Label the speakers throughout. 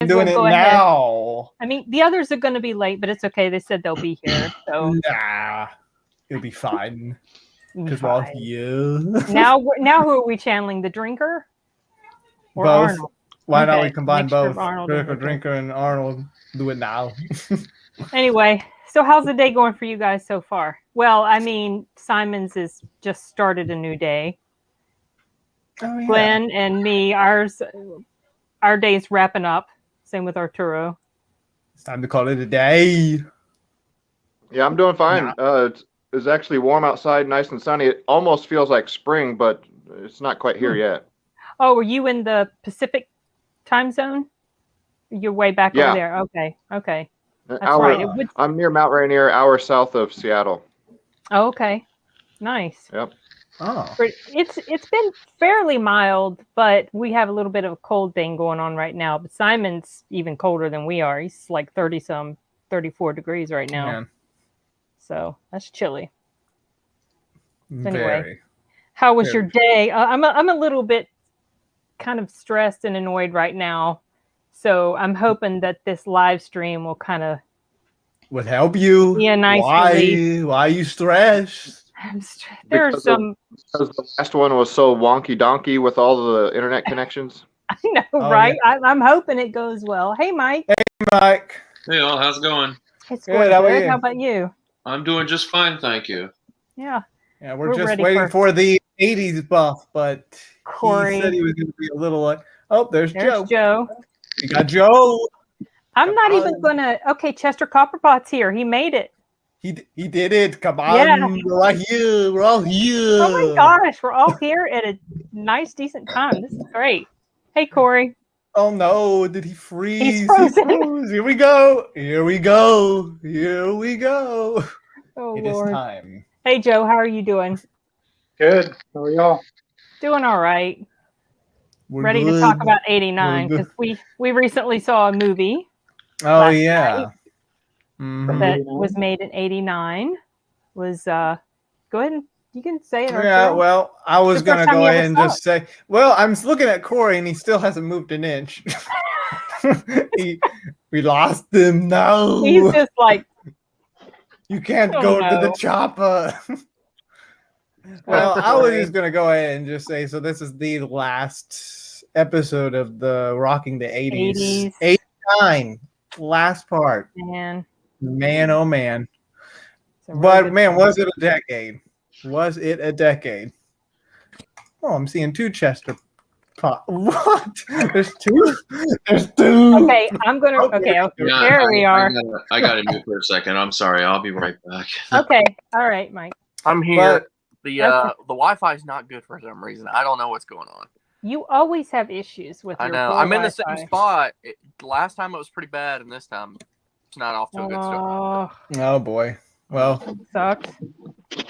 Speaker 1: as
Speaker 2: doing
Speaker 1: well
Speaker 2: it
Speaker 1: go ahead.
Speaker 2: now.
Speaker 1: I mean, the others are going to be late, but it's okay. They said they'll be here. So
Speaker 2: Nah, it'll be fine.
Speaker 1: be
Speaker 2: Because we're all
Speaker 1: fine.
Speaker 2: here.
Speaker 1: Now who are we channeling? The drinker or
Speaker 2: Both.
Speaker 1: Arnold?
Speaker 2: Why not
Speaker 1: Okay,
Speaker 2: we combine
Speaker 1: mixture of
Speaker 2: both?
Speaker 1: Arnold and
Speaker 2: Critical
Speaker 1: the Drinker.
Speaker 2: Drinker and Arnold. Do it now.
Speaker 1: Anyway, so how's the day going for you guys so far? Well, I mean, Simon's is just started a new day.
Speaker 2: Oh, yeah.
Speaker 1: Glenn and me, our day's wrapping up. Same with Arturo.
Speaker 2: It's time to call it a day.
Speaker 3: Yeah, I'm doing fine. It's actually warm outside, nice and sunny. It almost feels like spring, but it's not quite here yet.
Speaker 1: Oh, were you in the Pacific time zone? You're way back over there. Okay. That's right.
Speaker 3: I'm near Mount Rainier, hour south of Seattle.
Speaker 1: Oh, okay. Nice.
Speaker 3: Yep.
Speaker 2: Oh.
Speaker 1: It's been fairly mild, but we have a little bit of a cold thing going on right now. But Simon's even colder than we are. He's like 34 degrees right now.
Speaker 2: Man.
Speaker 1: So that's chilly. Anyway,
Speaker 2: Very.
Speaker 1: how was your day? I'm a little bit kind of stressed and annoyed right now. So I'm hoping that this live stream will kind of
Speaker 2: would help you.
Speaker 1: be a nice relief.
Speaker 2: Why are you stressed?
Speaker 1: There's some.
Speaker 3: Because the last one was so wonky donkey with all the internet connections.
Speaker 1: I know, right? Yeah. I'm hoping it goes well. Hey, Mike.
Speaker 2: Hey, Mike.
Speaker 4: Hey, all. How's it going?
Speaker 1: It's going good. How about you?
Speaker 4: I'm doing just fine, thank you.
Speaker 1: Yeah.
Speaker 2: Yeah, we're just waiting for the 80s buff, but
Speaker 1: Corey
Speaker 2: he said he was going to be a little like, oh, there's
Speaker 1: Joe.
Speaker 2: We got Joe.
Speaker 1: I'm not even going to. Okay, Chester Copperpot's here. He made it.
Speaker 2: He did it. Come on.
Speaker 1: Yeah.
Speaker 2: We're right here. We're all here.
Speaker 1: Oh, my gosh. We're all here at a nice, decent time. This is great. Hey, Corey.
Speaker 2: Oh, no. Did he freeze?
Speaker 1: He's frozen.
Speaker 2: Here we go. Here we go. Here we go.
Speaker 1: Oh,
Speaker 2: it
Speaker 1: Lord.
Speaker 2: is time.
Speaker 1: Hey, Joe. How are you doing?
Speaker 5: Good. How are y'all?
Speaker 1: Doing all right.
Speaker 2: We're
Speaker 1: ready
Speaker 2: good.
Speaker 1: to talk about 89 because we recently saw a movie.
Speaker 2: Oh, yeah. Mm-hmm.
Speaker 1: That was made in 89. Was go ahead and you can say it.
Speaker 2: Yeah, well, I was gonna go ahead and just say, well, I'm looking at Corey and he still hasn't moved an inch. We lost him. No,
Speaker 1: he's just like,
Speaker 2: you can't go to the chopper. Well, I was just gonna go ahead and just say, so this is the last episode of the Rocking the 80s. 89, last part. Man, oh man. But man, was it a decade? Was it a decade? Oh, I'm seeing two Chester pot. What? There's two. There's two.
Speaker 1: Okay, I'm gonna. Okay,
Speaker 4: Yeah,
Speaker 1: there we are.
Speaker 4: I got to mute for a second. I'm sorry. I'll be right back.
Speaker 1: Okay, all right, Mike.
Speaker 5: I'm here. The Wi-Fi is not good for some reason. I don't know what's going on.
Speaker 1: You always have issues with your
Speaker 5: I know. I'm in the
Speaker 1: Wi-Fi.
Speaker 5: same spot. Last time it was pretty bad, and this time it's not off to a good start.
Speaker 2: Oh boy. Well,
Speaker 1: sucks.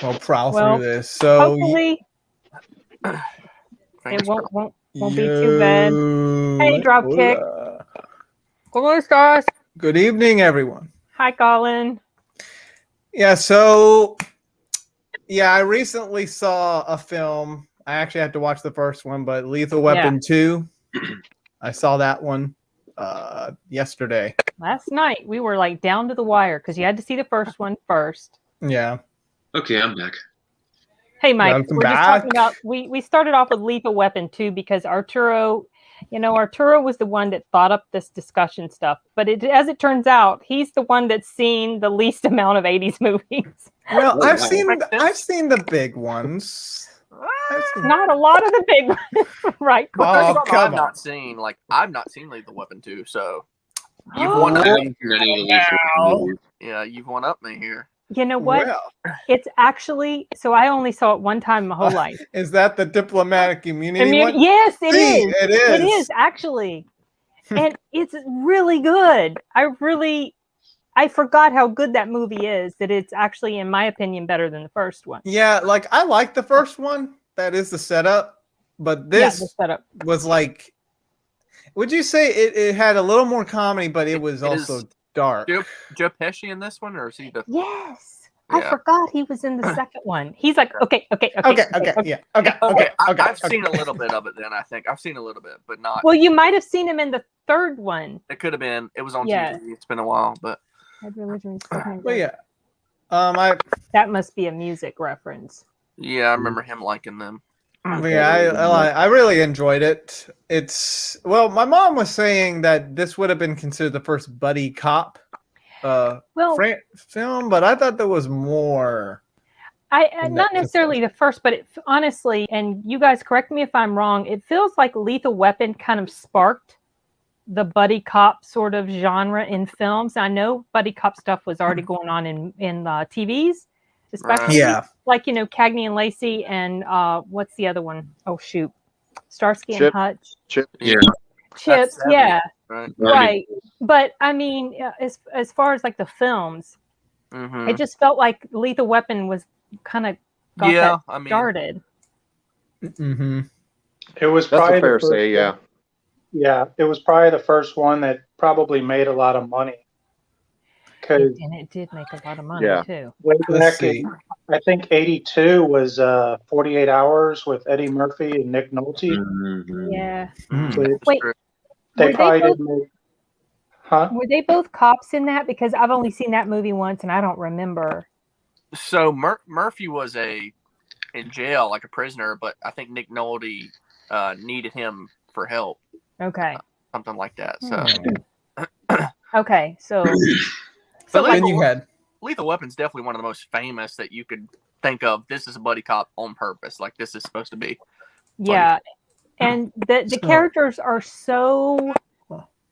Speaker 2: We'll prowl through this. So
Speaker 1: hopefully it won't be too bad. Hey, Dropkick. ¿Cómo estás?
Speaker 2: Good evening, everyone.
Speaker 1: Hi, Colin.
Speaker 2: Yeah, so I recently saw a film. I actually had to watch the first one, but Lethal Weapon 2. I saw that one yesterday.
Speaker 1: Last night we were like down to the wire because you had to see the first one first.
Speaker 2: Yeah.
Speaker 4: Okay, I'm back.
Speaker 1: Hey, Mike. We're just talking about we started off with Lethal Weapon 2 because Arturo was the one that thought up this discussion stuff. But as it turns out, he's the one that's seen the least amount of 80s movies.
Speaker 2: Well, I've seen the big ones.
Speaker 1: Not a lot of the big ones, right?
Speaker 2: Oh,
Speaker 5: I've not seen Lethal Weapon 2, so you've won up. Yeah, you've won up me here.
Speaker 1: You know what? Well, it's actually I only saw it one time in my whole life.
Speaker 2: Is that the diplomatic immunity one?
Speaker 1: Yes, it is.
Speaker 2: It is.
Speaker 1: It is actually, and it's really good. I forgot how good that movie is. That it's actually, in my opinion, better than the first one.
Speaker 2: Yeah, like I like the first one. That is the setup, but this was like. Would you say it had a little more comedy, but it was also dark?
Speaker 5: Joe Pesci in this one, or is he the?
Speaker 1: Yes. I forgot he was in the second one. He's like, okay.
Speaker 5: I've seen a little bit of it. Then I think I've seen a little bit, but not.
Speaker 1: Well, you might have seen him in the third one.
Speaker 5: It could have been. It was on TV. It's been a while, but.
Speaker 2: But yeah,
Speaker 1: that must be a music reference.
Speaker 5: Yeah, I remember him liking them.
Speaker 2: Yeah, I really enjoyed it. My mom was saying that this would have been considered the first buddy cop film, but I thought there was more.
Speaker 1: Not necessarily the first, but it honestly, and you guys correct me if I'm wrong, it feels like Lethal Weapon kind of sparked the buddy cop sort of genre in films. I know buddy cop stuff was already going on in TVs, especially like, Cagney and Lacey and what's the other one? Oh shoot, Starsky and Hutch.
Speaker 3: Chip.
Speaker 4: Yeah.
Speaker 1: Chips, yeah.
Speaker 5: Right.
Speaker 1: But I mean, as far as like the films, it just felt like Lethal Weapon was kind of started.
Speaker 2: Mm-hmm.
Speaker 6: It was
Speaker 3: That's
Speaker 6: probably
Speaker 3: a fair say, yeah.
Speaker 6: Yeah, it was probably the first one that probably made a lot of money.
Speaker 1: And it did make a lot of money too.
Speaker 6: Way back in, I think 82 was 48 Hours with Eddie Murphy and Nick Nolte.
Speaker 4: Mm-hmm.
Speaker 1: Yeah.
Speaker 6: Wait, they probably didn't make. Huh?
Speaker 1: Were they both cops in that? Because I've only seen that movie once and I don't remember.
Speaker 5: So Murphy was in jail, like a prisoner, but I think Nick Nolte needed him for help.
Speaker 1: Okay.
Speaker 5: Something like that. So.
Speaker 1: Okay, so.
Speaker 5: But
Speaker 1: Lethal
Speaker 5: Weapon's definitely one of the most famous that you could think of. This is a buddy cop on purpose. Like this is supposed to be.
Speaker 1: Yeah, and the characters are so,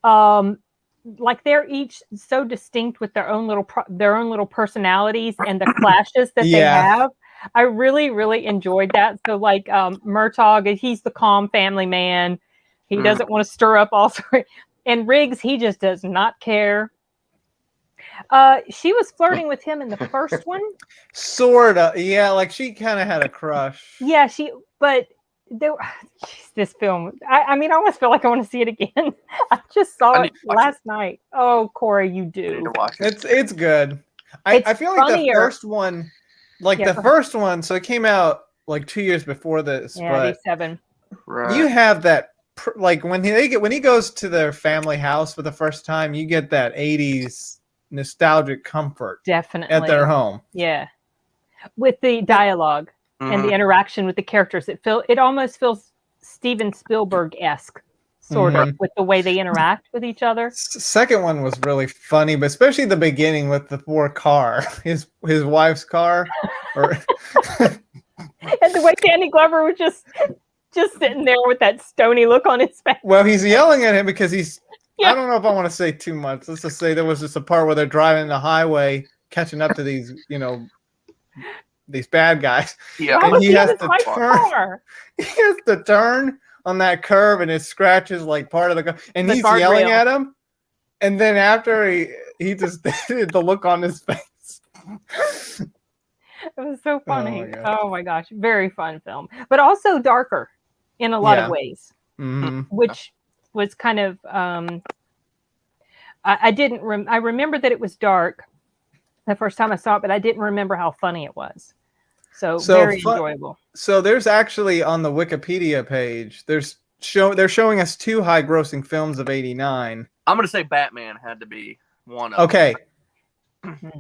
Speaker 1: like they're each so distinct with their own little personalities and the clashes that they have. I really, really enjoyed that. So like Murtaugh, he's the calm family man. He doesn't want to stir up all sorts. And Riggs, he just does not care. She was flirting with him in the first one.
Speaker 2: Sorta, yeah. Like she kind of had a crush.
Speaker 1: Yeah, this film. I mean, I almost feel like I want to see it again. I just saw it last night. Oh, Corey, you do.
Speaker 2: It's good. I feel like the first one, first one. So it came out like 2 years before this.
Speaker 1: Yeah,
Speaker 2: but
Speaker 1: 87.
Speaker 2: Right. You have that. Like when he goes to their family house for the first time, you get that 80s nostalgic comfort.
Speaker 1: Definitely.
Speaker 2: At their home.
Speaker 1: Yeah. With the dialogue and the interaction with the characters, it almost feels Steven Spielberg-esque, sort of, with the way they interact with each other.
Speaker 2: Second one was really funny, but especially the beginning with the poor car, his wife's car. And
Speaker 1: the way Danny Glover was just sitting there with that stony look on his face.
Speaker 2: Well, he's yelling at him because he's. Yeah. I don't know if I want to say too much. Let's just say there was just a part where they're driving the highway, catching up to these, these bad guys.
Speaker 5: Yeah,
Speaker 2: and he has to turn. He has to turn on that curve, and it scratches like part of the car. And he's yelling at him. And then after he just did the look on his face.
Speaker 1: It was so funny. Oh my gosh, very fun film, but also darker in a lot of ways, which was kind of I remember that it was dark the first time I saw it, but I didn't remember how funny it was. So very enjoyable. So
Speaker 2: there's actually on the Wikipedia page, they're showing us 2 high-grossing films of '89.
Speaker 5: I'm gonna say Batman had to be one of them.
Speaker 2: Okay.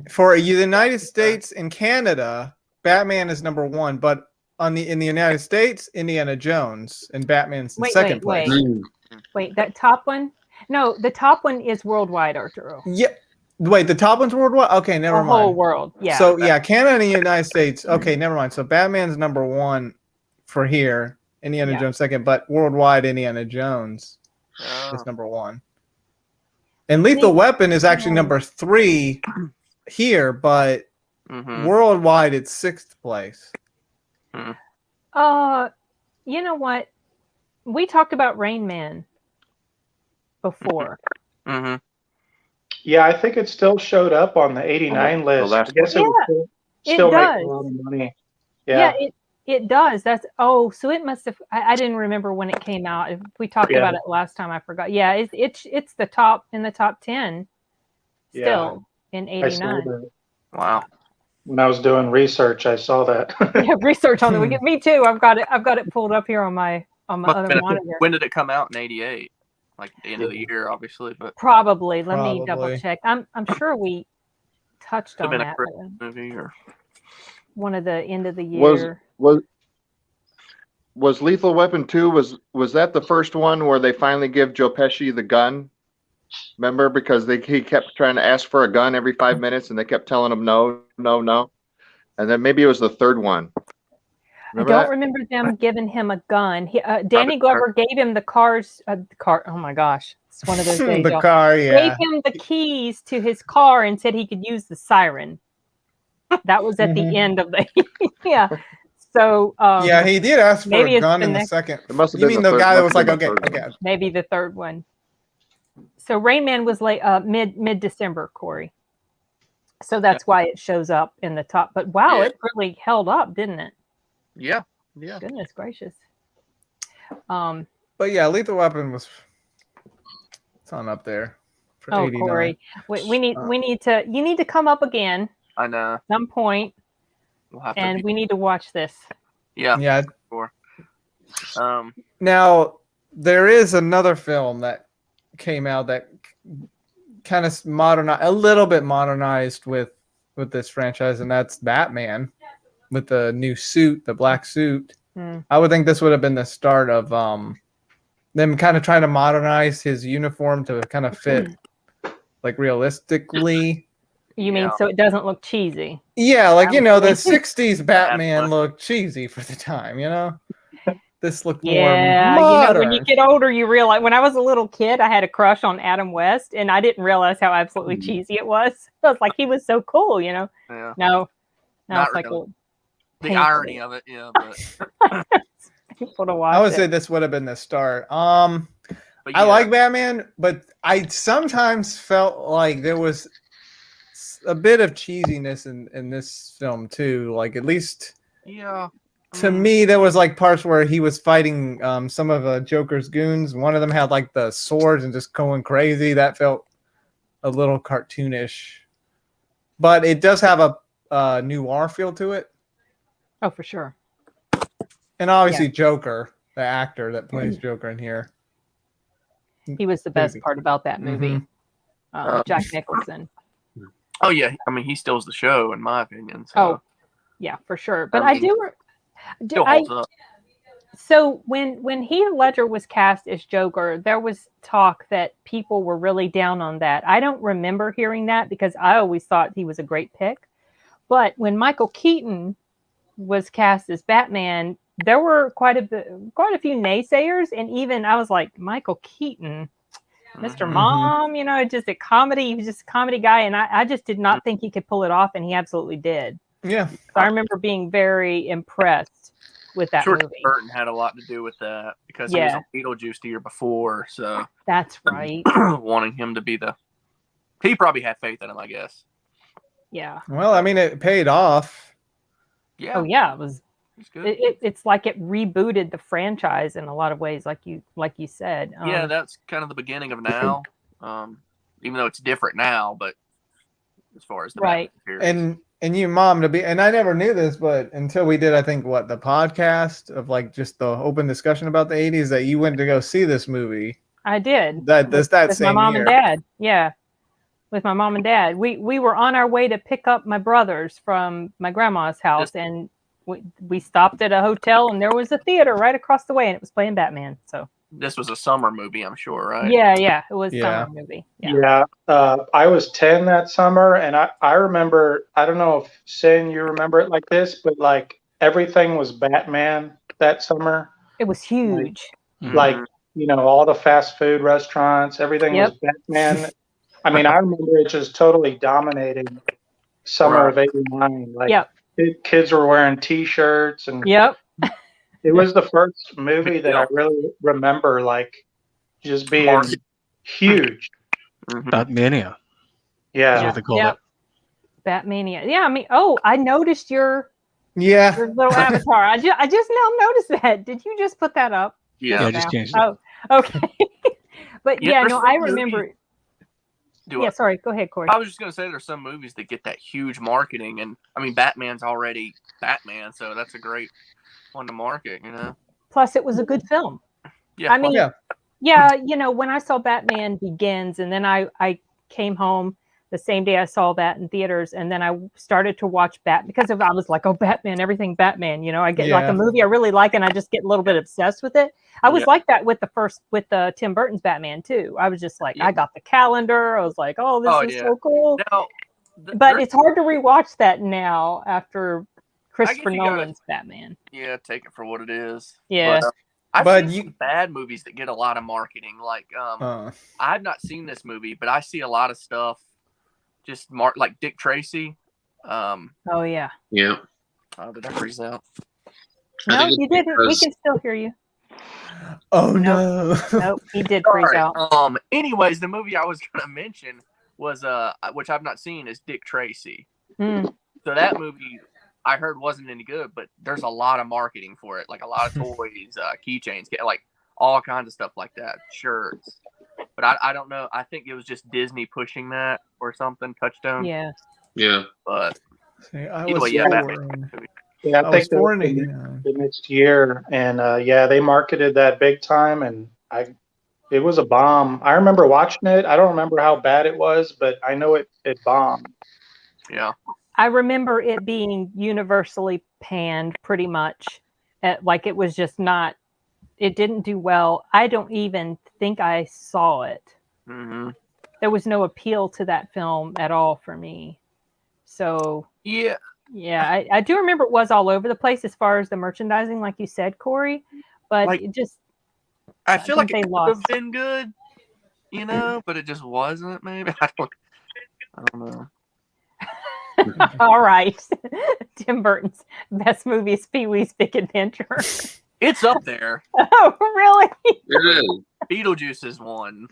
Speaker 2: For the United States and Canada, Batman is number 1, but in the United States, Indiana Jones and Batman's in second place.
Speaker 1: Wait, that top one? No, the top one is worldwide, Arturo.
Speaker 2: Yeah. Wait, the top one's worldwide? Okay, never mind. The
Speaker 1: whole world, yeah.
Speaker 2: So, Canada and the United States. Okay, never mind. So, Batman's number 1 for here, Indiana Jones second, but worldwide, Indiana Jones is number 1. And Lethal Weapon is actually number 3 here, but worldwide, it's 6th place.
Speaker 1: You know what? We talked about Rain Man before.
Speaker 6: Yeah, I think it still showed up on the 89 list. I guess it still makes a lot of money.
Speaker 1: Yeah, it does. So it must have. I didn't remember when it came out. If we talked about it last time, I forgot. Yeah, it's the top in the top 10 still in '89.
Speaker 5: Wow.
Speaker 6: when I was doing research, I saw that.
Speaker 1: Yeah, research on it. Me too. I've got it pulled up here on my other monitor.
Speaker 5: When did it come out in '88? Like the end of the year, obviously, but
Speaker 1: Probably. Let me double check. I'm sure we touched on that.
Speaker 5: Movie or
Speaker 1: one of the end of the year.
Speaker 3: Was Lethal Weapon 2, was that the first one where they finally give Joe Pesci the gun? Remember, because he kept trying to ask for a gun every 5 minutes, and they kept telling him no, no, no. And then maybe it was the third one.
Speaker 1: Remember I don't remember them giving him a gun. Danny Glover gave him the car. Oh my gosh, it's one of those days.
Speaker 2: The car, yeah.
Speaker 1: Gave him the keys to his car and said he could use the siren. That was at the end of the yeah. So
Speaker 2: yeah, he did ask for a gun in the second. You mean the guy that was like, okay.
Speaker 1: Maybe the third one. So Rain Man was late, mid-December, Corey. So that's why it shows up in the top. But wow, it really held up, didn't it?
Speaker 5: Yeah.
Speaker 1: Goodness gracious.
Speaker 2: But yeah, Lethal Weapon it's on up there. For 89.
Speaker 1: Corey, we need to. You need to come up again.
Speaker 5: I know.
Speaker 1: At some point.
Speaker 5: We'll have
Speaker 1: we need to watch this.
Speaker 5: Yeah.
Speaker 2: Yeah.
Speaker 5: Sure.
Speaker 2: Now there is another film that came out that kind of a little bit modernized with this franchise, and that's Batman with the new suit, the black suit. I would think this would have been the start of them kind of trying to modernize his uniform to kind of fit like realistically.
Speaker 1: You mean so it doesn't look cheesy?
Speaker 2: Yeah, like the 60s Batman looked cheesy for the time, This looked more modern.
Speaker 1: When you get older, you realize. When I was a little kid, I had a crush on Adam West, and I didn't realize how absolutely cheesy it was. I was like, he was so cool,
Speaker 5: Yeah.
Speaker 1: No,
Speaker 5: Not
Speaker 1: it's like
Speaker 5: really. The irony of it, yeah. But
Speaker 1: people to watch.
Speaker 2: I would say this would have been the start. I like Batman, but I sometimes felt like there was a bit of cheesiness in this film too. Like at least, to me, there was like parts where he was fighting some of Joker's goons. One of them had like the swords and just going crazy. That felt a little cartoonish, but it does have a noir feel to it.
Speaker 1: Oh, for sure.
Speaker 2: And obviously Joker, the actor that plays Joker in here.
Speaker 1: He was the best part about that movie. Jack Nicholson.
Speaker 5: Oh, yeah. I mean, he steals the show, in my opinion. So.
Speaker 1: Yeah, for sure. But I
Speaker 5: holds up.
Speaker 1: So when Heath Ledger was cast as Joker, there was talk that people were really down on that. I don't remember hearing that because I always thought he was a great pick. But when Michael Keaton was cast as Batman, there were quite a few naysayers, and even I was like, Michael Keaton, Mr. Mom, just a comedy. He was just a comedy guy, and I just did not think he could pull it off, and he absolutely did.
Speaker 2: Yeah,
Speaker 1: so I remember being very impressed with that movie.
Speaker 5: Burton had a lot to do with that because he was on Beetlejuice the year before, so
Speaker 1: that's right.
Speaker 5: Wanting him to be he probably had faith in him, I guess.
Speaker 1: Yeah.
Speaker 2: Well, I mean, it paid off.
Speaker 5: Yeah.
Speaker 1: Oh yeah, it was. It's like it rebooted the franchise in a lot of ways, like you said.
Speaker 5: Yeah, that's kind of the beginning of now. Even though it's different now, but as far as the
Speaker 1: right.
Speaker 2: And you, Mom, and I never knew this, but until we did, I think the podcast of like just the open discussion about the 80s, that you went to go see this movie.
Speaker 1: I did.
Speaker 2: With
Speaker 1: my mom and dad. Yeah. With my mom and dad. We were on our way to pick up my brothers from my grandma's house, and we stopped at a hotel, and there was a theater right across the way, and it was playing Batman. So
Speaker 5: this was a summer movie, I'm sure, right?
Speaker 1: Yeah, it was a summer movie.
Speaker 6: Yeah. I was 10 that summer, and I remember, I don't know if Sin, you remember it like this, but like everything was Batman that summer.
Speaker 1: It was huge.
Speaker 6: Like all the fast food restaurants, everything was Batman. I mean, I remember it just totally dominated summer of '89. Like kids were wearing T-shirts, and it was the first movie that I really remember, like just being huge.
Speaker 7: Batmania.
Speaker 6: Yeah,
Speaker 7: that's what they call it.
Speaker 1: Batmania. Yeah, I mean, I noticed your little avatar. I just now noticed that. Did you just put that up?
Speaker 7: Yeah, I just changed it.
Speaker 1: Oh, okay. But I remember. Sorry. Go ahead, Corey.
Speaker 5: I was just gonna say there's some movies that get that huge marketing, and I mean Batman's already Batman, so that's a great one to market, you know.
Speaker 1: Plus, it was a good film.
Speaker 5: Yeah,
Speaker 1: I mean, you know, when I saw Batman Begins, and then I came home the same day I saw that in theaters, and then I started to watch because I was like, oh, Batman, everything Batman, you know, I get like a movie I really like, and I just get a little bit obsessed with it. I was like that with the Tim Burton's Batman too. I was just like, I got the calendar. I was like, oh, this is so cool.
Speaker 5: Now,
Speaker 1: but it's hard to rewatch that now after Christopher Nolan's Batman.
Speaker 5: Yeah, take it for what it is.
Speaker 1: Yeah.
Speaker 5: I've seen some bad movies that get a lot of marketing. Like, I've not seen this movie, but I see a lot of stuff just like Dick Tracy.
Speaker 1: Oh, yeah.
Speaker 4: Yeah.
Speaker 5: Oh, did I freeze out?
Speaker 1: No, you didn't. We can still hear you.
Speaker 2: Oh, no.
Speaker 1: Nope, he did freeze out.
Speaker 5: Anyways, the movie I was going to mention was, which I've not seen, is Dick Tracy. So that movie I heard wasn't any good, but there's a lot of marketing for it, like a lot of toys, keychains, like all kinds of stuff like that, shirts. But I don't know. I think it was just Disney pushing that or something. Touchstone.
Speaker 1: Yeah.
Speaker 4: Yeah.
Speaker 5: But
Speaker 2: I was
Speaker 6: I think the next year, and they marketed that big time, and it was a bomb. I remember watching it. I don't remember how bad it was, but I know it bombed.
Speaker 5: Yeah.
Speaker 1: I remember it being universally panned pretty much. Like it was just not, it didn't do well. I don't even think I saw it.
Speaker 5: Mm-hmm.
Speaker 1: There was no appeal to that film at all for me. So
Speaker 5: yeah,
Speaker 1: I do remember it was all over the place as far as the merchandising, like you said, Corey. But
Speaker 5: like,
Speaker 1: it just,
Speaker 5: I feel like it would have been good, you know, but it just wasn't. Maybe I don't know.
Speaker 1: All right. Tim Burton's best movie is Pee-wee's Big Adventure.
Speaker 5: It's up there.
Speaker 1: Oh, really?
Speaker 4: It is.
Speaker 5: Beetlejuice is one.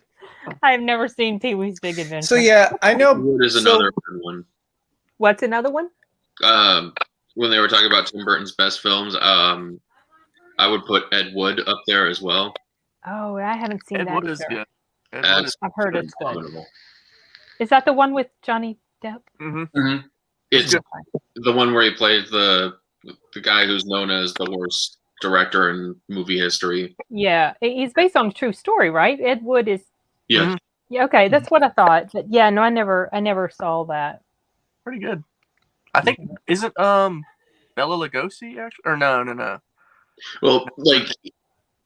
Speaker 1: I've never seen Pee-wee's Big Adventure.
Speaker 2: So yeah, I know.
Speaker 4: There's another one.
Speaker 1: What's another one?
Speaker 4: When they were talking about Tim Burton's best films, I would put Ed Wood up there as well.
Speaker 1: Oh, I haven't seen
Speaker 5: Ed
Speaker 1: that.
Speaker 5: Wood is good.
Speaker 1: I've heard it's good. Is that the one with Johnny Depp?
Speaker 5: Mm-hmm.
Speaker 4: Mm-hmm. It's the one where he plays the guy who's known as the worst director in movie history.
Speaker 1: Yeah, he's based on a true story, right? Ed Wood is.
Speaker 4: Yeah.
Speaker 5: Mm-hmm.
Speaker 1: Yeah. Okay, that's what I thought. But yeah, no, I never saw that.
Speaker 5: Pretty good. I think isn't Bela Lugosi actually, or no.
Speaker 4: Well, like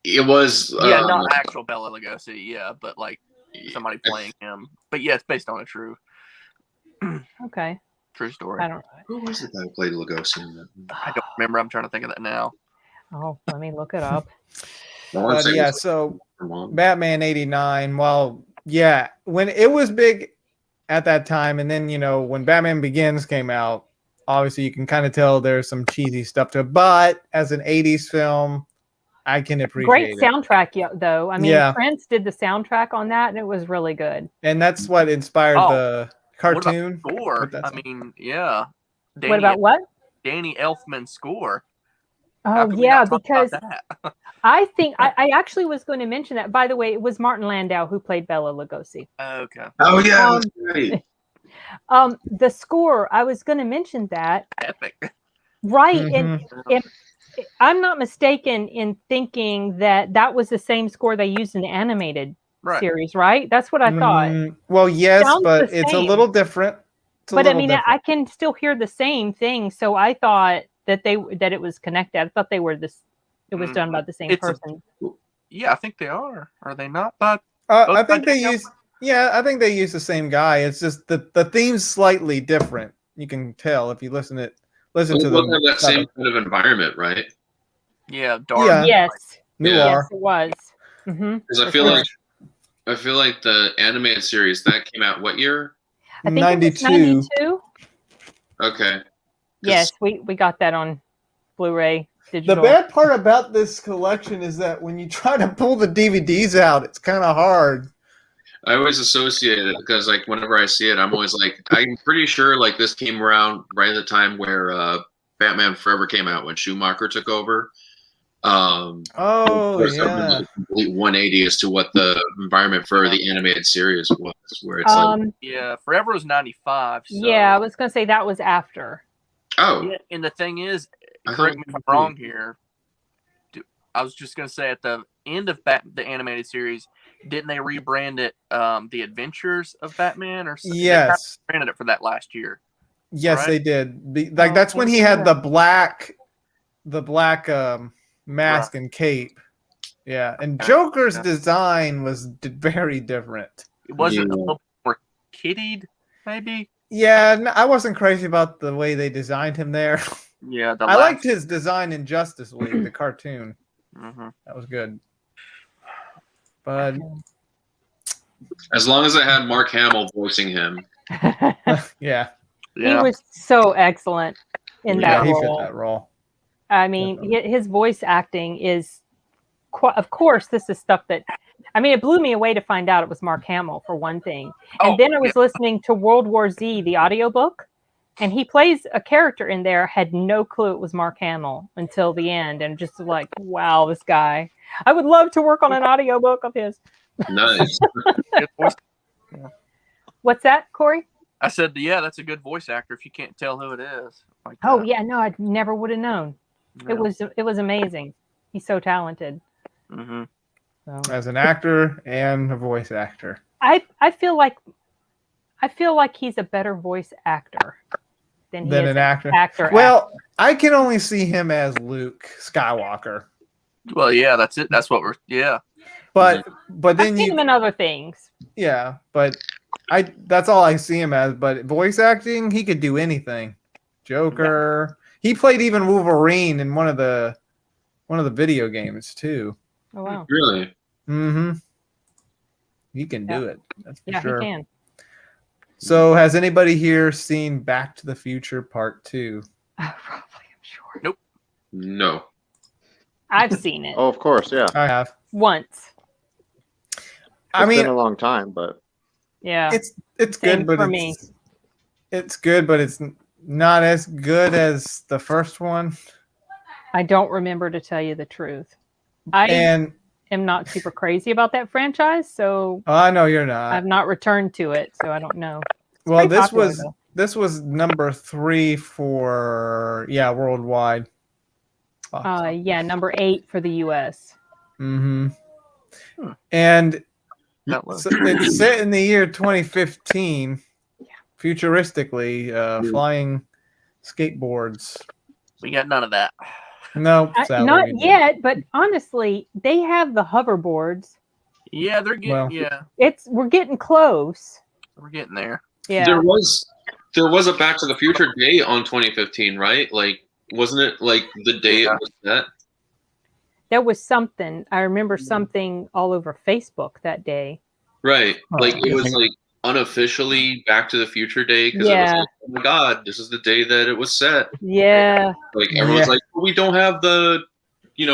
Speaker 4: it was.
Speaker 5: Not actual Bela Lugosi. Yeah, but like somebody playing him. But yeah, it's based on a true.
Speaker 1: Okay.
Speaker 5: True story.
Speaker 1: I don't know.
Speaker 4: Who was the guy who played Lugosi in that?
Speaker 5: I don't remember. I'm trying to think of that now.
Speaker 1: Oh, let me look it up.
Speaker 2: Yeah, so Batman '89. Well, yeah, when it was big at that time, and then when Batman Begins came out, obviously you can kind of tell there's some cheesy stuff to it. But as an '80s film, I can appreciate
Speaker 1: Great
Speaker 2: it.
Speaker 1: soundtrack, though. I mean, Prince did the soundtrack on that, and it was really good.
Speaker 2: And that's what inspired the cartoon.
Speaker 5: What about score? I mean, yeah.
Speaker 1: What about what?
Speaker 5: Danny Elfman's score.
Speaker 1: Oh, yeah, because I think I actually was going to mention that. By the way, it was Martin Landau who played Bela Lugosi.
Speaker 5: Okay.
Speaker 4: Oh, yeah. That's great.
Speaker 1: The score, I was going to mention that.
Speaker 5: Epic.
Speaker 1: Right. And if I'm not mistaken in thinking that was the same score they used in the animated series, right? That's what I thought.
Speaker 2: Well, yes, but it's a little different.
Speaker 1: But I mean, I can still hear the same thing. So I thought that it was connected. I thought it was done by the same person.
Speaker 5: Yeah, I think they are. Are they not? But
Speaker 2: I think they use. Yeah, I think they use the same guy. It's just the theme's slightly different. You can tell if you listen to them.
Speaker 4: Have that same kind of environment, right?
Speaker 5: Yeah, dark.
Speaker 2: Yeah.
Speaker 1: Yes.
Speaker 2: Noir.
Speaker 1: Yes, it was.
Speaker 4: Because I feel like the animated series that came out what year?
Speaker 1: I think 92. It was 92.
Speaker 4: Okay.
Speaker 1: Yes, we got that on Blu-ray digital.
Speaker 2: The bad part about this collection is that when you try to pull the DVDs out, it's kind of hard.
Speaker 4: I always associate it because, like, whenever I see it, I'm always like, I'm pretty sure, like, this came around right at the time where Batman Forever came out when Schumacher took over.
Speaker 2: Yeah.
Speaker 4: A complete 180 as to what the environment for the animated series was, where it's
Speaker 5: yeah, Forever was 95. So.
Speaker 1: Yeah, I was gonna say that was after.
Speaker 4: Oh,
Speaker 5: yeah, and the thing is, correct me if I'm wrong here. I was just gonna say at the end of the animated series, didn't they rebrand it The Adventures of Batman or something?
Speaker 2: Yes.
Speaker 5: They branded it for that last year.
Speaker 2: Yes,
Speaker 5: right?
Speaker 2: they did. That's when he had the black mask and cape. Yeah, and Joker's design was very different.
Speaker 5: It wasn't a little more kiddied, maybe.
Speaker 2: Yeah, I wasn't crazy about the way they designed him there.
Speaker 5: Yeah,
Speaker 2: I liked his design in Justice League, the cartoon.
Speaker 5: Mm-hmm.
Speaker 2: That was good. But
Speaker 4: as long as it had Mark Hamill voicing him.
Speaker 2: Yeah.
Speaker 1: He was so excellent in that role.
Speaker 2: He fit that role.
Speaker 1: I mean, his voice acting is, of course, this is stuff that, I mean, it blew me away to find out it was Mark Hamill, for one thing. And then I was listening to World War Z, the audiobook, and he plays a character in there, had no clue it was Mark Hamill until the end, and just like, wow, this guy. I would love to work on an audiobook of his.
Speaker 4: Nice.
Speaker 1: What's that, Corey?
Speaker 5: I said, yeah, that's a good voice actor if you can't tell who it is. Like
Speaker 1: oh, yeah, no, I never would have known. Yeah. It was amazing. He's so talented.
Speaker 5: Mm-hmm.
Speaker 2: So. As an actor and a voice actor.
Speaker 1: I feel like he's a better voice actor than
Speaker 2: an actor. I can only see him as Luke Skywalker.
Speaker 5: Well, yeah, that's it. That's what we're
Speaker 2: But then
Speaker 1: I've seen him in other things.
Speaker 2: Yeah, but that's all I see him as. But voice acting, he could do anything. Joker. Yeah. He played even Wolverine in one of the video games too.
Speaker 1: Oh wow!
Speaker 4: Really?
Speaker 2: Mm-hmm. He can do it. That's for sure.
Speaker 1: He can.
Speaker 2: So, has anybody here seen Back to the Future Part 2?
Speaker 1: Probably, I'm sure.
Speaker 5: Nope.
Speaker 4: No.
Speaker 1: I've seen it.
Speaker 3: Oh, of course, yeah.
Speaker 2: I have.
Speaker 1: Once.
Speaker 3: It's been a long time, but
Speaker 1: yeah,
Speaker 2: it's good, but it's good, but it's not as good as the first one.
Speaker 1: I don't remember, to tell you the truth. I am not super crazy about that franchise, so
Speaker 2: I know you're not.
Speaker 1: I've not returned to it, so I don't know.
Speaker 2: Well, this was number 3 for worldwide.
Speaker 1: Number 8 for the US.
Speaker 2: Mm-hmm. And it's set in the year 2015. Futuristically, flying skateboards.
Speaker 5: We got none of that.
Speaker 2: No,
Speaker 1: not yet. But honestly, they have the hoverboards.
Speaker 5: Yeah, they're getting.
Speaker 1: We're getting close.
Speaker 5: We're getting there.
Speaker 1: Yeah.
Speaker 4: There was a Back to the Future day on 2015, right? Like, wasn't it like the day it was set?
Speaker 1: There was something. I remember something all over Facebook that day.
Speaker 4: Right. Like it was like unofficially Back to the Future Day because it was like, oh my God, this is the day that it was set.
Speaker 1: Yeah.
Speaker 4: Like everyone's like, we don't have the,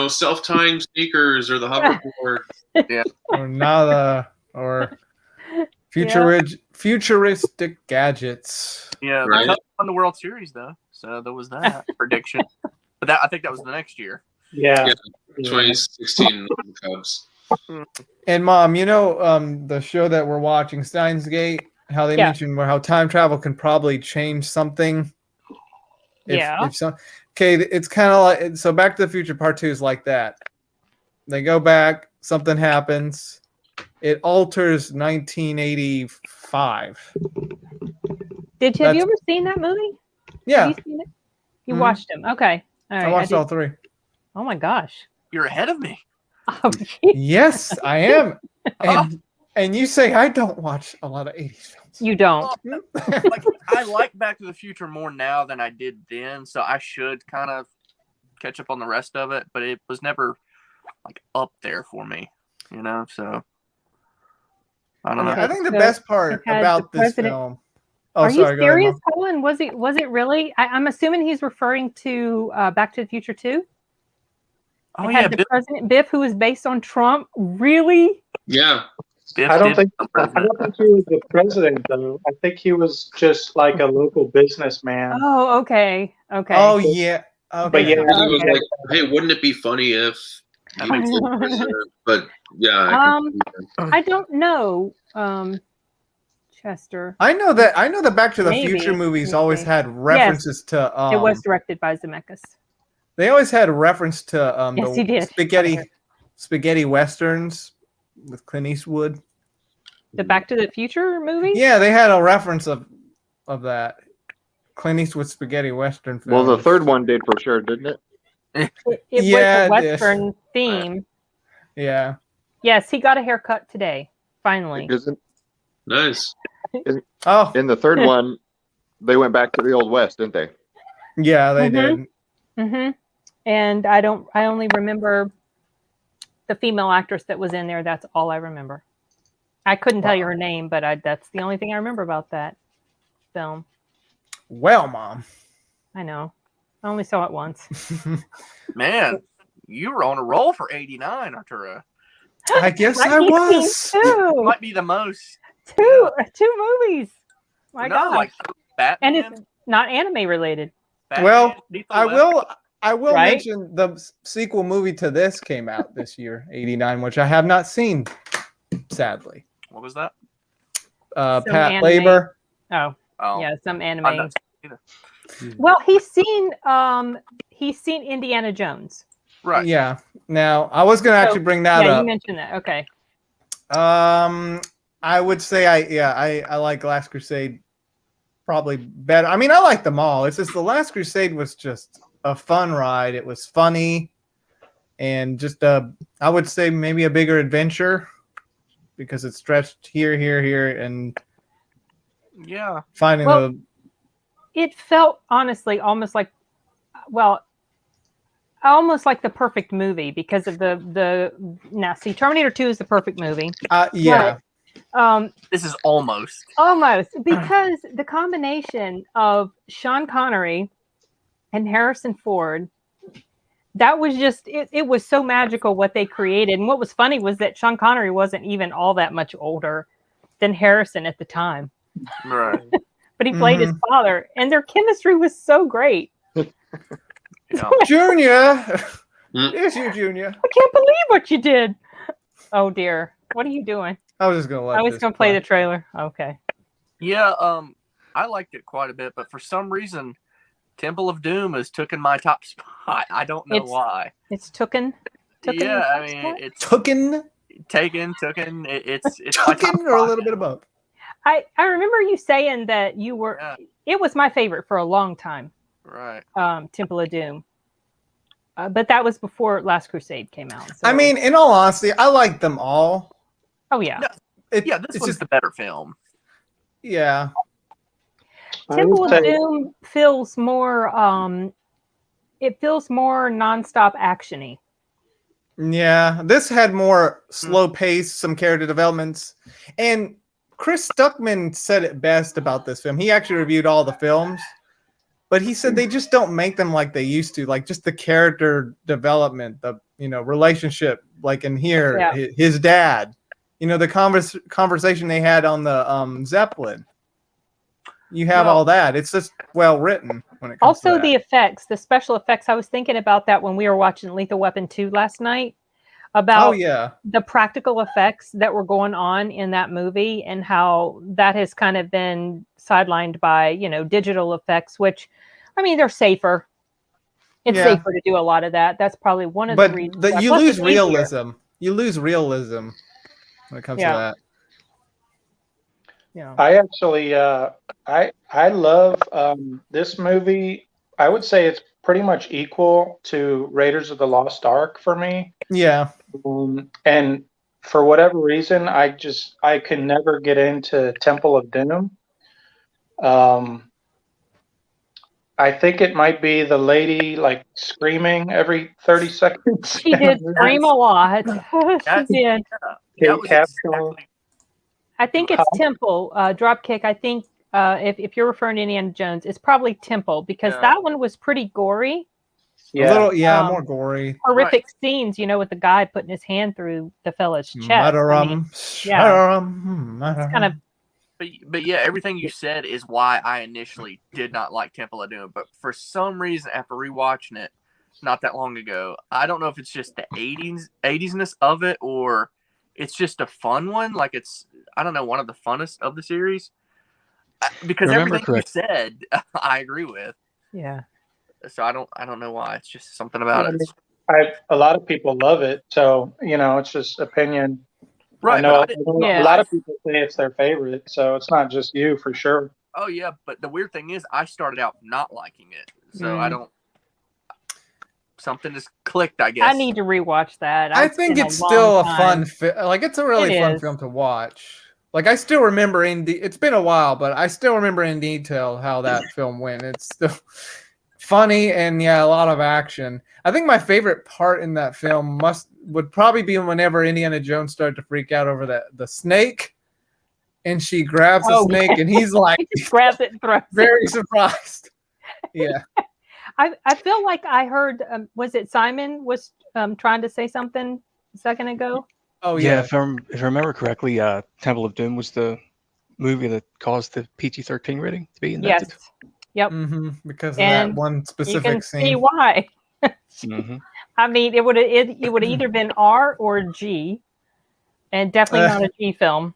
Speaker 4: self-tying sneakers or the hoverboard.
Speaker 5: Yeah.
Speaker 2: Or nada or futuristic gadgets.
Speaker 5: Yeah,
Speaker 4: right.
Speaker 5: They won the World Series though, so there was that prediction. But I think that was the next year.
Speaker 6: Yeah.
Speaker 4: 2016 Cubs.
Speaker 2: And Mom, the show that we're watching, Steins Gate, how they mentioned how time travel can probably change something. It's kind of like, so Back to the Future Part 2 is like that. They go back, something happens, it alters 1985.
Speaker 1: Have you ever seen that movie?
Speaker 2: Yeah.
Speaker 1: Have you seen it? You watched them. Okay. All right.
Speaker 2: I watched all 3.
Speaker 1: Oh my gosh.
Speaker 5: You're ahead of me.
Speaker 1: Oh,
Speaker 2: yes, I am. And you say I don't watch a lot of 80s films.
Speaker 1: You don't.
Speaker 5: I like Back to the Future more now than I did then, so I should kind of catch up on the rest of it, but it was never like up there for me, so I don't know.
Speaker 2: I think the best part about this film.
Speaker 1: Are you serious, Colin? Was it really? I'm assuming he's referring to Back to the Future 2.
Speaker 5: Oh yeah,
Speaker 1: the President Biff, who is based on Trump. Really?
Speaker 4: Yeah.
Speaker 6: I don't think he was the president though. I think he was just like a local businessman.
Speaker 1: Oh, okay.
Speaker 2: Oh yeah.
Speaker 6: But yeah,
Speaker 4: It was like, hey, wouldn't it be funny if? But yeah,
Speaker 1: I don't know, Chester.
Speaker 2: I know the Back to the Future movies always had references to.
Speaker 1: It was directed by Zemeckis.
Speaker 2: They always had a reference to
Speaker 1: the
Speaker 2: spaghetti westerns with Clint Eastwood.
Speaker 1: The Back to the Future movie?
Speaker 2: Yeah, they had a reference of that. Clint Eastwood spaghetti western film.
Speaker 3: Well, the third one did for sure, didn't it?
Speaker 1: It was a western theme.
Speaker 2: Yeah.
Speaker 1: Yes, he got a haircut today. Finally.
Speaker 4: Nice.
Speaker 3: In the third one, they went back to the old west, didn't they?
Speaker 2: Yeah, they did.
Speaker 1: Mm-hmm. And I only remember the female actress that was in there. That's all I remember. I couldn't tell you her name, but that's the only thing I remember about that film.
Speaker 2: Well, Mom.
Speaker 1: I know. I only saw it once.
Speaker 5: Man, you were on a roll for 89, Arturo.
Speaker 2: I guess I was.
Speaker 5: Might be the most.
Speaker 1: Two movies. My God.
Speaker 5: Like Batman.
Speaker 1: And it's not anime related.
Speaker 5: Batman,
Speaker 2: well, I will
Speaker 1: right?
Speaker 2: mention the sequel movie to this came out this year, 89, which I have not seen, sadly.
Speaker 5: What was that?
Speaker 2: Pat Labor.
Speaker 1: Oh, yeah, some anime.
Speaker 5: Either.
Speaker 1: Well, he's seen Indiana Jones.
Speaker 5: Right.
Speaker 2: Yeah. Now, I was going to actually bring that up.
Speaker 1: Yeah, you mentioned that. Okay.
Speaker 2: I would say I like Last Crusade probably better. I mean, I like them all. It's just the Last Crusade was just a fun ride. It was funny and just I would say maybe a bigger adventure because it stretched here, and finding
Speaker 1: it felt honestly almost like the perfect movie because of see, Terminator 2 is the perfect movie.
Speaker 2: Yeah.
Speaker 1: But,
Speaker 5: this is almost
Speaker 1: because the combination of Sean Connery and Harrison Ford, that was just it was so magical what they created. And what was funny was that Sean Connery wasn't even all that much older than Harrison at the time.
Speaker 5: Right.
Speaker 1: But he played his father, and their chemistry was so great.
Speaker 2: Junior, it's you, Junior.
Speaker 1: I can't believe what you did. Oh dear, what are you doing?
Speaker 2: I was just gonna
Speaker 1: play the trailer. Okay.
Speaker 5: Yeah, I liked it quite a bit, but for some reason, Temple of Doom is took in my top spot. I don't know why.
Speaker 1: It's tooken.
Speaker 5: Yeah, I mean it's
Speaker 2: taken.
Speaker 5: It's
Speaker 2: taken or a little bit above.
Speaker 1: I remember you saying that you were. Yeah. It was my favorite for a long time.
Speaker 5: Right.
Speaker 1: Temple of Doom. But that was before Last Crusade came out. So.
Speaker 2: I mean, in all honesty, I like them all.
Speaker 1: Oh yeah.
Speaker 5: This was the better film.
Speaker 2: Yeah.
Speaker 1: Temple of Doom feels more. It feels more nonstop actiony.
Speaker 2: Yeah, this had more slow pace, some character developments, and Chris Stuckman said it best about this film. He actually reviewed all the films, but he said they just don't make them like they used to. Like just the character development, the relationship, like in here, his dad, the conversation they had on the Zeppelin. You have all that. It's just well written when it comes to that.
Speaker 1: The effects, the special effects. I was thinking about that when we were watching Lethal Weapon 2 last night. About the practical effects that were going on in that movie and how that has kind of been sidelined by, digital effects, which, I mean, they're safer. It's safer to do a lot of that. That's probably one of the reasons.
Speaker 2: But you lose realism. You lose realism when it comes to that.
Speaker 6: Yeah. I actually, I love this movie. I would say it's pretty much equal to Raiders of the Lost Ark for me.
Speaker 2: Yeah.
Speaker 6: And for whatever reason, I can never get into Temple of Doom. I think it might be the lady like screaming every 30 seconds.
Speaker 1: She did scream a lot. She did. I think it's Temple, Dropkick. I think if you're referring to Indiana Jones, it's probably Temple because that one was pretty gory.
Speaker 2: Yeah, a little, more gory.
Speaker 1: Horrific scenes, with the guy putting his hand through the fella's chest.
Speaker 2: It's
Speaker 1: kind of.
Speaker 5: But yeah, everything you said is why I initially did not like Temple of Doom. But for some reason, after rewatching it not that long ago, I don't know if it's just the 80s-ness of it or it's just a fun one. Like it's, I don't know, one of the funnest of the series. Because everything you said, I agree with.
Speaker 1: Yeah.
Speaker 5: So I don't know why. It's just something about it.
Speaker 6: A lot of people love it, so it's just opinion.
Speaker 5: Right,
Speaker 6: I know a lot of people say it's their favorite, so it's not just you for sure.
Speaker 5: Oh yeah, but the weird thing is, I started out not liking it, so I don't. Something just clicked, I guess.
Speaker 1: I need to rewatch that.
Speaker 2: I think it's still a fun like it's a really fun film to watch. Like I still remember it's been a while, but I still remember in detail how that film went. It's still funny and a lot of action. I think my favorite part in that film would probably be whenever Indiana Jones started to freak out over the snake, and she grabs the snake, and he's like,
Speaker 1: he just grabs it and throws
Speaker 2: very surprised. Yeah.
Speaker 1: I feel like I heard, was it Simon was trying to say something a second ago?
Speaker 7: Oh, yeah. If I remember correctly, Temple of Doom was the movie that caused the PG-13 rating to be invented.
Speaker 1: Yes. Yep.
Speaker 2: Mm-hmm. Because of that one specific
Speaker 1: you can
Speaker 2: scene.
Speaker 1: See why.
Speaker 7: Mm-hmm.
Speaker 1: I mean, it would have either been R or G, and definitely not a G film.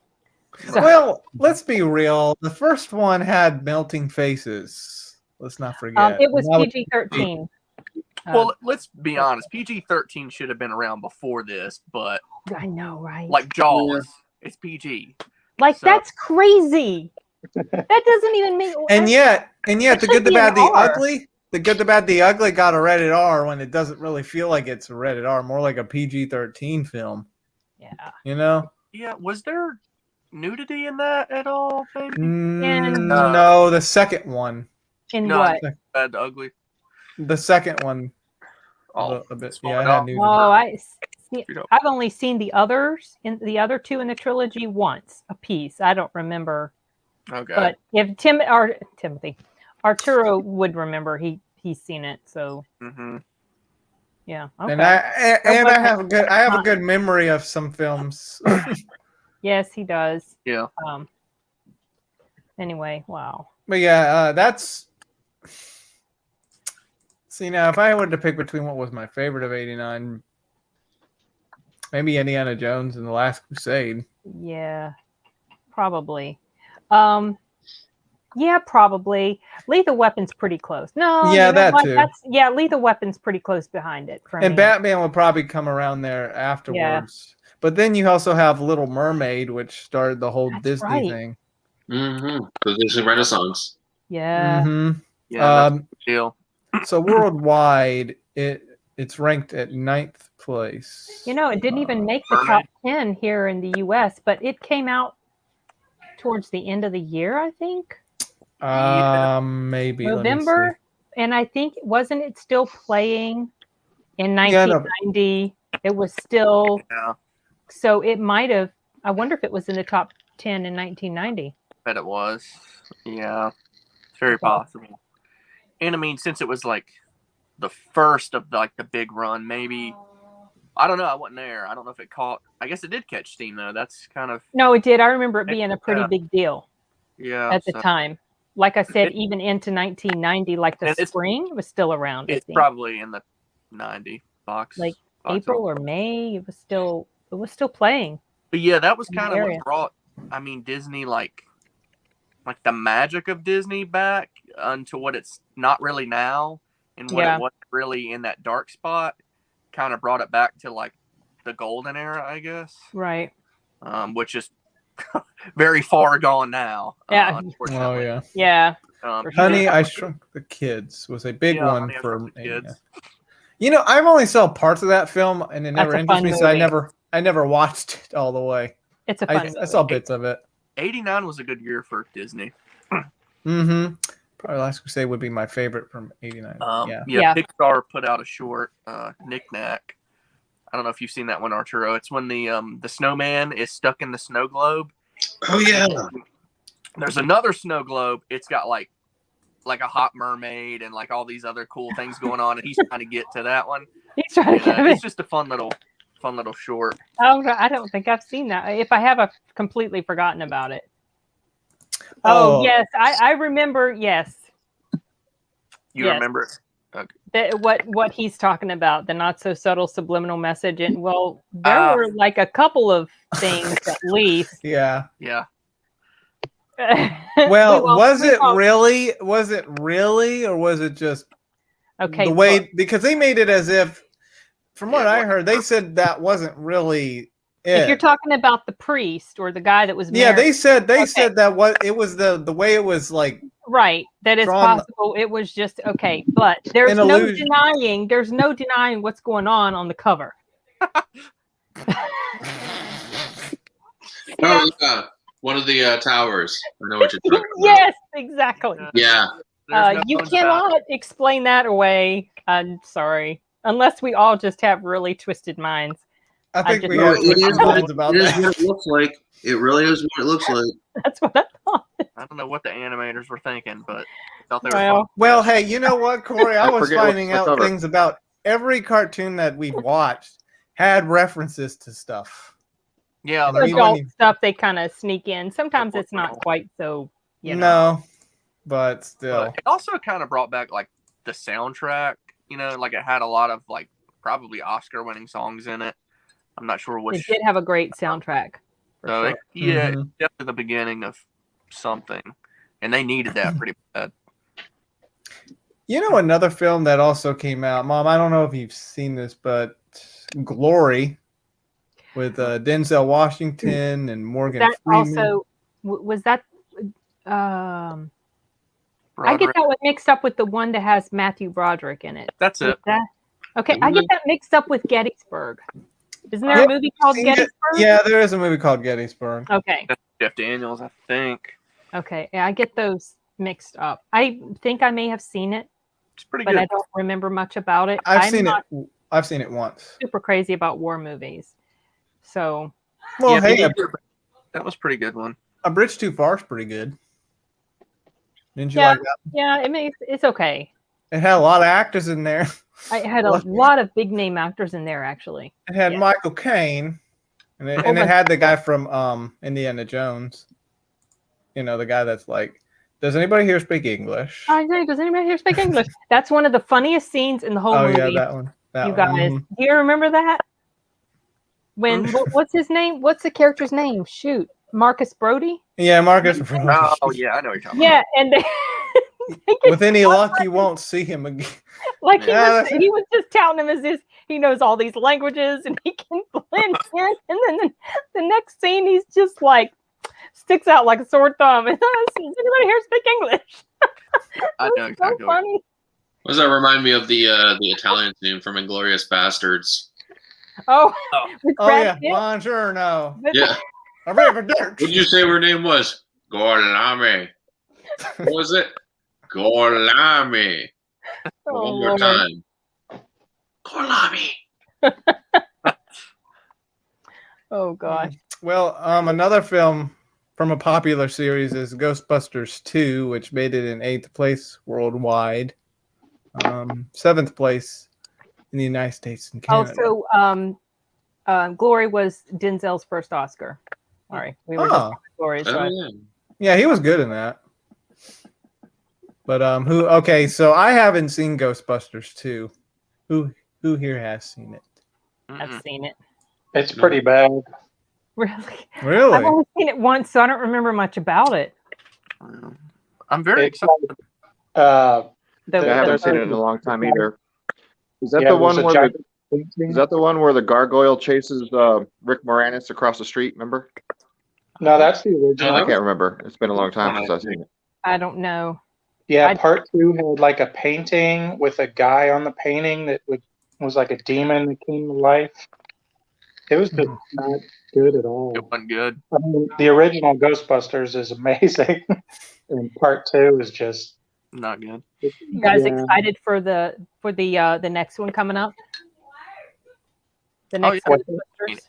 Speaker 2: So. Well, let's be real. The first one had melting faces. Let's not forget.
Speaker 1: It was PG-13.
Speaker 5: Well, let's be honest. PG-13 should have been around before this, but
Speaker 1: I know, right?
Speaker 5: Like Jaws, it's PG.
Speaker 1: Like that's crazy. That doesn't even make.
Speaker 2: And yet, the good, the bad, the ugly. The good, the bad, the ugly got a rated R when it doesn't really feel like it's a rated R, more like a PG-13 film.
Speaker 1: Yeah.
Speaker 2: You know?
Speaker 5: Yeah. Was there nudity in that at all, baby?
Speaker 2: No, the second one.
Speaker 1: In what?
Speaker 5: Bad, the ugly.
Speaker 2: The second one.
Speaker 5: Oh,
Speaker 2: a bit.
Speaker 5: Yeah,
Speaker 2: I had nudity.
Speaker 1: Oh, I've only seen the others in the other two in the trilogy once a piece. I don't remember.
Speaker 5: Okay.
Speaker 1: But if Timothy, Arturo would remember. He's seen it. So.
Speaker 5: Mm-hmm.
Speaker 1: Yeah. Okay.
Speaker 2: And I have a good memory of some films.
Speaker 1: Yes, he does.
Speaker 5: Yeah.
Speaker 1: Anyway, wow.
Speaker 2: But yeah, that's. See, now if I were to pick between what was my favorite of '89, maybe Indiana Jones and the Last Crusade.
Speaker 1: Yeah, probably. Yeah, probably. Lethal Weapon's pretty close. No.
Speaker 2: Yeah, too.
Speaker 1: Lethal Weapon's pretty close behind it. For me.
Speaker 2: Batman will probably come around there afterwards. Yeah. But then you also have Little Mermaid, which started the whole Disney thing.
Speaker 4: Mm-hmm. The Disney Renaissance.
Speaker 1: Yeah.
Speaker 2: Mm-hmm.
Speaker 5: Yeah. That's deal.
Speaker 2: So worldwide, it's ranked at 9th place.
Speaker 1: You know, it didn't even make the top 10 here in the U.S., but it came out towards the end of the year, I think.
Speaker 2: Maybe
Speaker 1: November, and I think wasn't it still playing in 1990? It was still.
Speaker 5: Yeah.
Speaker 1: So it might have. I wonder if it was in the top 10 in 1990.
Speaker 5: Bet it was. Yeah, it's very possible. And I mean, since it was like the first of the big run, maybe I don't know. I wasn't there. I don't know if it caught. I guess it did catch steam though. That's kind of.
Speaker 1: No, it did. I remember it being a pretty big deal.
Speaker 5: Yeah.
Speaker 1: At the time, like I said, even into 1990, like the spring, it was still around.
Speaker 5: It's probably in the 90 box.
Speaker 1: Like April or May, it was still playing.
Speaker 5: But yeah, that was kind of what brought. I mean, Disney like the magic of Disney back onto what it's not really now, and what it was really in that dark spot. Kind of brought it back to like the golden era, I guess.
Speaker 1: Right.
Speaker 5: Which is very far gone now.
Speaker 1: Yeah.
Speaker 2: Oh yeah.
Speaker 1: Yeah.
Speaker 2: Honey, I Shrunk the Kids was a big one for
Speaker 5: kids.
Speaker 2: You know, I've only saw parts of that film, and it never interested me, so I never watched it all the way.
Speaker 1: It's a fun movie.
Speaker 2: I saw bits of it.
Speaker 5: 89 was a good year for Disney.
Speaker 2: Mm-hmm. Probably Last Crusade would be my favorite from 89.
Speaker 5: Yeah. Pixar put out a short, Knick Knack. I don't know if you've seen that one, Arturo. It's when the snowman is stuck in the snow globe.
Speaker 4: Oh yeah.
Speaker 5: There's another snow globe. It's got like a hot mermaid and like all these other cool things going on, and he's trying to get to that one.
Speaker 1: He's trying to get it.
Speaker 5: It's just a fun little short.
Speaker 1: Oh, I don't think I've seen that. If I have, I've completely forgotten about it. Oh yes, I remember. Yes,
Speaker 5: you remember it?
Speaker 1: Okay. What he's talking about, the not so subtle subliminal message, and well, there were like a couple of things at least.
Speaker 2: Yeah.
Speaker 1: Well,
Speaker 2: was it really, or was it just the way? Because they made it as if, from what I heard, they said that wasn't really it.
Speaker 1: If you're talking about the priest or the guy that was married,
Speaker 2: yeah, they said that it was the way it was like.
Speaker 1: Right, that is possible. It was just okay, but there's no denying what's going on the cover.
Speaker 4: One of the towers. I know what you're talking about.
Speaker 1: Yes, exactly.
Speaker 4: Yeah.
Speaker 1: You cannot explain that away. I'm sorry, unless we all just have really twisted minds.
Speaker 2: I think we have twisted minds about that.
Speaker 4: It is what it looks like. It really is what it looks like.
Speaker 1: That's what I thought.
Speaker 5: I don't know what the animators were thinking, but I thought they were
Speaker 2: well, hey, you know what, Corey? I was finding out things about every cartoon that we've watched had references to stuff.
Speaker 5: Yeah,
Speaker 1: adult stuff they kind of sneak in. Sometimes it's not quite so.
Speaker 2: No, but still,
Speaker 5: it also kind of brought back like the soundtrack. You know, like it had a lot of like probably Oscar-winning songs in it. I'm not sure which.
Speaker 1: It did have a great soundtrack.
Speaker 5: So definitely the beginning of something, and they needed that pretty bad.
Speaker 2: You know, another film that also came out, Mom. I don't know if you've seen this, but Glory with Denzel Washington and Morgan Freeman.
Speaker 1: Also was that. I get that one mixed up with the one that has Matthew Broderick in it.
Speaker 5: That's it.
Speaker 1: Okay, I get that mixed up with Gettysburg. Isn't there a movie called Gettysburg?
Speaker 2: Yeah, there is a movie called Gettysburg.
Speaker 1: Okay.
Speaker 5: That's Jeff Daniels, I think.
Speaker 1: Okay, yeah, I get those mixed up. I think I may have seen it.
Speaker 5: It's pretty
Speaker 1: good. But I don't remember much about it.
Speaker 2: I've seen it once.
Speaker 1: Super crazy about war movies. So.
Speaker 2: Well, hey,
Speaker 5: that was a pretty good one.
Speaker 2: A Bridge Too Far is pretty good. Didn't you like that?
Speaker 1: Yeah, it's okay.
Speaker 2: It had a lot of actors in there.
Speaker 1: I had a lot of big name actors in there, actually.
Speaker 2: It had Michael Caine, and it had the guy from Indiana Jones. You know, the guy that's like, does anybody here speak English?
Speaker 1: I say, does anybody here speak English? That's one of the funniest scenes in the whole movie.
Speaker 2: Oh, yeah, that one.
Speaker 1: You guys, do you remember that? When, what's his name? What's the character's name? Shoot. Marcus Brody?
Speaker 2: Yeah, Marcus Brody.
Speaker 5: Oh, yeah, I know what you're talking about.
Speaker 1: Yeah, and
Speaker 2: with any luck, you won't see him again.
Speaker 1: Like he was just touting him as this, he knows all these languages and he can blend in. And then the next scene, he's just like, sticks out like a sore thumb. And does anybody here speak English?
Speaker 5: I know exactly.
Speaker 1: So funny.
Speaker 4: What does that remind me of the Italian scene from Inglourious Bastards?
Speaker 1: Oh
Speaker 2: yeah, buongiorno.
Speaker 4: Yeah.
Speaker 2: What
Speaker 4: did you say her name was? Gorlami. What was it? Gorlami. One more time. Gorlami.
Speaker 1: Oh God.
Speaker 2: Well, another film from a popular series is Ghostbusters 2, which made it in 8th place worldwide, 7th place in the United States and Canada.
Speaker 1: Also, Glory was Denzel's first Oscar. Sorry, we were just Glory.
Speaker 2: Yeah, he was good in that. But who? Okay, so I haven't seen Ghostbusters 2. Who here has seen it?
Speaker 1: I've seen it.
Speaker 6: It's pretty bad.
Speaker 2: Really?
Speaker 1: I've only seen it once, so I don't remember much about it.
Speaker 5: I'm very excited.
Speaker 3: I haven't seen it in a long time either. Is that the one where is that the one where the gargoyle chases Rick Moranis across the street? Remember?
Speaker 6: No, that's the original.
Speaker 3: I can't remember. It's been a long time since I've seen it.
Speaker 1: I don't know.
Speaker 6: Yeah, part 2 had like a painting with a guy on the painting that was like a demon that came to life. It was just not good at all.
Speaker 5: It wasn't good.
Speaker 6: I mean, the original Ghostbusters is amazing, and part 2 is just
Speaker 5: not good.
Speaker 1: You guys excited for the next one coming up? The next Ghostbusters?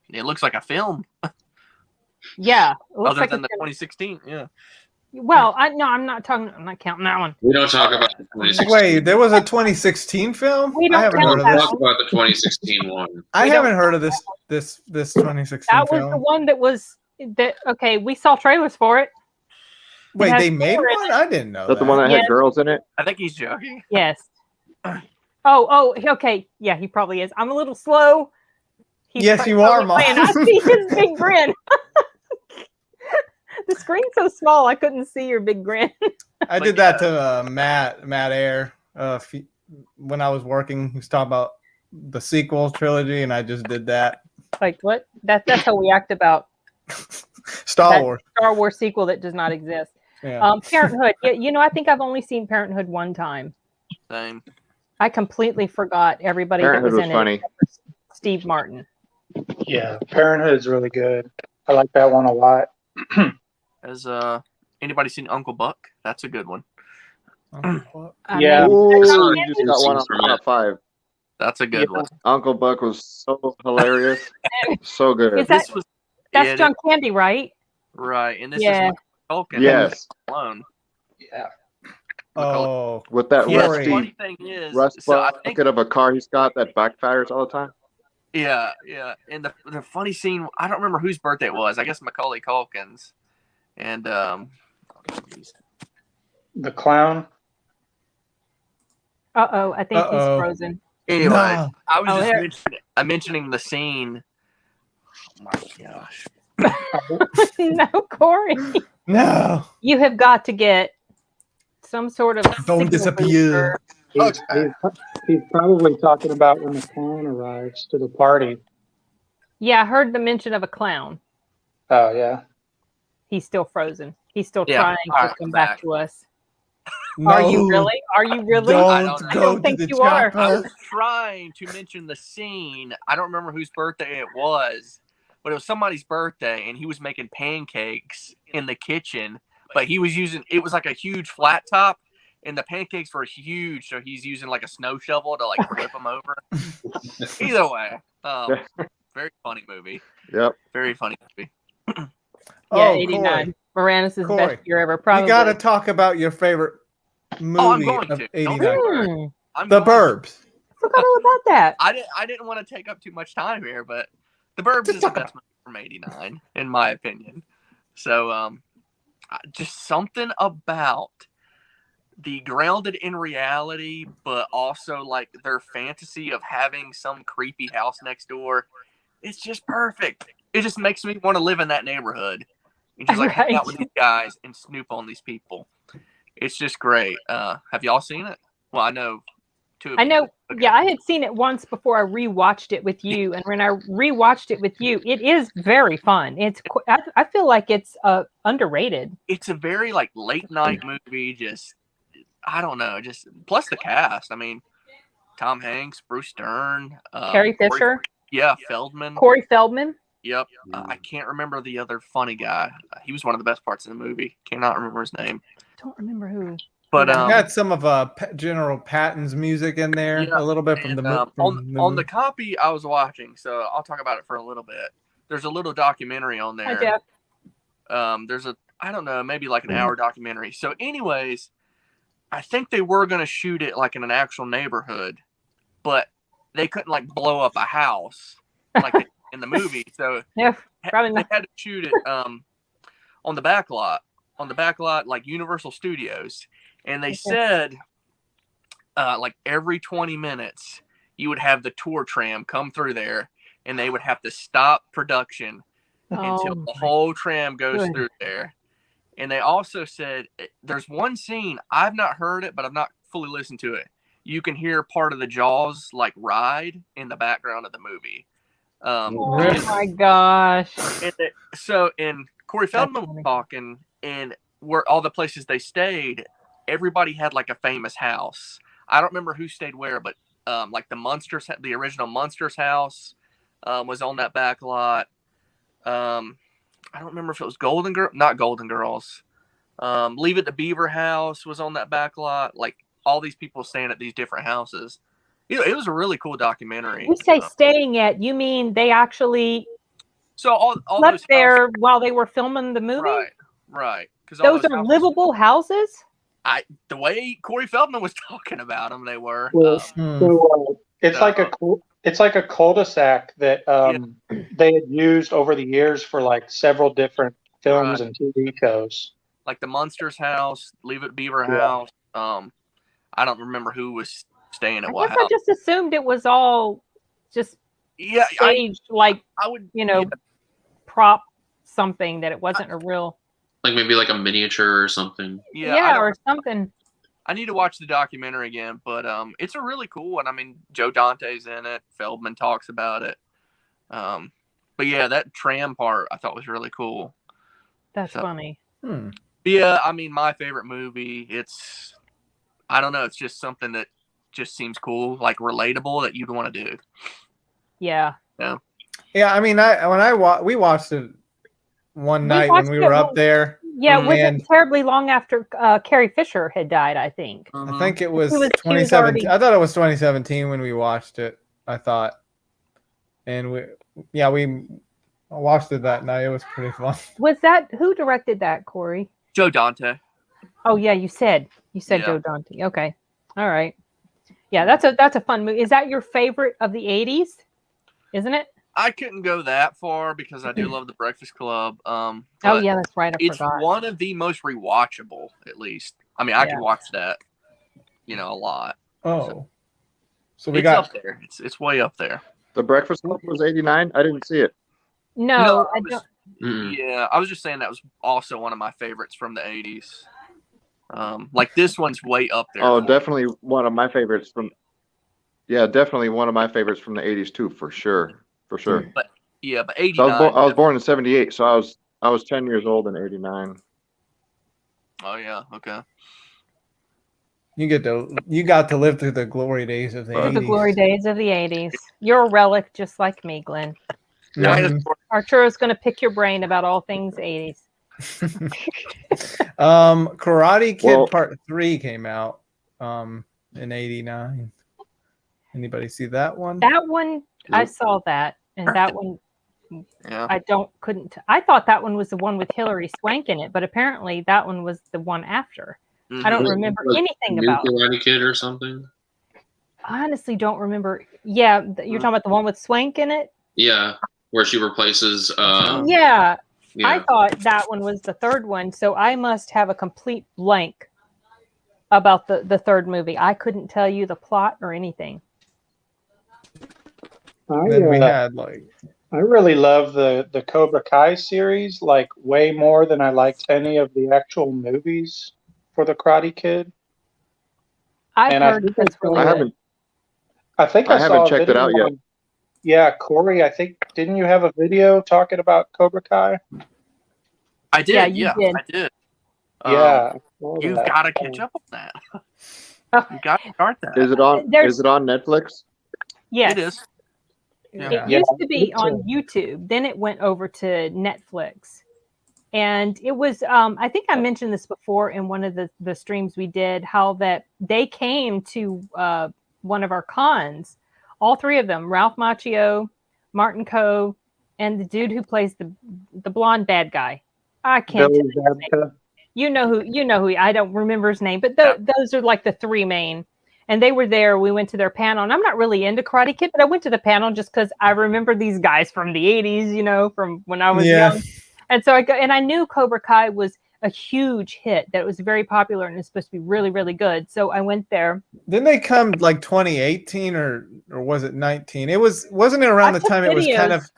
Speaker 5: It looks like a film.
Speaker 1: Yeah.
Speaker 5: Other than the 2016, yeah.
Speaker 1: Well, I'm not counting that one.
Speaker 4: We don't talk about the 2016.
Speaker 2: Wait, there was a 2016 film?
Speaker 1: We don't
Speaker 4: talk about the 2016 one.
Speaker 2: I haven't heard of this 2016
Speaker 1: film. That was
Speaker 2: film.
Speaker 1: the one that was okay, we saw trailers for it.
Speaker 2: Wait, they made one? I didn't know
Speaker 3: that. The one that had girls in it?
Speaker 5: I think he's joking.
Speaker 1: Yes. Oh, okay. Yeah, he probably is. I'm a little slow.
Speaker 2: Yes, you are, Mom.
Speaker 1: I see his big grin. The screen's so small, I couldn't see your big grin.
Speaker 2: I did that to Matt Air when I was working. He was talking about the sequel trilogy, and I just did that.
Speaker 1: Like what? That's how we act about
Speaker 2: Star
Speaker 1: Wars sequel that does not exist.
Speaker 2: Yeah.
Speaker 1: Parenthood. I think I've only seen Parenthood one time.
Speaker 5: Same.
Speaker 1: I completely forgot everybody
Speaker 3: Parenthood
Speaker 1: that was in
Speaker 3: funny.
Speaker 1: it. Steve Martin.
Speaker 6: Yeah, Parenthood's really good. I like that one a lot.
Speaker 5: Has anybody seen Uncle Buck? That's a good one.
Speaker 6: Yeah.
Speaker 3: Ooh, you just got one on top 5.
Speaker 5: That's a good one.
Speaker 3: Uncle Buck was so hilarious. So good.
Speaker 1: Is that's John Candy, right?
Speaker 5: Right. And this is Culkin.
Speaker 3: Yes.
Speaker 5: Alone.
Speaker 6: Yeah.
Speaker 2: Oh,
Speaker 3: with that
Speaker 5: funny thing is,
Speaker 3: bucket of a car he's got that backfires all the time.
Speaker 5: Yeah. And the funny scene, I don't remember whose birthday it was. I guess Macaulay Culkin's. And
Speaker 6: the clown.
Speaker 1: I think he's frozen.
Speaker 5: Anyway,
Speaker 2: no.
Speaker 5: I was just mentioning the scene. Oh my gosh.
Speaker 1: No, Corey.
Speaker 2: No.
Speaker 1: You have got to get some sort of
Speaker 2: don't disappear.
Speaker 6: He's probably talking about when the clown arrives to the party.
Speaker 1: Yeah, I heard the mention of a clown.
Speaker 6: Oh yeah.
Speaker 1: He's still frozen. He's still trying to come back to us.
Speaker 2: No,
Speaker 1: Are you really?
Speaker 2: I
Speaker 1: don't think you are.
Speaker 5: I was trying to mention the scene. I don't remember whose birthday it was, but it was somebody's birthday, and he was making pancakes in the kitchen. But he was it was like a huge flat top, and the pancakes were huge, so he's using like a snow shovel to like flip them over. Either way, very funny movie.
Speaker 3: Yep.
Speaker 5: Very funny movie.
Speaker 1: Yeah, 89. Moranis' best year ever. Probably.
Speaker 2: We got to talk about your favorite movie of 89. The Burbs.
Speaker 1: I forgot all about that.
Speaker 5: I didn't want to take up too much time here, but The Burbs is the best movie from 89, in my opinion. So, just something about the grounded in reality, but also like their fantasy of having some creepy house next door. It's just perfect. It just makes me want to live in that neighborhood. And just like hang out with these guys and snoop on these people. It's just great. Have y'all seen it? Well, I know two of you.
Speaker 1: Okay. Yeah, I had seen it once before I rewatched it with you. And when I rewatched it with you, it is very fun. I feel like it's underrated.
Speaker 5: It's a very like late night movie. Just, I don't know. Just plus the cast. I mean, Tom Hanks, Bruce Dern.
Speaker 1: Carrie Fisher.
Speaker 5: Feldman.
Speaker 1: Corey Feldman.
Speaker 5: Yep. I can't remember the other funny guy. He was one of the best parts of the movie. Cannot remember his name.
Speaker 1: Don't remember who.
Speaker 5: But
Speaker 2: got some of General Patton's music in there, a little bit from the movie.
Speaker 5: On the copy I was watching, so I'll talk about it for a little bit. There's a little documentary on there.
Speaker 1: Hi, Jeff.
Speaker 5: There's I don't know, maybe like an hour documentary. So anyways, I think they were going to shoot it like in an actual neighborhood, but they couldn't like blow up a house like in the movie. So
Speaker 1: probably not.
Speaker 5: They had to shoot it on the back lot, like Universal Studios. And they said like every 20 minutes you would have the tour tram come through there, and they would have to stop production until the whole tram goes through there. And they also said there's one scene, I've not heard it, but I've not fully listened to it. You can hear part of the Jaws like ride in the background of the movie.
Speaker 1: Oh my gosh.
Speaker 5: And Corey Feldman was talking, and where all the places they stayed, everybody had like a famous house. I don't remember who stayed where, but like the original Munsters house was on that back lot. I don't remember if it was not Golden Girls. Leave It to Beaver house was on that back lot. Like all these people staying at these different houses. It was a really cool documentary.
Speaker 1: You say staying at, you mean they actually
Speaker 5: all
Speaker 1: slept there while they were filming the movie?
Speaker 5: Right. Because
Speaker 1: those are livable houses?
Speaker 5: The way Corey Feldman was talking about them, they were.
Speaker 6: Well, it's like a cul-de-sac that they had used over the years for like several different films and TV shows.
Speaker 5: like the Munsters house, Leave It Beaver house. I don't remember who was staying at what house.
Speaker 1: I just assumed it was all just staged, I would, prop something, that it wasn't a real.
Speaker 4: Like maybe like a miniature or something.
Speaker 1: Yeah, or something.
Speaker 5: I need to watch the documentary again, but it's a really cool one. I mean, Joe Dante's in it. Feldman talks about it. But yeah, that tram part I thought was really cool.
Speaker 1: That's funny.
Speaker 5: Yeah, I mean, my favorite movie. I don't know. It's just something that just seems cool, like relatable, that you'd want to do.
Speaker 1: Yeah.
Speaker 5: Yeah.
Speaker 2: Yeah. I mean, we watched it one night when we were up there.
Speaker 1: Yeah, it wasn't terribly long after Carrie Fisher had died, I think.
Speaker 2: I think it was 2017. I thought it was 2017 when we watched it. I thought, and we watched it that night. It was pretty fun.
Speaker 1: Was that who directed that, Corey?
Speaker 5: Joe Dante.
Speaker 1: Oh yeah, you said Joe Dante. Okay, all right. Yeah, that's a fun movie. Is that your favorite of the 80s? Isn't it?
Speaker 5: I couldn't go that far because I do love The Breakfast Club.
Speaker 1: Oh yeah, that's right.
Speaker 5: It's one of the most rewatchable, at least. I mean, I could watch that, a lot.
Speaker 2: Oh, so
Speaker 5: it's up there. It's way up there.
Speaker 3: The Breakfast Club was 89. I didn't see it.
Speaker 1: No, I don't.
Speaker 5: Yeah, I was just saying that was also one of my favorites from the 80s. Like this one's way up there.
Speaker 3: Oh, definitely one of my favorites from. Yeah, definitely one of my favorites from the 80s too, for sure. For sure.
Speaker 5: But 89.
Speaker 3: I was born in 78, so I was 10 years old in 89.
Speaker 5: Oh yeah, okay.
Speaker 2: You got to live through the glory days of the 80s.
Speaker 1: The glory days of the 80s. You're a relic just like me, Glenn. Arturo's going to pick your brain about all things 80s.
Speaker 2: Karate Kid Part 3 came out in 89. Anybody see that one?
Speaker 1: That one, I saw that, and that one, I thought that one was the one with Hilary Swank in it, but apparently that one was the one after. I don't remember anything about
Speaker 4: Karate Kid or something.
Speaker 1: I honestly don't remember. Yeah, you're talking about the one with Swank in it?
Speaker 4: Yeah, where she replaces.
Speaker 1: Yeah, I thought that one was the third one, so I must have a complete blank about the third movie. I couldn't tell you the plot or anything.
Speaker 6: I really love the Cobra Kai series, like way more than I liked any of the actual movies for the Karate Kid.
Speaker 1: I haven't
Speaker 6: checked it out yet. Yeah, Corey, I think didn't you have a video talking about Cobra Kai?
Speaker 5: I did. Yeah, I did.
Speaker 6: Yeah,
Speaker 5: you've got to catch up on that. You got to start that.
Speaker 3: Is it on Netflix?
Speaker 1: Yes,
Speaker 5: it is.
Speaker 1: Yeah. It used to be on YouTube. Then it went over to Netflix. And it was, I think I mentioned this before in one of the streams we did, how that they came to one of our cons, all three of them, Ralph Macchio, Martin Kove, and the dude who plays the blonde bad guy. I can't tell you his name. You know who, I don't remember his name, but those are like the three main. And they were there. We went to their panel. And I'm not really into Karate Kid, but I went to the panel just because I remember these guys from the 80s, from when I was young. And so I knew Cobra Kai was a huge hit, that it was very popular and it's supposed to be really, really good. So I went there.
Speaker 2: Didn't they come like 2018 or was it 19? Wasn't it around the time it was kind of,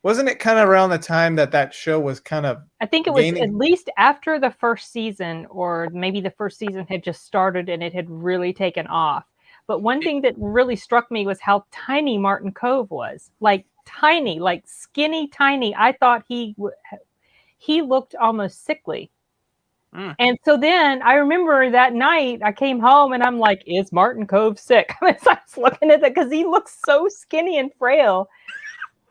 Speaker 2: wasn't it kind of around the time that show was kind of
Speaker 1: I think it was at least after the first season, or maybe the first season had just started and it had really taken off. But one thing that really struck me was how tiny Martin Kove was. Like tiny, like skinny tiny. I thought he looked almost sickly. And so then I remember that night I came home and I'm like, is Martin Kove sick? I was looking at that because he looks so skinny and frail.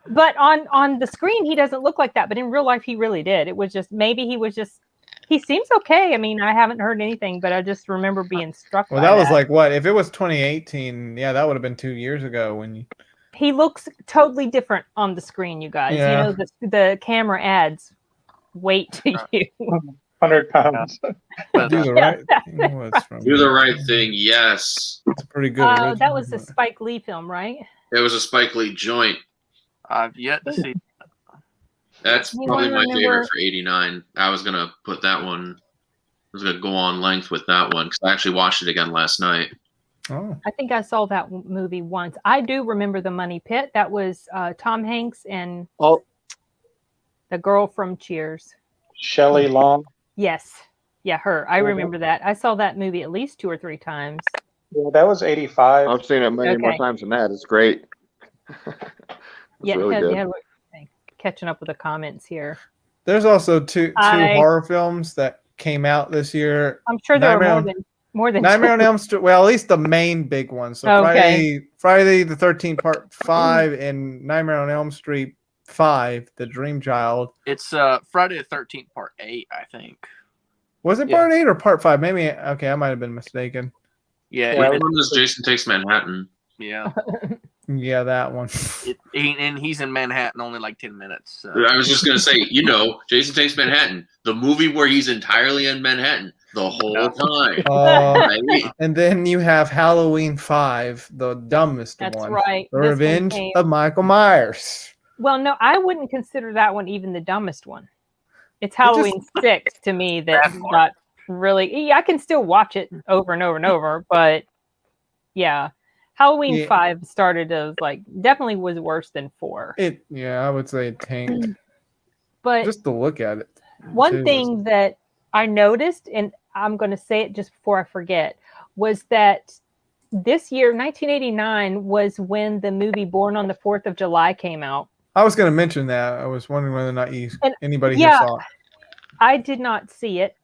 Speaker 1: But on the screen, he doesn't look like that. But in real life, he really did. It was just, maybe he seems okay. I mean, I haven't heard anything, but I just remember being struck by that.
Speaker 2: Well, that was like what? If it was 2018, yeah, that would have been 2 years ago
Speaker 1: He looks totally different on the screen, you guys.
Speaker 2: Yeah.
Speaker 1: The camera adds weight to you.
Speaker 6: 100 pounds.
Speaker 2: Do the right thing.
Speaker 4: Do the right thing, yes.
Speaker 2: It's pretty good.
Speaker 1: That was a Spike Lee film, right?
Speaker 4: It was a Spike Lee joint.
Speaker 5: I've yet to see.
Speaker 4: That's probably my favorite for 89. I was going to put that one was gonna go on length with that one because I actually watched it again last night.
Speaker 2: Oh,
Speaker 1: I think I saw that movie once. I do remember The Money Pit. That was Tom Hanks and the girl from Cheers.
Speaker 6: Shelley Long.
Speaker 1: Yes. Yeah, her. I remember that. I saw that movie at least 2 or 3 times.
Speaker 6: Yeah, that was 85.
Speaker 3: I've seen it many more times than that. It's great. It's really good.
Speaker 1: Catching up with the comments here.
Speaker 2: There's also two horror films that came out this year.
Speaker 1: I'm sure there were more than
Speaker 2: Nightmare on Elm Street. Well, at least the main big ones. So Friday the 13th Part 5 and Nightmare on Elm Street 5, The Dream Child.
Speaker 5: It's Friday the 13th Part 8, I think.
Speaker 2: Was it Part 8 or Part 5? Maybe. Okay, I might have been mistaken.
Speaker 5: Yeah.
Speaker 4: Which one is Jason Takes Manhattan?
Speaker 5: Yeah.
Speaker 2: Yeah, that one.
Speaker 5: And he's in Manhattan only like 10 minutes. So.
Speaker 4: I was just going to say, Jason Takes Manhattan, the movie where he's entirely in Manhattan the whole time.
Speaker 2: Right? And then you have Halloween 5, the dumbest one.
Speaker 1: That's right.
Speaker 2: The Revenge of Michael Myers.
Speaker 1: Well, no, I wouldn't consider that one even the dumbest one. It's Halloween 6 to me that got really... I can still watch it over and over and over, but yeah. Halloween 5 started as definitely was worse than 4.
Speaker 2: I would say it tanked.
Speaker 1: But
Speaker 2: just to look at it.
Speaker 1: One thing that I noticed, and I'm going to say it just before I forget, was that this year, 1989, was when the movie Born on the 4th of July came out.
Speaker 2: I was going to mention that. I was wondering whether or not anybody here saw it.
Speaker 1: I did not see it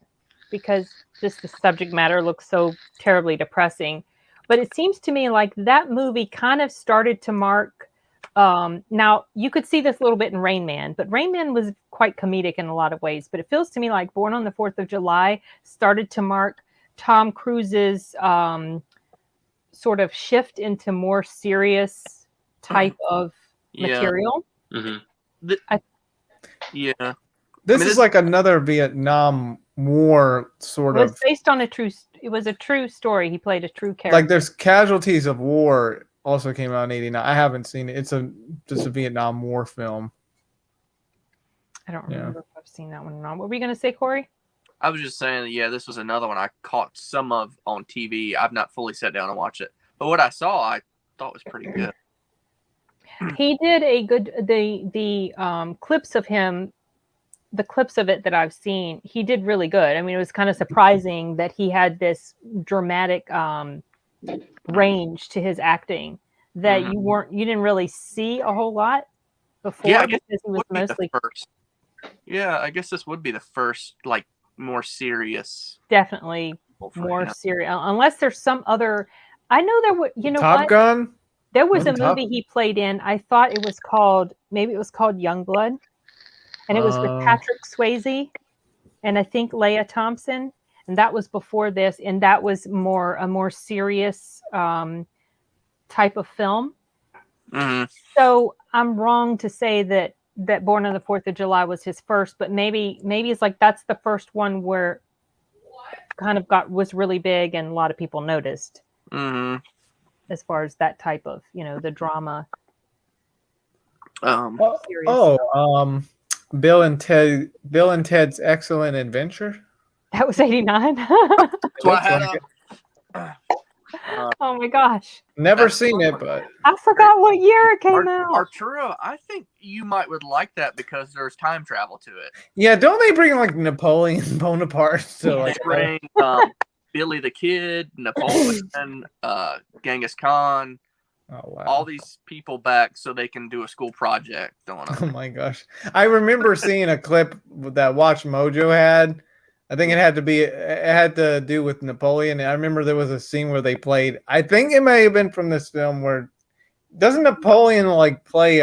Speaker 1: because just the subject matter looks so terribly depressing. But it seems to me like that movie kind of started to mark. Now, you could see this a little bit in Rain Man, but Rain Man was quite comedic in a lot of ways. But it feels to me like Born on the 4th of July started to mark Tom Cruise's sort of shift into more serious type of material.
Speaker 5: Mm-hmm.
Speaker 2: This is like another Vietnam War sort of.
Speaker 1: It was based on it was a true story. He played a true character.
Speaker 2: Like there's Casualties of War also came out in 89. I haven't seen it. It's just a Vietnam War film.
Speaker 1: I don't remember if I've seen that one or not. What were you going to say, Corey?
Speaker 5: I was just saying, this was another one I caught some of on TV. I've not fully sat down and watched it. But what I saw, I thought was pretty good.
Speaker 1: He did a good, the clips of him, the clips of it that I've seen, he did really good. I mean, it was kind of surprising that he had this dramatic range to his acting that you didn't really see a whole lot before.
Speaker 5: Yeah, I guess
Speaker 1: because he was mostly
Speaker 5: first. Yeah, I guess this would be the first, more serious.
Speaker 1: Definitely more serious. Unless there's some other. I know there was.
Speaker 2: Top Gun.
Speaker 1: There was a movie he played in. I thought it was called Youngblood, and it was with Patrick Swayze, and I think Leah Thompson, and that was before this, and that was a more serious type of film.
Speaker 5: Mm-hmm.
Speaker 1: So I'm wrong to say that Born on the 4th of July was his first, but maybe it's like that's the first one where kind of was really big and a lot of people noticed.
Speaker 5: Mm-hmm.
Speaker 1: As far as that type of, the drama.
Speaker 2: Bill and Ted's Excellent Adventure.
Speaker 1: That was 89. Oh my gosh.
Speaker 2: Never seen it, but
Speaker 1: I forgot what year it came out.
Speaker 5: Arturo, I think you would like that because there's time travel to it.
Speaker 2: Yeah, don't they bring Napoleon Bonaparte to
Speaker 5: bring Billy the Kid, Napoleon, Genghis Khan, all these people back so they can do a school project on them.
Speaker 2: Oh my gosh. I remember seeing a clip that Watch Mojo had. I think it had to do with Napoleon. I remember there was a scene where they played, I think it may have been from this film where doesn't Napoleon play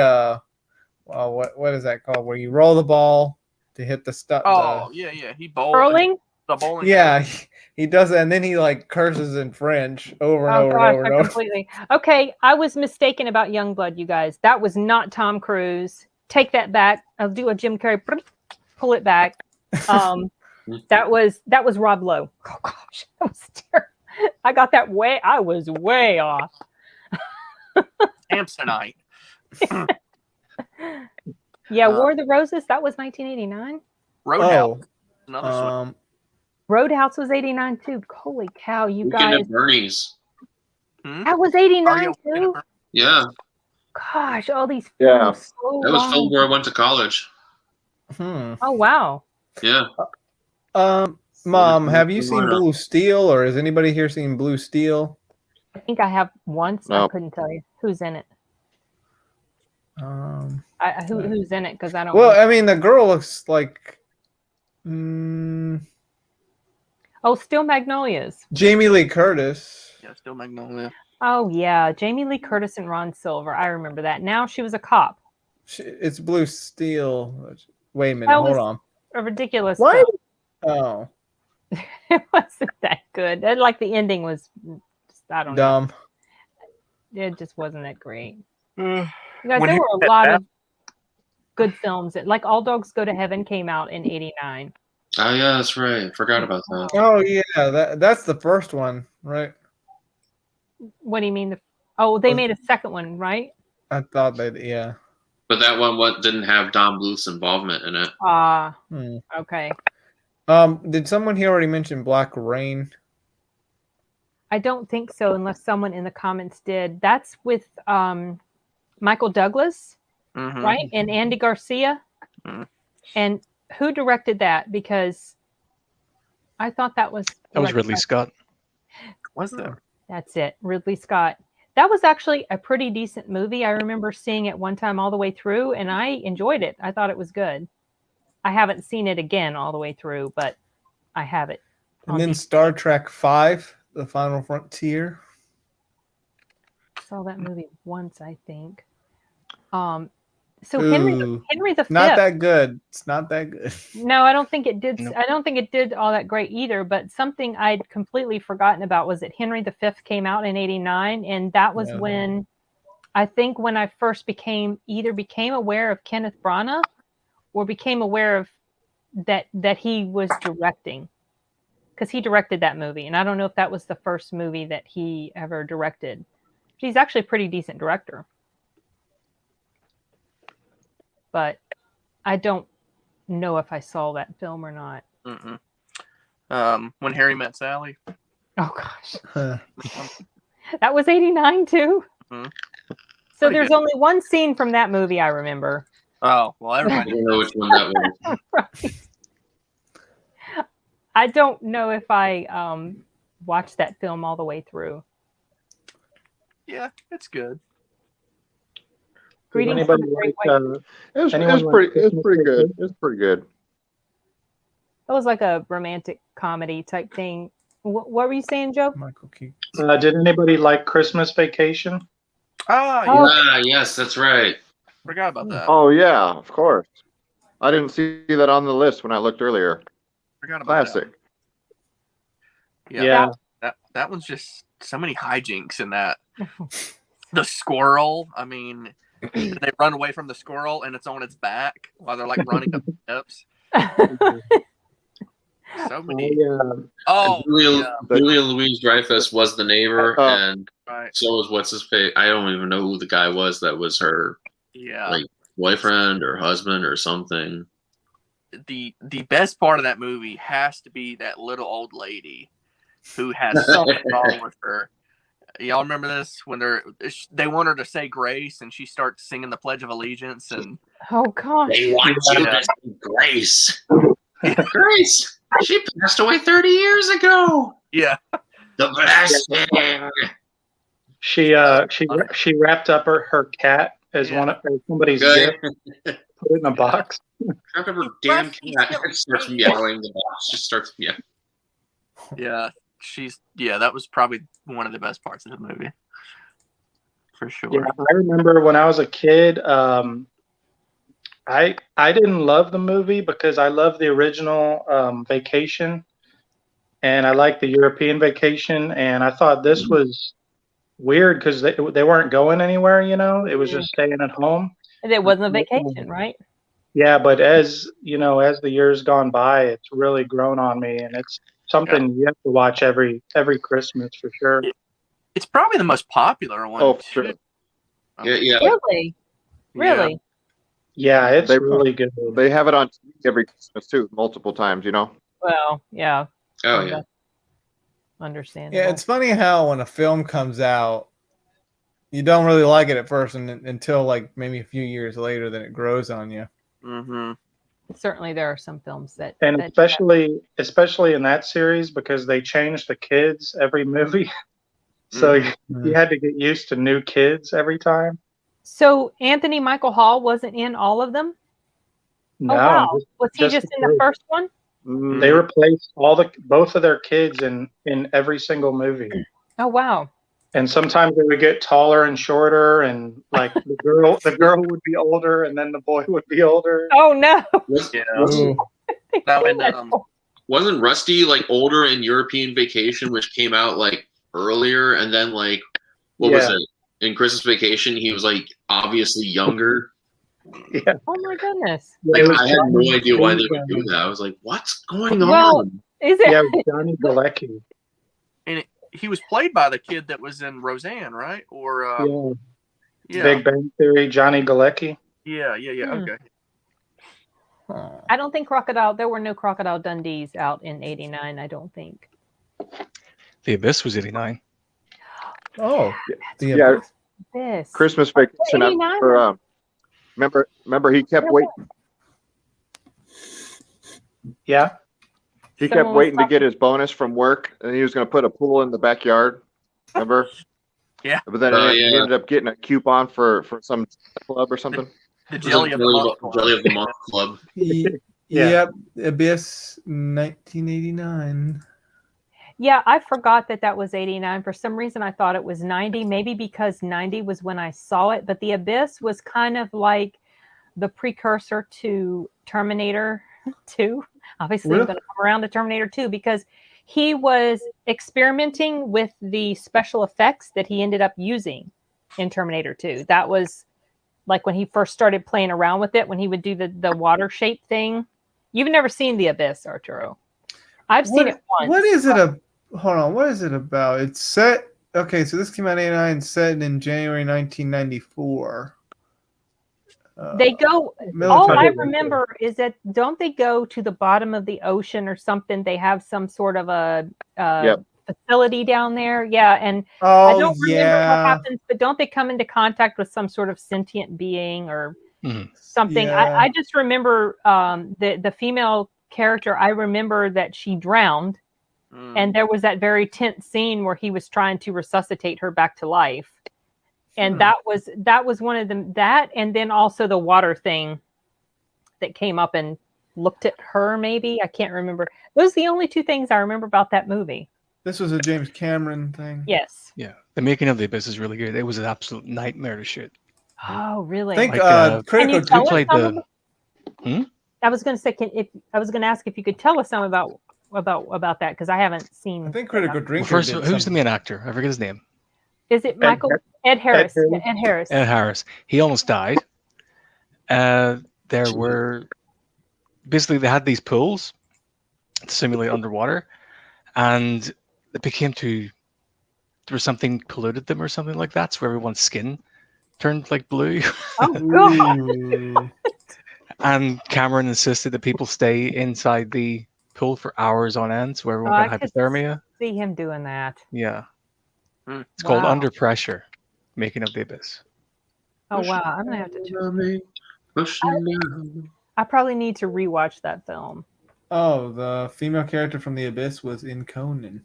Speaker 2: what is that called? Where you roll the ball to hit the stuff.
Speaker 5: He bowls.
Speaker 1: Curling?
Speaker 5: The bowling.
Speaker 2: Yeah. He does that, and then he curses in French over and over and over.
Speaker 1: Completely. Okay, I was mistaken about Youngblood, you guys. That was not Tom Cruise. Take that back. I'll do a Jim Carrey. Pull it back. That was Rob Lowe. Oh gosh, that was terrible. I was way off.
Speaker 5: Samsonite.
Speaker 1: Yeah, War of the Roses. That was 1989.
Speaker 5: Roadhouse. Another one.
Speaker 1: Roadhouse was 89 too. Holy cow, you
Speaker 4: Weekend
Speaker 1: guys.
Speaker 4: at Bernie's.
Speaker 1: That was 89 too?
Speaker 4: Yeah.
Speaker 1: Gosh, all these
Speaker 3: Yeah.
Speaker 1: films so
Speaker 4: That was
Speaker 1: long.
Speaker 4: filmed where I went to college.
Speaker 1: Oh, wow.
Speaker 4: Yeah.
Speaker 2: Mom, have you seen Blue Steel, or has anybody here seen Blue Steel?
Speaker 1: I think I have once.
Speaker 3: No.
Speaker 1: I couldn't tell you who's in it. Who's in it? Because I don't.
Speaker 2: Well,
Speaker 1: know.
Speaker 2: I mean, the girl looks like
Speaker 1: Oh, Still Magnolias.
Speaker 2: Jamie Lee Curtis.
Speaker 5: Yeah, Still Magnolia.
Speaker 1: Oh yeah, Jamie Lee Curtis and Ron Silver. I remember that. Now she was a cop.
Speaker 2: It's Blue Steel. Wait a minute,
Speaker 1: That
Speaker 2: hold
Speaker 1: was
Speaker 2: on.
Speaker 1: A ridiculous.
Speaker 2: What?
Speaker 1: Film.
Speaker 2: Oh,
Speaker 1: It wasn't that good. Like the ending was, I don't
Speaker 2: dumb.
Speaker 1: know. It just wasn't that great.
Speaker 5: Uh,
Speaker 1: You guys,
Speaker 5: When
Speaker 1: there
Speaker 5: he
Speaker 1: were a
Speaker 5: said
Speaker 1: lot
Speaker 5: that-
Speaker 1: of good films. Like All Dogs Go to Heaven came out in '89.
Speaker 4: Oh yeah, that's right. Forgot about that.
Speaker 2: Oh yeah, that's the first one, right?
Speaker 1: What do you mean? They made a second one, right?
Speaker 2: I thought that, yeah.
Speaker 4: But that one didn't have Don Bluth's involvement in it.
Speaker 1: Okay.
Speaker 2: Did someone here already mention Black Rain?
Speaker 1: I don't think so, unless someone in the comments did. That's with Michael Douglas, right? And Andy Garcia. And who directed that? Because I thought that was
Speaker 7: Ridley Scott.
Speaker 5: Was there?
Speaker 1: That's it, Ridley Scott. That was actually a pretty decent movie. I remember seeing it one time all the way through, and I enjoyed it. I thought it was good. I haven't seen it again all the way through, but I have it.
Speaker 2: And then Star Trek V, The Final Frontier.
Speaker 1: Saw that movie once, I think. So Henry the Fifth.
Speaker 2: Not that good. It's not that good.
Speaker 1: No, I don't think it did.
Speaker 7: Nope.
Speaker 1: I don't think it did all that great either. But something I'd completely forgotten about was that Henry V came out in '89, and that was when I think when I first became aware of Kenneth Branagh, or became aware of that he was directing, because he directed that movie, and I don't know if that was the first movie that he ever directed. He's actually a pretty decent director. But I don't know if I saw that film or not.
Speaker 5: When Harry Met Sally.
Speaker 1: Oh gosh, that was '89 too. So there's only one scene from that movie I remember.
Speaker 5: Oh well, everybody
Speaker 4: I don't know which one that was.
Speaker 1: Right. I don't know if I watched that film all the way through.
Speaker 5: Yeah, it's good.
Speaker 1: Greetings
Speaker 6: Anybody
Speaker 1: from the Great
Speaker 6: like,
Speaker 1: White.
Speaker 3: It's
Speaker 6: Anyone
Speaker 3: pretty
Speaker 6: like
Speaker 3: good. It's pretty good.
Speaker 1: That was like a romantic comedy type thing. What were you saying, Joe?
Speaker 2: Michael Keaton.
Speaker 6: Did anybody like Christmas Vacation?
Speaker 4: Yes, that's right.
Speaker 5: Forgot about that.
Speaker 3: Oh yeah, of course. I didn't see that on the list when I looked earlier.
Speaker 5: Forgot about
Speaker 3: Classic.
Speaker 5: that.
Speaker 6: Yeah.
Speaker 5: That one's just so many hijinks in that. The squirrel. I mean, they run away from the squirrel and it's on its back while they're like running up the steps. So many.
Speaker 4: Julia Louis-Dreyfus was the neighbor, and
Speaker 5: Right.
Speaker 4: so was what's his face. I don't even know who the guy was that was her like boyfriend or husband or something.
Speaker 5: The best part of that movie has to be that little old lady who has something wrong with her. Y'all remember this when they want her to say grace and she starts singing the Pledge of Allegiance and
Speaker 1: Oh gosh.
Speaker 4: They want you to say grace. Grace. She passed away 30 years ago.
Speaker 5: yeah.
Speaker 4: The blessing.
Speaker 6: She wrapped up her cat as one of somebody's gift, put it in a box.
Speaker 4: Wrapped up her damn cat and starts meowing. The box just starts meowing.
Speaker 5: Yeah, that was probably one of the best parts of the movie. For sure.
Speaker 6: Yeah, I remember when I was a kid, I didn't love the movie because I love the original Vacation, and I like the European Vacation, and I thought this was weird because they weren't going anywhere, it was just staying at home.
Speaker 1: And it wasn't a vacation, right?
Speaker 6: Yeah, but as the years gone by, it's really grown on me, and it's something you have to watch every Christmas for sure.
Speaker 5: It's probably the most popular one.
Speaker 3: Oh, sure.
Speaker 4: Yeah.
Speaker 1: Really?
Speaker 6: Yeah, it's really good.
Speaker 3: They have it on TV every Christmas too, multiple times.
Speaker 1: Well, yeah.
Speaker 4: Oh yeah.
Speaker 1: Understandable.
Speaker 2: Yeah, it's funny how when a film comes out, you don't really like it at first, and until like maybe a few years later, then it grows on you.
Speaker 5: Mm-hmm.
Speaker 1: Certainly, there are some films that,
Speaker 6: and especially in that series because they changed the kids every movie, so you had to get used to new kids every time.
Speaker 1: So Anthony Michael Hall wasn't in all of them?
Speaker 6: No,
Speaker 1: oh wow, was he just in the first one?
Speaker 6: They replaced both of their kids in every single movie.
Speaker 1: Oh wow.
Speaker 6: And sometimes they would get taller and shorter, and like the girl would be older, and then the boy would be older.
Speaker 1: Oh no!
Speaker 4: Wasn't Rusty like older in European Vacation, which came out like earlier, and then like what was it in Christmas Vacation? He was like obviously younger.
Speaker 6: Yeah.
Speaker 1: Oh my goodness!
Speaker 4: Like I had no idea why they would do that. I was like, what's going on?
Speaker 1: Is it?
Speaker 6: Yeah, Johnny Galecki.
Speaker 5: And he was played by the kid that was in Roseanne, right? Or
Speaker 6: Big Bang Theory, Johnny Galecki.
Speaker 5: Yeah. Okay.
Speaker 1: I don't think there were no Crocodile Dundees out in '89. I don't think.
Speaker 7: The Abyss was '89.
Speaker 2: Oh,
Speaker 3: the
Speaker 1: Abyss.
Speaker 3: Christmas Vacation. Remember he kept waiting.
Speaker 6: Yeah.
Speaker 3: He kept waiting to get his bonus from work, and he was going to put a pool in the backyard. Remember?
Speaker 5: Yeah.
Speaker 3: But then he ended up getting a coupon for some club or something.
Speaker 5: The Jelly of
Speaker 4: the Month Club.
Speaker 2: Yep. Abyss, 1989.
Speaker 1: Yeah, I forgot that was '89. For some reason, I thought it was '90. Maybe because '90 was when I saw it. But The Abyss was kind of like the precursor to Terminator 2. Obviously, I'm going to come around to Terminator 2 because he was experimenting with the special effects that he ended up using in Terminator 2. That was like when he first started playing around with it, when he would do the water shape thing. You've never seen The Abyss, Arturo. I've seen it once.
Speaker 2: What is it? Hold on. What is it about? It's set. Okay, so this came out in '89, set in January 1994.
Speaker 1: They go. All I remember is that don't they go to the bottom of the ocean or something? They have some sort of a facility down there. Yeah, and I don't remember what happens, but don't they come into contact with some sort of sentient being or something?
Speaker 2: Yeah.
Speaker 1: I just remember the female character. I remember that she drowned, and there was that very tense scene where he was trying to resuscitate her back to life. And that was one of them. That and then also the water thing that came up and looked at her. Maybe I can't remember. Those are the only two things I remember about that movie.
Speaker 2: This was a James Cameron thing.
Speaker 1: Yes.
Speaker 7: Yeah, the making of The Abyss is really good. It was an absolute nightmare to shoot.
Speaker 1: Oh, really?
Speaker 2: I think
Speaker 1: Critical
Speaker 7: Who played the?
Speaker 1: I was going to say, I was going to ask if you could tell us some about that because I haven't seen.
Speaker 2: I think Critical Drinker.
Speaker 7: Well, first, who's the main actor? I forget his name.
Speaker 1: Is it Ed Harris? Ed Harris.
Speaker 7: Ed Harris. He almost died. There were basically they had these pools to simulate underwater, and it became there was something polluted them or something like that, so everyone's skin turned like blue.
Speaker 1: Oh god!
Speaker 7: And Cameron insisted that people stay inside the pool for hours on end, so everyone got hypothermia.
Speaker 1: See him doing that.
Speaker 7: Yeah. It's called Under Pressure, Making of The Abyss.
Speaker 1: Oh wow! I'm gonna have to check. I probably need to rewatch that film.
Speaker 2: Oh, the female character from The Abyss was in Conan.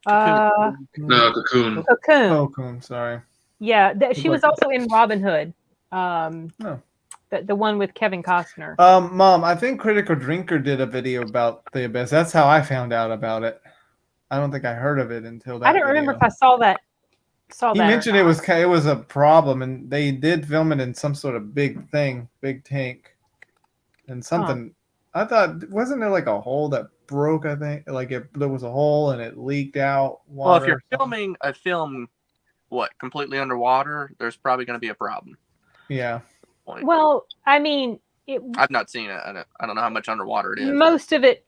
Speaker 4: No, Cocoon.
Speaker 2: Cocoon, sorry.
Speaker 1: Yeah, she was also in Robin Hood. The one with Kevin Costner.
Speaker 2: Mom, I think Critical Drinker did a video about The Abyss. That's how I found out about it. I don't think I heard of it until that.
Speaker 1: I don't remember if I saw that.
Speaker 2: He mentioned it was a problem, and they did film it in some sort of big tank, and something. I thought wasn't there like a hole that broke? I think there was a hole and it leaked out water.
Speaker 5: Well, if you're filming a film, completely underwater, there's probably going to be a problem.
Speaker 2: Yeah.
Speaker 1: Well, I mean,
Speaker 5: I've not seen it. I don't know how much underwater it is.
Speaker 1: Most of it.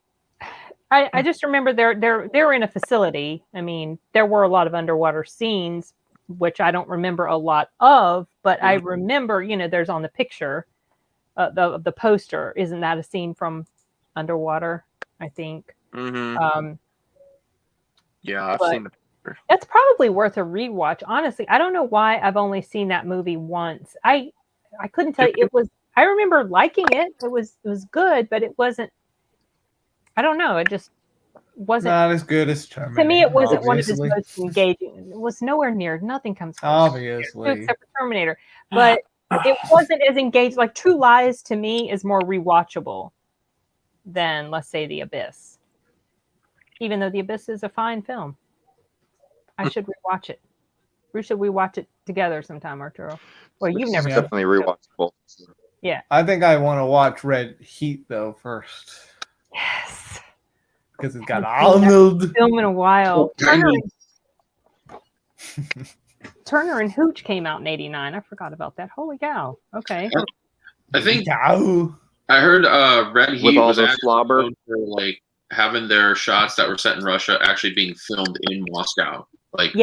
Speaker 1: I just remember they're in a facility. I mean, there were a lot of underwater scenes, which I don't remember a lot of, but I remember, there's on the picture, the poster. Isn't that a scene from underwater? I think.
Speaker 5: Mm-hmm. Yeah, I've seen the picture.
Speaker 1: That's probably worth a rewatch. Honestly, I don't know why I've only seen that movie once. I couldn't tell you. It was. I remember liking it. It was good, but it wasn't. I don't know. It just wasn't
Speaker 2: not as good as Terminator.
Speaker 1: To me, it wasn't
Speaker 2: obviously.
Speaker 1: one of his most engaging. It was nowhere near. Nothing comes close.
Speaker 2: Obviously,
Speaker 1: except for Terminator, but it wasn't as engaged. Like True Lies to me is more rewatchable than, let's say, The Abyss. Even though The Abyss is a fine film, I should rewatch it. Should we watch it together sometime, Arturo? Well, you've never
Speaker 3: definitely rewatchable.
Speaker 1: Yeah,
Speaker 2: I think I want to watch Red Heat though first.
Speaker 1: Yes,
Speaker 2: because it's got Arnold.
Speaker 1: Film in a while. Turner and Hooch came out in '89. I forgot about that. Holy cow! Okay.
Speaker 4: I think I heard Red Heat
Speaker 3: with all
Speaker 4: was
Speaker 3: the slobber,
Speaker 4: like having their shots that were set in Russia actually being filmed in Moscow, like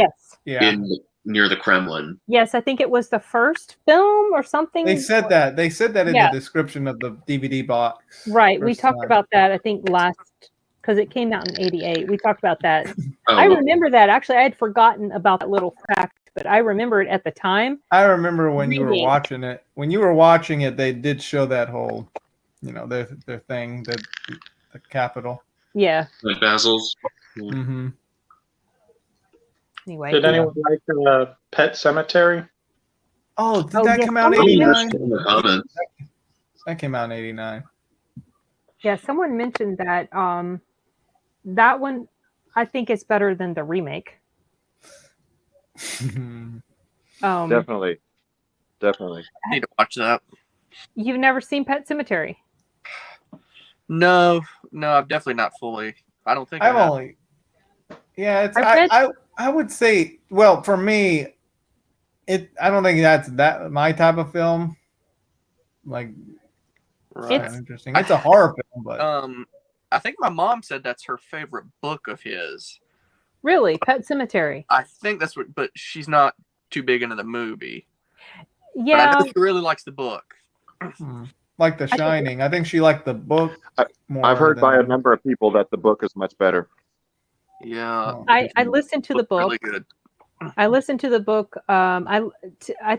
Speaker 4: near the Kremlin.
Speaker 1: Yes, I think it was the first film or something.
Speaker 2: They said that. They said that in the description of the DVD box.
Speaker 1: Right. We talked about that, I think, because it came out in '88. We talked about that. I remember that. Actually, I had forgotten about that little fact, but I remember it at the time.
Speaker 2: I remember when you were watching it. When you were watching it, they did show that whole, their thing, the Capitol.
Speaker 1: Yeah.
Speaker 4: The Basils.
Speaker 2: Mm-hmm.
Speaker 6: Anyway, did anyone like Pet Sematary?
Speaker 2: Oh, did that come out in '89? That came out in '89.
Speaker 1: Yeah, someone mentioned that. That one, I think, is better than the remake.
Speaker 3: Definitely.
Speaker 5: I need to watch that.
Speaker 1: You've never seen Pet Sematary?
Speaker 5: No, I've definitely not fully. I don't think
Speaker 2: I've only. Yeah, it's. I would say. Well, for me, I don't think that's my type of film. Like,
Speaker 5: it's
Speaker 2: interesting. It's a horror film, but
Speaker 5: I think my mom said that's her favorite book of his.
Speaker 1: Really, Pet Sematary.
Speaker 5: I think that's what, but she's not too big into the movie.
Speaker 1: Yeah,
Speaker 5: but I know she really likes the book.
Speaker 2: Like The Shining. I think she liked the book more.
Speaker 3: I've heard by a number of people that the book is much better.
Speaker 5: Yeah,
Speaker 1: I listened to the book.
Speaker 5: Really good.
Speaker 1: I listened to the book. I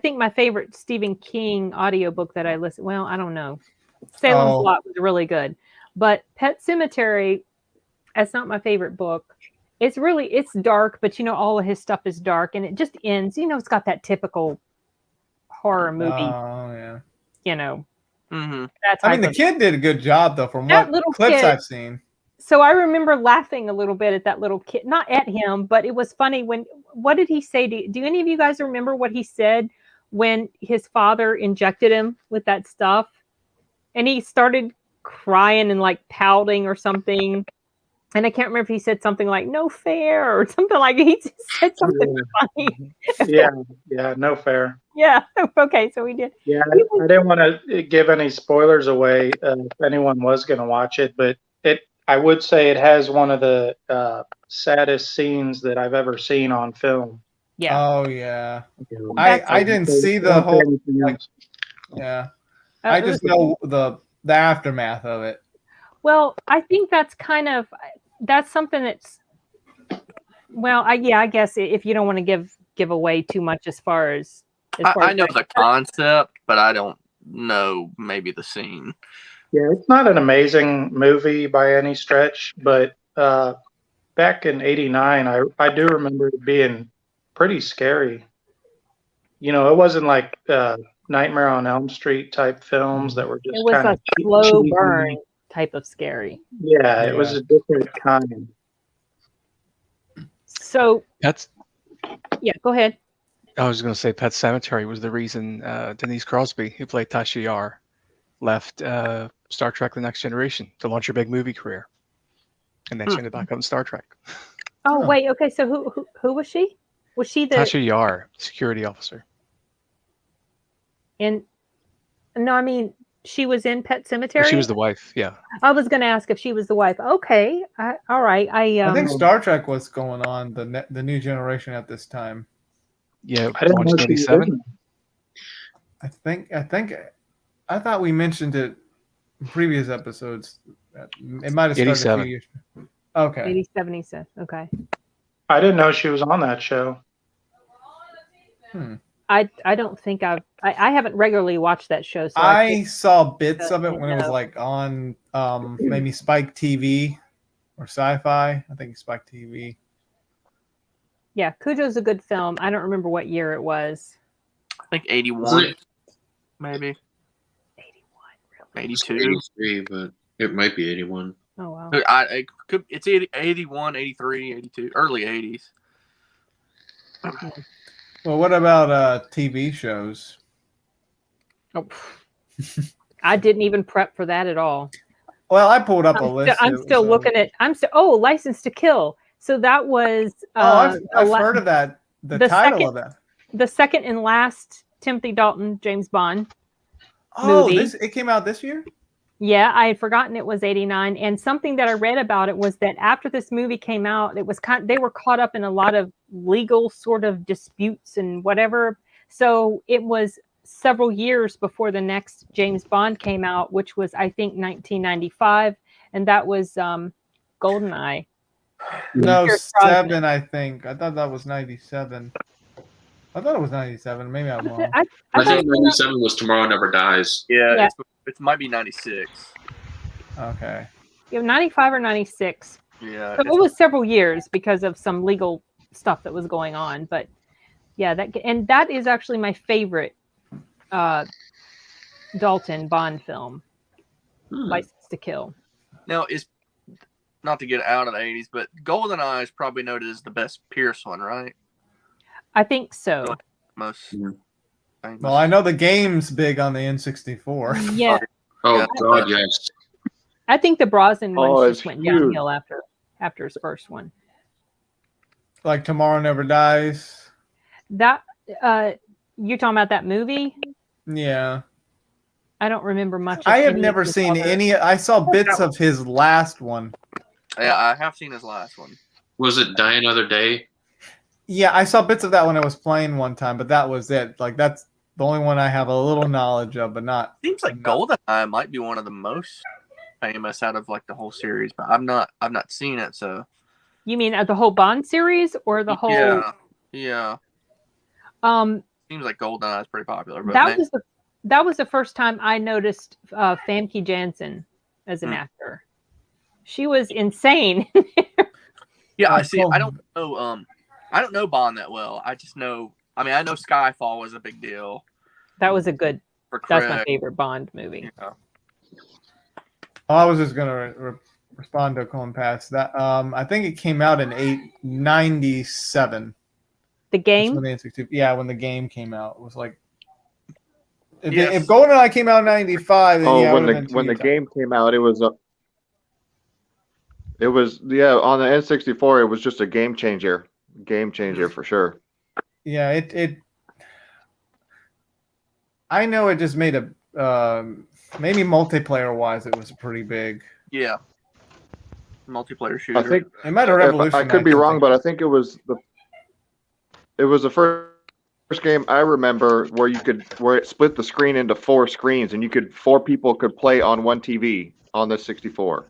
Speaker 1: think my favorite Stephen King audiobook that I listened. Well, I don't know. Salem's Lot was really good, but Pet Sematary, that's not my favorite book. It's dark, but all of his stuff is dark, and it just ends. It's got that typical horror movie.
Speaker 2: Oh yeah.
Speaker 5: Mm-hmm.
Speaker 2: I mean, the kid did a good job though, from what clips I've seen.
Speaker 1: So I remember laughing a little bit at that little kid, not at him, but it was funny what did he say? Do any of you guys remember what he said when his father injected him with that stuff? And he started crying and like pouting or something. And I can't remember if he said something like "no fair" or something like he just said something funny.
Speaker 6: Yeah, no fair.
Speaker 1: Yeah. Okay, so we did.
Speaker 6: Yeah, I didn't want to give any spoilers away if anyone was going to watch it, but I would say it has one of the saddest scenes that I've ever seen on film.
Speaker 1: Yeah.
Speaker 2: Oh yeah. I didn't see the whole. Yeah. I just know the aftermath of it.
Speaker 1: Well, I think that's something that's. Well, I guess if you don't want to give away too much as far as
Speaker 5: I know the concept, but I don't know maybe the scene.
Speaker 6: Yeah, it's not an amazing movie by any stretch, but back in '89, I do remember it being pretty scary. It wasn't like Nightmare on Elm Street type films that were just kind of
Speaker 1: a slow burn type of scary.
Speaker 6: Yeah, it was a different kind.
Speaker 1: So
Speaker 7: that's.
Speaker 1: Yeah, go ahead.
Speaker 7: I was going to say Pet Sematary was the reason Denise Crosby, who played Tasha Yar, left Star Trek: The Next Generation to launch her big movie career, and then she ended back up in Star Trek.
Speaker 1: Oh wait, okay. So who was she? Was she the
Speaker 7: Tasha Yar, security officer?
Speaker 1: And no, I mean she was in Pet Sematary.
Speaker 7: She was the wife. Yeah.
Speaker 1: I was going to ask if she was the wife. Okay, all right. I
Speaker 2: think Star Trek was going on the new generation at this time.
Speaker 7: Yeah, launched '87.
Speaker 2: I thought we mentioned it in previous episodes. It might have started
Speaker 7: 87.
Speaker 2: a few years. Okay.
Speaker 1: 87, he says. Okay.
Speaker 6: I didn't know she was on that show.
Speaker 1: I don't think I haven't regularly watched that show. So
Speaker 2: I saw bits of it when it was like on maybe Spike TV or Sci-Fi. I think Spike TV.
Speaker 1: Yeah, Cujo's a good film. I don't remember what year it was.
Speaker 5: I think 81, maybe. 82.
Speaker 4: 83, but it might be 81.
Speaker 1: Oh wow.
Speaker 5: It's 81, 83, 82, early 80s.
Speaker 2: Well, what about TV shows?
Speaker 1: Oh, I didn't even prep for that at all.
Speaker 2: Well, I pulled up a list.
Speaker 1: I'm still looking at. License to Kill. So that was.
Speaker 2: I've heard of that. The title of that.
Speaker 1: The second and last Timothy Dalton James Bond.
Speaker 2: Oh,
Speaker 1: movie.
Speaker 2: it came out this year?
Speaker 1: Yeah, I had forgotten it was 89. And something that I read about it was that after this movie came out, it was they were caught up in a lot of legal sort of disputes and whatever. So it was several years before the next James Bond came out, which was, I think, 1995. And that was GoldenEye.
Speaker 2: No, 7, I think. I thought that was 97. I thought it was 97. Maybe I'm wrong.
Speaker 4: I think 97 was Tomorrow Never Dies.
Speaker 5: Yeah. It might be 96.
Speaker 2: Okay.
Speaker 1: 95 or 96.
Speaker 5: Yeah.
Speaker 1: So it was several years because of some legal stuff that was going on. But yeah, that is actually my favorite Dalton Bond film, License to Kill.
Speaker 5: Now, not to get out of the 80s, but GoldenEye is probably noted as the best Pierce one, right?
Speaker 1: I think so.
Speaker 5: Most.
Speaker 2: Well, I know the game's big on the N64.
Speaker 1: Yeah.
Speaker 4: Oh, God, yes.
Speaker 1: I think the Brosnan one just went
Speaker 3: huge.
Speaker 1: downhill after his first one.
Speaker 2: Like Tomorrow Never Dies.
Speaker 1: That you're talking about that movie?
Speaker 2: Yeah.
Speaker 1: I don't remember much.
Speaker 2: I have never seen any. I saw bits of his last one.
Speaker 5: Yeah, I have seen his last one.
Speaker 4: Was it Die Another Day?
Speaker 2: Yeah, I saw bits of that when I was playing one time, but that was it. Like that's the only one I have a little knowledge of, but not.
Speaker 5: Seems like GoldenEye might be one of the most famous out of like the whole series, but I've not seen it. So
Speaker 1: you mean the whole Bond series or the whole?
Speaker 5: Yeah. Seems like GoldenEye is pretty popular. But
Speaker 1: that was the first time I noticed Famke Janssen as an actor. She was insane.
Speaker 5: Yeah, I see. I don't know. I don't know Bond that well. I just know. I mean, I know Skyfall was a big deal.
Speaker 1: That was a good. That's my favorite Bond movie.
Speaker 5: Yeah.
Speaker 2: I was just gonna respond to Colin Pass. That I think it came out in 97.
Speaker 1: The game.
Speaker 2: When the game came out, it was like. If GoldenEye came out in 95, then
Speaker 3: when the game came out, it was on the N64. It was just a game changer for sure.
Speaker 2: Yeah, it. I know it just made a maybe multiplayer wise, it was pretty big.
Speaker 5: Yeah, multiplayer shooter.
Speaker 3: I think
Speaker 2: it might have revolutionized.
Speaker 3: I could be wrong, but I think it was the first game I remember where it split the screen into 4 screens, and 4 people could play on one TV on the 64.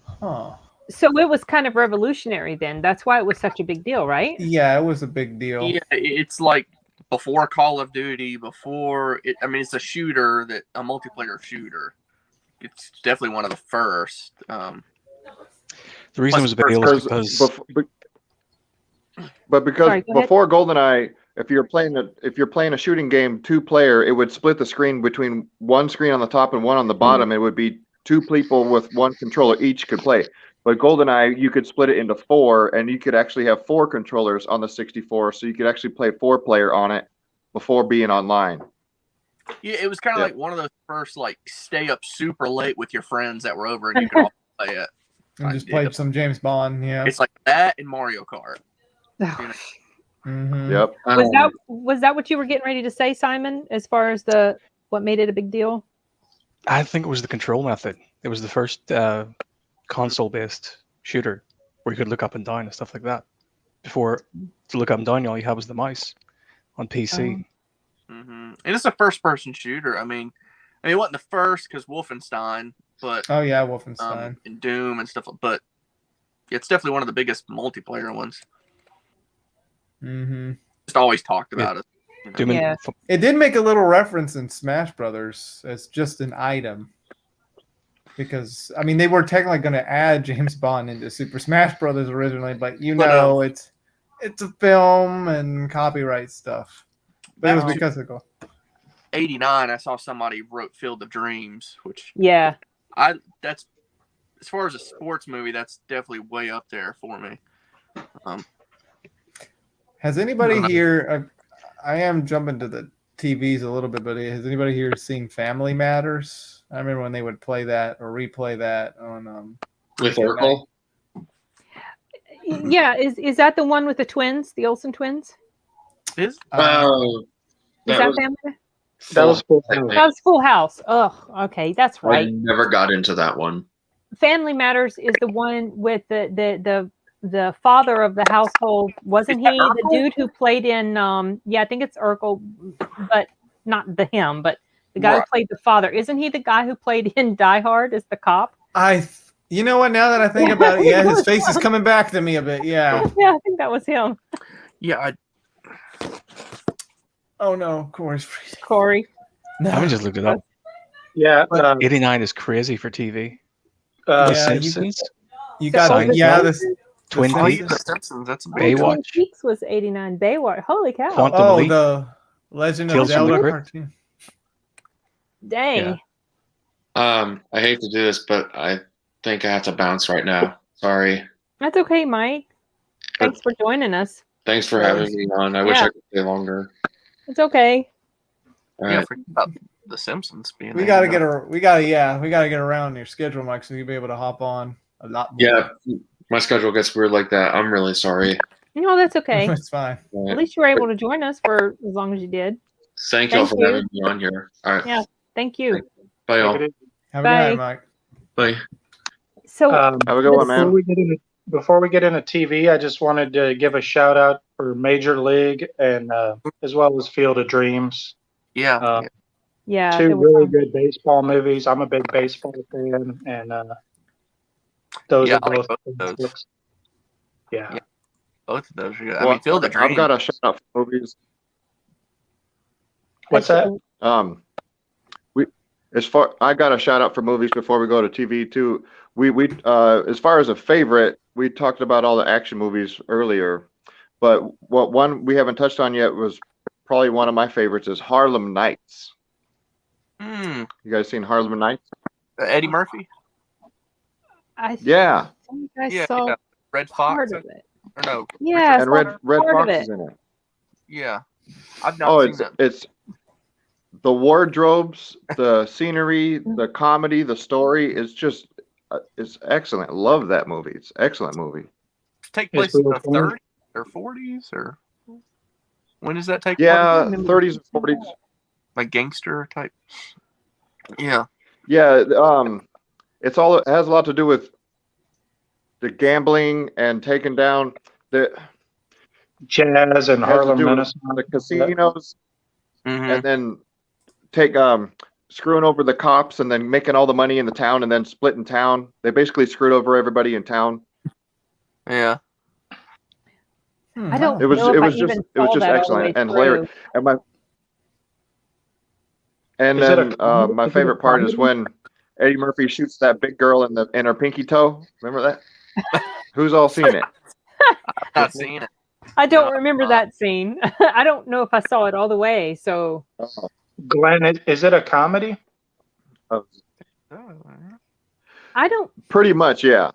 Speaker 2: Huh.
Speaker 1: So it was kind of revolutionary then. That's why it was such a big deal, right?
Speaker 2: Yeah, it was a big deal.
Speaker 5: Yeah, it's like before Call of Duty, it's a shooter, a multiplayer shooter. It's definitely one of the first.
Speaker 7: The reason it was a big deal was
Speaker 3: because before GoldenEye, if you're playing a shooting game 2-player, it would split the screen between one screen on the top and one on the bottom. It would be 2 people with 1 controller each could play. But GoldenEye, you could split it into 4, and you could actually have 4 controllers on the 64, so you could actually play 4-player on it before being online.
Speaker 5: Yeah, it was kind of like one of those first stay up super late with your friends that were over, and you could all play it.
Speaker 2: And just play some James Bond. Yeah,
Speaker 5: it's like that in Mario Kart.
Speaker 2: Mm-hmm.
Speaker 3: Yep.
Speaker 1: Was that what you were getting ready to say, Simon? As far as what made it a big deal?
Speaker 7: I think it was the control method. It was the first console-based shooter where you could look up and down and stuff like that. Before, to look up and down, all you had was the mouse on PC.
Speaker 5: And it's a first-person shooter. I mean, it wasn't the first because Wolfenstein, but
Speaker 2: Wolfenstein
Speaker 5: and Doom and stuff. But It's definitely one of the biggest multiplayer ones.
Speaker 2: Mm-hmm.
Speaker 5: Just always talked about it.
Speaker 7: You know?
Speaker 1: Yeah.
Speaker 2: It did make a little reference in Smash Brothers as just an item. Because I mean, they were technically going to add James Bond into Super Smash Brothers originally, but it's a film and copyright stuff. But it was because of
Speaker 5: 89. I saw somebody wrote Field of Dreams, which that's as far as a sports movie, that's definitely way up there for me.
Speaker 2: Has anybody here? I am jumping to the TVs a little bit, but has anybody here seen Family Matters? I remember when they would play that or replay that on
Speaker 4: with Oracle.
Speaker 1: Yeah, is that the one with the twins, the Olsen twins?
Speaker 5: Is
Speaker 1: that Family?
Speaker 6: That was Full House.
Speaker 1: That was Full House. Oh, okay, that's right.
Speaker 4: I never got into that one.
Speaker 1: Family Matters is the one with the father of the household. Wasn't he the dude who played in? I think it's Urkel, but not him, but the guy who played the father. Isn't he the guy who played in Die Hard as the cop?
Speaker 2: You know what? Now that I think about it, his face is coming back to me a bit. Yeah.
Speaker 1: Yeah, I think that was him.
Speaker 5: Yeah.
Speaker 2: Oh no, Corey's freezing.
Speaker 1: Corey.
Speaker 7: No. I haven't just looked it up.
Speaker 6: Yeah.
Speaker 7: 89 is crazy for TV.
Speaker 6: The
Speaker 7: Simpsons.
Speaker 2: You got
Speaker 7: Twin Peaks.
Speaker 5: The Simpsons. That's
Speaker 7: Baywatch.
Speaker 1: Twin Peaks was 89. Baywatch. Holy cow.
Speaker 7: Quantum Leap.
Speaker 2: The Legend of Zelda cartoon.
Speaker 1: Dang.
Speaker 4: Yeah. I hate to do this, but I think I have to bounce right now. Sorry.
Speaker 1: That's okay, Mike. Thanks for joining us.
Speaker 4: Thanks for having me on. I wish I could stay longer.
Speaker 1: It's okay.
Speaker 4: All right.
Speaker 5: Forget about the Simpsons being.
Speaker 2: We gotta get around your schedule, Mike, so you'll be able to hop on a lot more.
Speaker 4: Yeah, my schedule gets weird like that. I'm really sorry.
Speaker 1: No, that's okay.
Speaker 2: It's fine.
Speaker 1: At least you were able to join us for as long as you did.
Speaker 4: Thank you all for having me on here. All right.
Speaker 1: Yeah. Thank you.
Speaker 4: Bye, y'all.
Speaker 2: Have a good
Speaker 1: Bye.
Speaker 2: night, Mike.
Speaker 4: Bye.
Speaker 6: So
Speaker 3: have a good one, man.
Speaker 6: Before we get into TV, I just wanted to give a shout out for Major League and as well as Field of Dreams.
Speaker 5: Yeah.
Speaker 6: Two really good baseball movies. I'm a big baseball fan, and those are both those. Yeah.
Speaker 5: Both of those are good. I mean, Field of Dreams.
Speaker 3: I've got a shout out for movies.
Speaker 6: What's that?
Speaker 3: I got a shout out for movies before we go to TV too. We as far as a favorite, we talked about all the action movies earlier, but what one we haven't touched on yet was probably one of my favorites is Harlem Nights. You guys seen Harlem Nights?
Speaker 5: Eddie Murphy.
Speaker 1: I saw
Speaker 5: Red Fox.
Speaker 1: Part of it.
Speaker 5: Or no.
Speaker 1: Yeah,
Speaker 3: and Red Fox is in it.
Speaker 5: Yeah, I've not seen that.
Speaker 3: It's the wardrobes, the scenery, the comedy, the story is just it's excellent. Love that movie. It's an excellent movie.
Speaker 5: Take place in the 30s or 40s or when does that take place?
Speaker 3: Yeah, 30s or 40s.
Speaker 5: Like gangster type. Yeah.
Speaker 3: Yeah. It has a lot to do with the gambling and taking down the
Speaker 6: jazz and Harlem Menace,
Speaker 3: the casinos, and then screwing over the cops and then making all the money in the town and then splitting town. They basically screwed over everybody in town.
Speaker 5: Yeah.
Speaker 1: I don't.
Speaker 3: It was just excellent and hilarious. And my favorite part is when Eddie Murphy shoots that big girl in her pinky toe. Remember that? Who's all seen it?
Speaker 5: I've not seen it.
Speaker 1: I don't remember that scene. I don't know if I saw it all the way. So,
Speaker 6: Glenn, is it a comedy?
Speaker 1: I don't.
Speaker 3: Pretty much, yeah.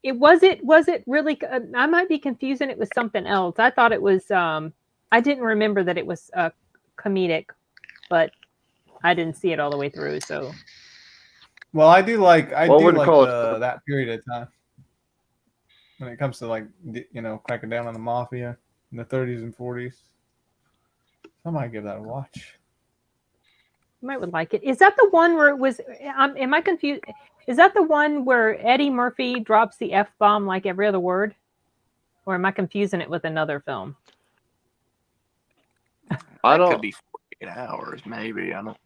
Speaker 1: Was it really? I might be confusing it with something else. I thought it was. I didn't remember that it was comedic, but I didn't see it all the way through. So.
Speaker 2: Well, I do like that period of time when it comes to cracking down on the mafia in the 30s and 40s. I might give that a watch.
Speaker 1: You might would like it. Is that the one where it was? Am I confused? Is that the one where Eddie Murphy drops the F-bomb like every other word? Or am I confusing it with another film?
Speaker 3: I don't.
Speaker 5: Could be 48 hours, maybe. I don't.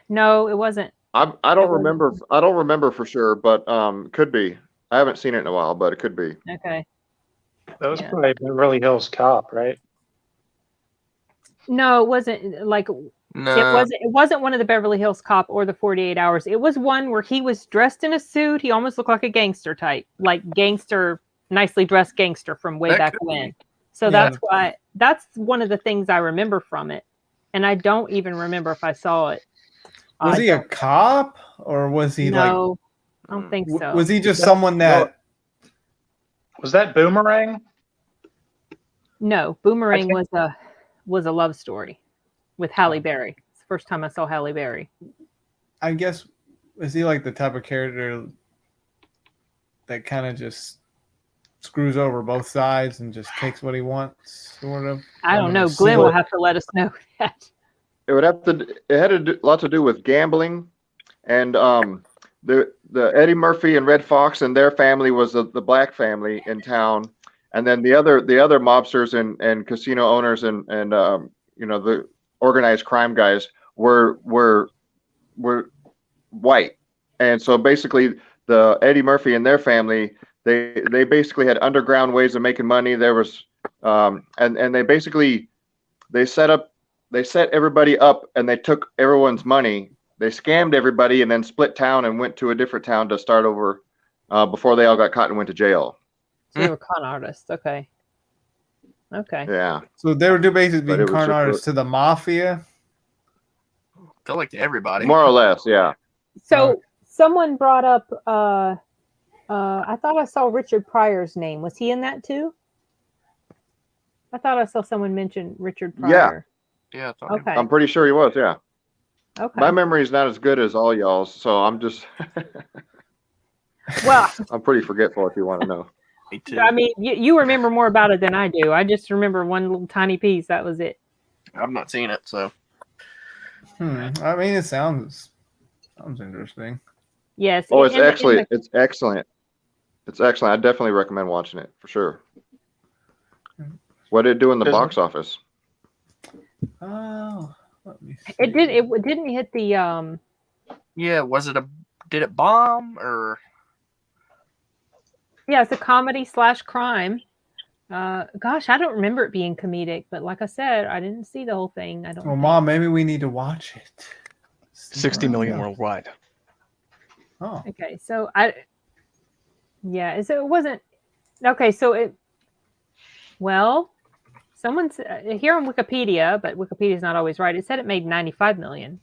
Speaker 1: No, it wasn't.
Speaker 3: I don't remember. I don't remember for sure, but could be. I haven't seen it in a while, but it could be.
Speaker 1: Okay.
Speaker 6: That was probably Beverly Hills Cop, right?
Speaker 1: No, it wasn't like
Speaker 5: No.
Speaker 1: it wasn't one of the Beverly Hills Cop or the 48 Hours. It was one where he was dressed in a suit. He almost looked like a gangster type, like gangster, nicely dressed gangster from way back when. So that's one of the things I remember from it. And I don't even remember if I saw it.
Speaker 2: Was he a cop or was he like?
Speaker 1: No, I don't think so.
Speaker 2: Was he just someone that?
Speaker 6: Was that Boomerang?
Speaker 1: No, Boomerang was a love story with Halle Berry. It's the first time I saw Halle Berry.
Speaker 2: I guess, is he like the type of character that kind of just screws over both sides and just takes what he wants, sort of?
Speaker 1: I don't know. Glenn will have to let us know that.
Speaker 3: It had a lot to do with gambling, and the Eddie Murphy and Red Fox and their family was the black family in town, and then the other mobsters and casino owners and the organized crime guys were white, and so basically the Eddie Murphy and their family they basically had underground ways of making money. There was and they set everybody up and they took everyone's money. They scammed everybody and then split town and went to a different town to start over before they all got caught and went to jail.
Speaker 1: So they were con artists. Okay.
Speaker 3: Yeah.
Speaker 2: So they were basically being con artists to the mafia?
Speaker 5: I feel like to everybody.
Speaker 3: More or less, yeah.
Speaker 1: So someone brought up, I thought I saw Richard Pryor's name. Was he in that too? I thought I saw someone mention Richard Pryor.
Speaker 5: Yeah.
Speaker 1: Okay.
Speaker 3: I'm pretty sure he was, yeah.
Speaker 1: Okay.
Speaker 3: My memory is not as good as all y'all's, so I'm just
Speaker 1: well,
Speaker 3: I'm pretty forgetful if you want to know.
Speaker 5: Me too.
Speaker 1: I mean, you remember more about it than I do. I just remember one little tiny piece. That was it.
Speaker 5: I've not seen it, so.
Speaker 2: I mean, it sounds interesting.
Speaker 1: Yes.
Speaker 3: Oh, it's excellent. It's excellent. It's excellent. I definitely recommend watching it for sure. What did it do in the box office?
Speaker 2: Oh, let me see.
Speaker 1: It didn't hit the
Speaker 5: Yeah, did it bomb or?
Speaker 1: Yeah, it's a comedy / crime. Gosh, I don't remember it being comedic, but like I said, I didn't see the whole thing. I don't.
Speaker 2: Well, Mom, maybe we need to watch it.
Speaker 7: 60 million worldwide.
Speaker 2: Oh.
Speaker 1: Okay, so it wasn't okay. So someone's here on Wikipedia, but Wikipedia is not always right. It said it made 95 million.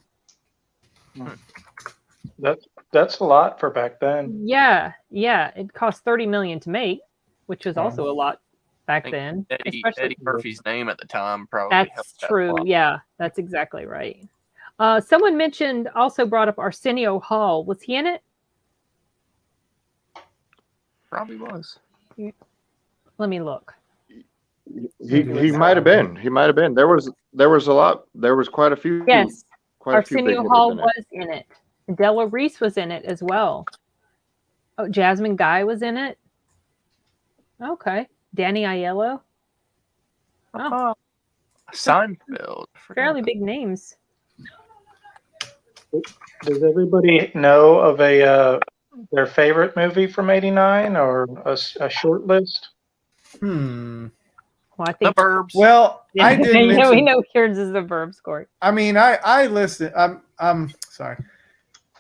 Speaker 6: That's a lot for back then.
Speaker 1: Yeah. It cost 30 million to make, which was also a lot back then.
Speaker 5: Eddie Murphy's name at the time probably.
Speaker 1: That's true. Yeah, that's exactly right. Someone brought up Arsenio Hall. Was he in it?
Speaker 5: Probably was.
Speaker 1: Let me look.
Speaker 3: He might have been. He might have been. There was a lot. There was quite a few.
Speaker 1: Yes,
Speaker 3: Arsenio
Speaker 1: Hall was in it. Della Reese was in it as well. Oh, Jasmine Guy was in it. Okay, Danny Aiello. Oh,
Speaker 5: Seinfeld.
Speaker 1: Fairly big names.
Speaker 6: Does everybody know of their favorite movie from '89 or a short list?
Speaker 1: Well, I think
Speaker 5: The Burbs.
Speaker 2: Well, I did.
Speaker 1: We know yours is The Burbs, Court.
Speaker 2: I mean, I listed. I'm sorry.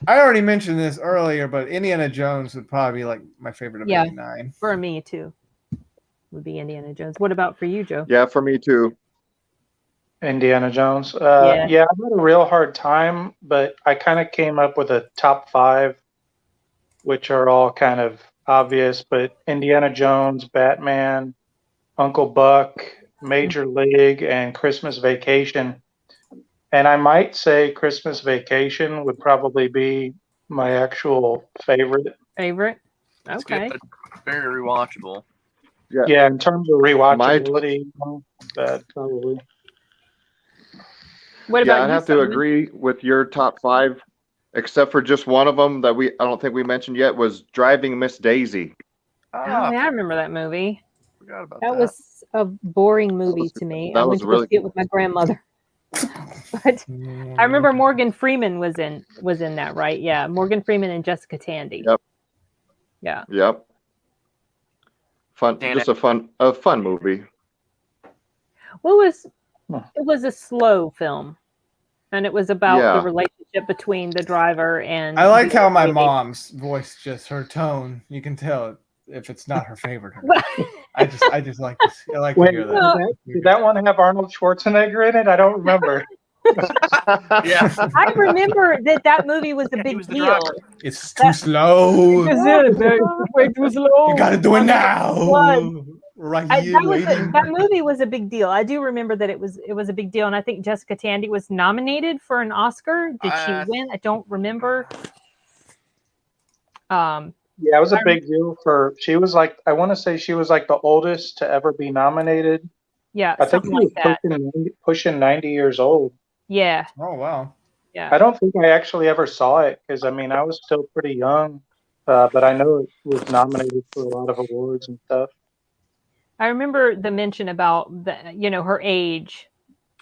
Speaker 2: I already mentioned this earlier, but Indiana Jones would probably be like my favorite of '89.
Speaker 1: For me too, would be Indiana Jones. What about for you, Joe?
Speaker 3: Yeah, for me too.
Speaker 6: Indiana Jones. Yeah, I had a real hard time, but I kind of came up with a top 5, which are all kind of obvious. But Indiana Jones, Batman, Uncle Buck, Major League, and Christmas Vacation. And I might say Christmas Vacation would probably be my actual favorite.
Speaker 1: Favorite? Okay.
Speaker 5: It's good, very rewatchable.
Speaker 6: Yeah, in terms of rewatchability, that probably.
Speaker 1: What about
Speaker 3: I'd have to agree with your top 5, except for just one of them that I don't think we mentioned yet was Driving Miss Daisy.
Speaker 1: I remember that movie.
Speaker 5: Forgot about
Speaker 1: that was a boring movie to me. I went to go see it with my grandmother. But I remember Morgan Freeman was in that, right? Yeah, Morgan Freeman and Jessica Tandy.
Speaker 3: Yep.
Speaker 1: Yeah.
Speaker 3: Yep. Just a fun movie.
Speaker 1: It was a slow film, and it was about the relationship between the driver and.
Speaker 2: I like how my mom's voice, just her tone, you can tell if it's not her favorite. I just like to see, to hear that.
Speaker 6: Did that one have Arnold Schwarzenegger in it? I don't remember.
Speaker 5: Yeah,
Speaker 1: I remember that movie was a big deal.
Speaker 2: It's too slow.
Speaker 1: Way too slow.
Speaker 2: You gotta do it now. Right here,
Speaker 1: that movie was a big deal. I do remember that it was a big deal, and I think Jessica Tandy was nominated for an Oscar. Did she win? I don't remember.
Speaker 6: Yeah, it was a big deal for. She was like, I want to say she was like the oldest to ever be nominated.
Speaker 1: Yeah,
Speaker 6: I think she was pushing 90 years old.
Speaker 1: Yeah.
Speaker 2: Oh wow.
Speaker 1: Yeah.
Speaker 6: I don't think I actually ever saw it because I mean I was still pretty young, but I know it was nominated for a lot of awards and stuff.
Speaker 1: I remember the mention about her age,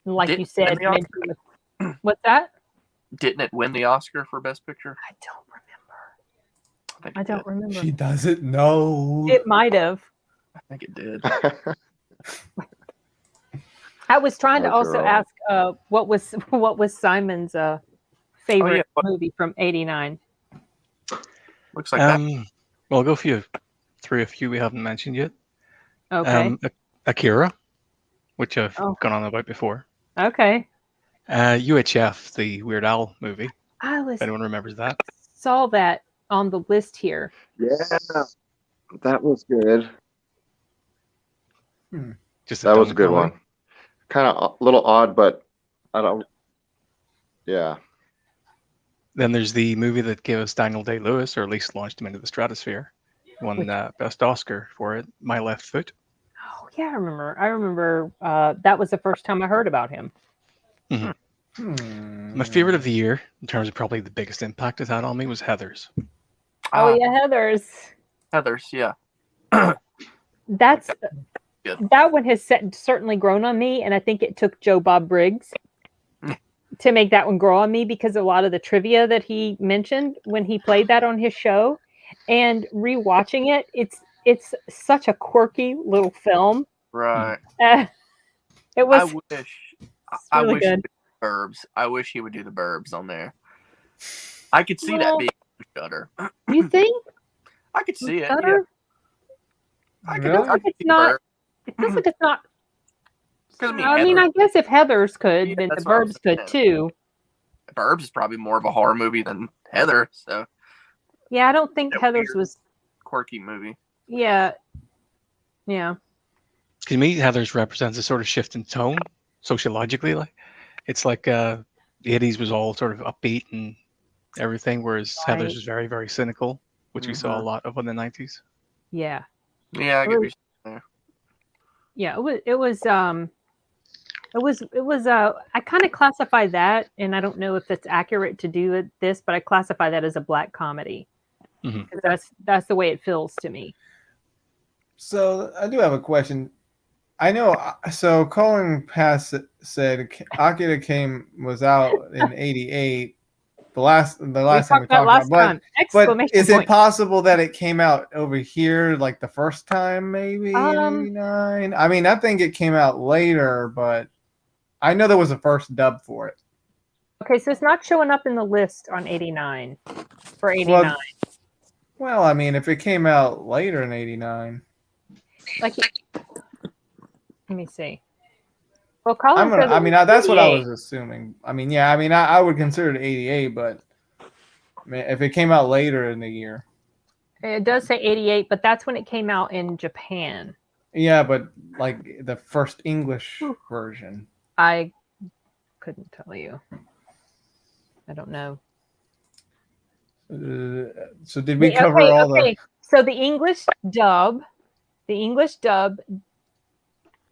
Speaker 1: like you said. What's that?
Speaker 5: Didn't it win the Oscar for Best Picture?
Speaker 1: I don't remember.
Speaker 2: She doesn't know.
Speaker 1: It might have.
Speaker 5: I think it did.
Speaker 1: I was trying to also ask what was Simon's favorite movie from '89.
Speaker 5: Looks like that.
Speaker 7: Well, I'll go through a few we haven't mentioned yet.
Speaker 1: Okay.
Speaker 7: Akira, which I've gone on about before.
Speaker 1: Okay.
Speaker 7: UHF, the Weird Al movie. If anyone remembers that.
Speaker 1: Saw that on the list here.
Speaker 3: Yeah, that was good.
Speaker 7: That
Speaker 3: was a good one. Kind of a little odd, but I don't. Yeah.
Speaker 7: Then there's the movie that gave us Daniel Day-Lewis, or at least launched him into the stratosphere. Won Best Oscar for it, My Left Foot.
Speaker 1: Oh yeah, I remember. That was the first time I heard about him.
Speaker 7: Mm-hmm. My favorite of the year, in terms of probably the biggest impact it had on me, was Heathers.
Speaker 1: Oh yeah, Heathers.
Speaker 5: Heathers, yeah.
Speaker 1: That one has certainly grown on me, and I think it took Joe Bob Briggs to make that one grow on me because a lot of the trivia that he mentioned when he played that on his show, and rewatching it, it's such a quirky little film.
Speaker 5: Right.
Speaker 1: It was.
Speaker 5: I wish good. Burbs. I wish he would do the Burbs on there. I could see that being Shudder.
Speaker 1: You think?
Speaker 5: I could see it.
Speaker 1: Yeah. It feels like it's not. I mean, I guess if Heathers could, then the Burbs could too.
Speaker 5: Burbs is probably more of a horror movie than Heather. So.
Speaker 1: Yeah, I don't think Heathers was
Speaker 5: quirky movie.
Speaker 1: Yeah. Yeah.
Speaker 7: To me, Heathers represents a sort of shift in tone sociologically. Like it's like the 80s was all sort of upbeat and everything, whereas Heathers was very, very cynical, which we saw a lot of in the 90s.
Speaker 1: Yeah.
Speaker 5: Yeah, I get you there.
Speaker 1: Yeah, it was I kind of classify that, and I don't know if it's accurate to do this, but I classify that as a black comedy. Mm-hmm. That's the way it feels to me.
Speaker 2: So I do have a question. I know. So Colin Pass said Akira was out in '88. The last time we talked about. But is it possible that it came out over here like the first time, maybe '89? I mean, I think it came out later, but I know there was a first dub for it.
Speaker 1: Okay, so it's not showing up in the list on '89 for '89.
Speaker 2: Well, I mean, if it came out later in '89,
Speaker 1: let me see. Well, Colin says
Speaker 2: that's what I was assuming. I mean, yeah, I would consider it '88, but if it came out later in the year,
Speaker 1: it does say '88, but that's when it came out in Japan.
Speaker 2: Yeah, but like the first English version,
Speaker 1: I couldn't tell you. I don't know.
Speaker 2: So did we cover all the?
Speaker 1: So the English dub.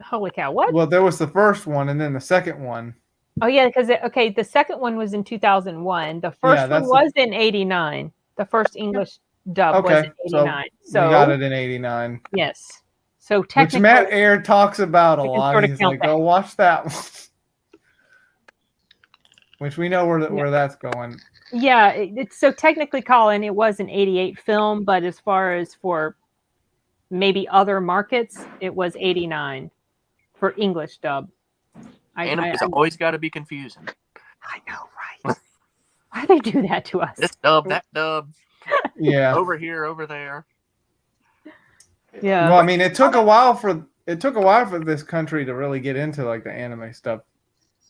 Speaker 1: Holy cow! What?
Speaker 2: Well, there was the first one, and then the second one.
Speaker 1: Oh yeah, because the second one was in 2001. The first one was in '89. The first English dub was in '89. So
Speaker 2: we got it in '89.
Speaker 1: Yes. So technically,
Speaker 2: which Matt Ayer talks about a lot. He's like, "Go watch that one," which we know where that's going.
Speaker 1: Yeah. So technically, Colin, it was an '88 film, but as far as for maybe other markets, it was 89 for English dub.
Speaker 5: Anime's always got to be confusing.
Speaker 1: I know, right? Why do they do that to us?
Speaker 5: This dub, that dub.
Speaker 2: Yeah.
Speaker 5: Over here, over there.
Speaker 1: Yeah.
Speaker 2: Well, I mean, it took a while for this country to really get into like the anime stuff.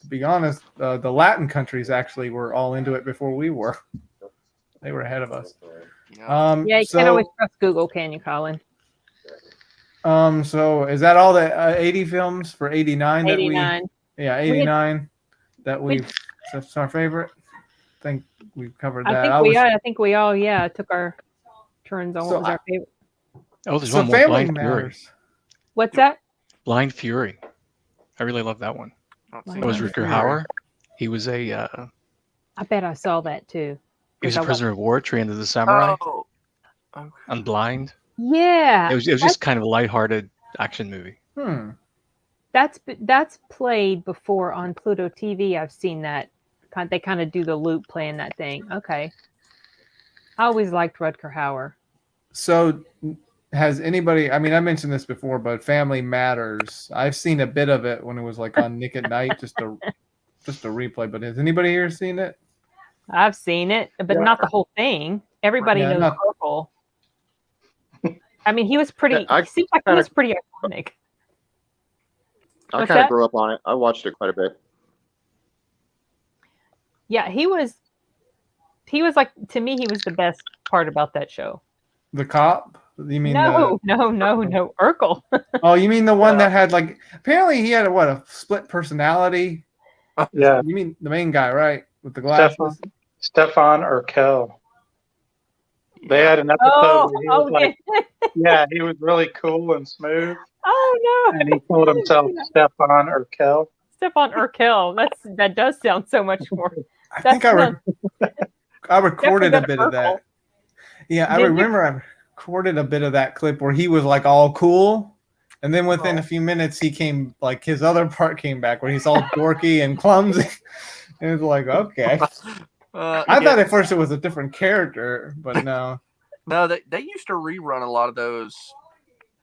Speaker 2: To be honest, the Latin countries actually were all into it before we were. They were ahead of us.
Speaker 5: Yeah,
Speaker 1: you can't always trust Google, can you, Colin?
Speaker 2: So is that all the 80 films for 89
Speaker 1: 89.
Speaker 2: Yeah, 89 that's our favorite. I think we've covered that.
Speaker 1: I think we all took our turns on what was our favorite.
Speaker 7: Oh, there's one more, Blind Fury.
Speaker 1: What's that?
Speaker 7: Blind Fury. I really love that one. It was Rutger Hauer. He was I
Speaker 1: bet I saw that too.
Speaker 7: He was a prisoner of war, trained as a samurai.
Speaker 5: Oh. Okay.
Speaker 7: And blind.
Speaker 1: Yeah.
Speaker 7: It was just kind of a lighthearted action movie.
Speaker 1: That's played before on Pluto TV. I've seen that. They kind of do the loop playing that thing. Okay. I always liked Rutger Hauer.
Speaker 2: So has anybody, I mean, I mentioned this before, but Family Matters, I've seen a bit of it when it was like on Nick at Night, just a replay, but has anybody here seen it?
Speaker 1: I've seen it, but not the whole thing. Everybody knows Urkel. I mean, he was pretty, it seems like he was pretty iconic.
Speaker 3: I kind of grew up on it. I watched it quite a bit.
Speaker 1: Yeah, he was like, to me, he was the best part about that show.
Speaker 2: The cop? You mean
Speaker 1: no, Urkel.
Speaker 2: Oh, you mean the one that had like, apparently he had a split personality?
Speaker 6: Yeah.
Speaker 2: You mean the main guy, right? With the glasses?
Speaker 6: Stefan Urkel. They had an episode where he was like, he was really cool and smooth.
Speaker 1: Oh no!
Speaker 6: And he called himself Stefan Urkel.
Speaker 1: Stefan Urkel. That does sound so much more.
Speaker 2: I think I recorded a bit of that. Yeah, I remember I recorded a bit of that clip where he was like all cool, and then within a few minutes he came, like his other part came back where he's all dorky and clumsy. And it's like, okay. I thought at first it was a different character, but no.
Speaker 5: No, they used to rerun a lot of those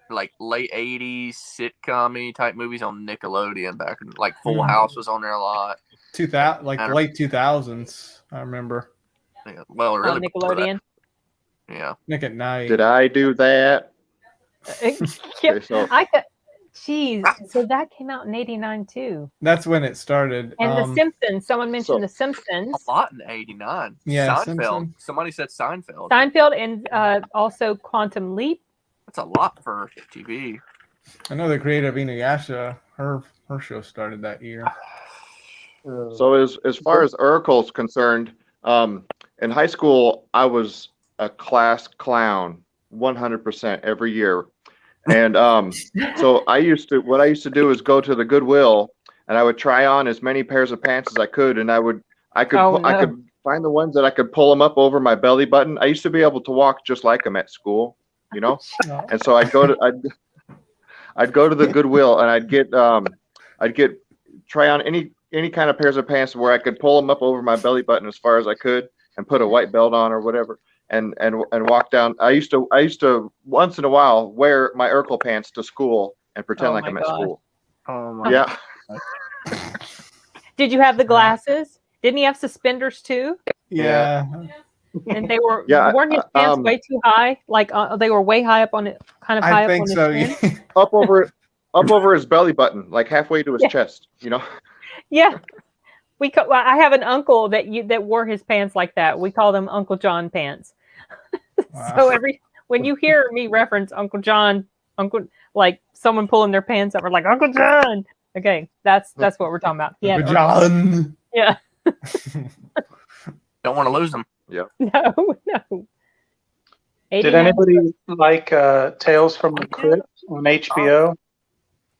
Speaker 5: like late 80s sitcom-y type movies on Nickelodeon back in, like Full House was on there a lot.
Speaker 2: 2000, like late 2000s, I remember.
Speaker 5: Yeah, well, really
Speaker 1: Nickelodeon.
Speaker 5: Yeah.
Speaker 2: Nick at Night.
Speaker 3: Did I do that?
Speaker 1: So that came out in 89 too.
Speaker 2: That's when it started.
Speaker 1: And The Simpsons. Someone mentioned The Simpsons.
Speaker 5: A lot in 89.
Speaker 2: Yeah,
Speaker 5: Seinfeld.
Speaker 2: Simpsons.
Speaker 5: Somebody said Seinfeld.
Speaker 1: And also Quantum Leap.
Speaker 5: That's a lot for TV.
Speaker 2: I know the creator of Inuyasha, her show started that year.
Speaker 3: So as far as Urkel's concerned, in high school I was a class clown 100% every year. And so what I used to do is go to the Goodwill and I would try on as many pairs of pants as I could, and I could find the ones that I could pull them up over my belly button. I used to be able to walk just like them at school, you know. And so I'd go to the Goodwill and I'd get try on any kind of pairs of pants where I could pull them up over my belly button as far as I could and put a white belt on or whatever. And walk down. I used to once in a while wear my Urkel pants to school and pretend like I'm at school.
Speaker 5: Oh my!
Speaker 3: Yeah.
Speaker 1: Did you have the glasses? Didn't he have suspenders too?
Speaker 2: Yeah.
Speaker 1: And they were weren't his pants way too high? Like they were way high up on it, kind of high up on his chin?
Speaker 3: Up over his belly button, like halfway to his chest. You know.
Speaker 1: Yeah. I have an uncle that wore his pants like that. We call them Uncle John pants.
Speaker 2: Wow.
Speaker 1: So when you hear me reference Uncle John, like someone pulling their pants up, we're like Uncle John. Okay, that's what we're talking about. Yeah,
Speaker 2: Uncle John.
Speaker 1: Yeah.
Speaker 5: Don't want to lose them.
Speaker 3: Yeah.
Speaker 1: No.
Speaker 6: Did anybody like Tales from the Crypt on HBO?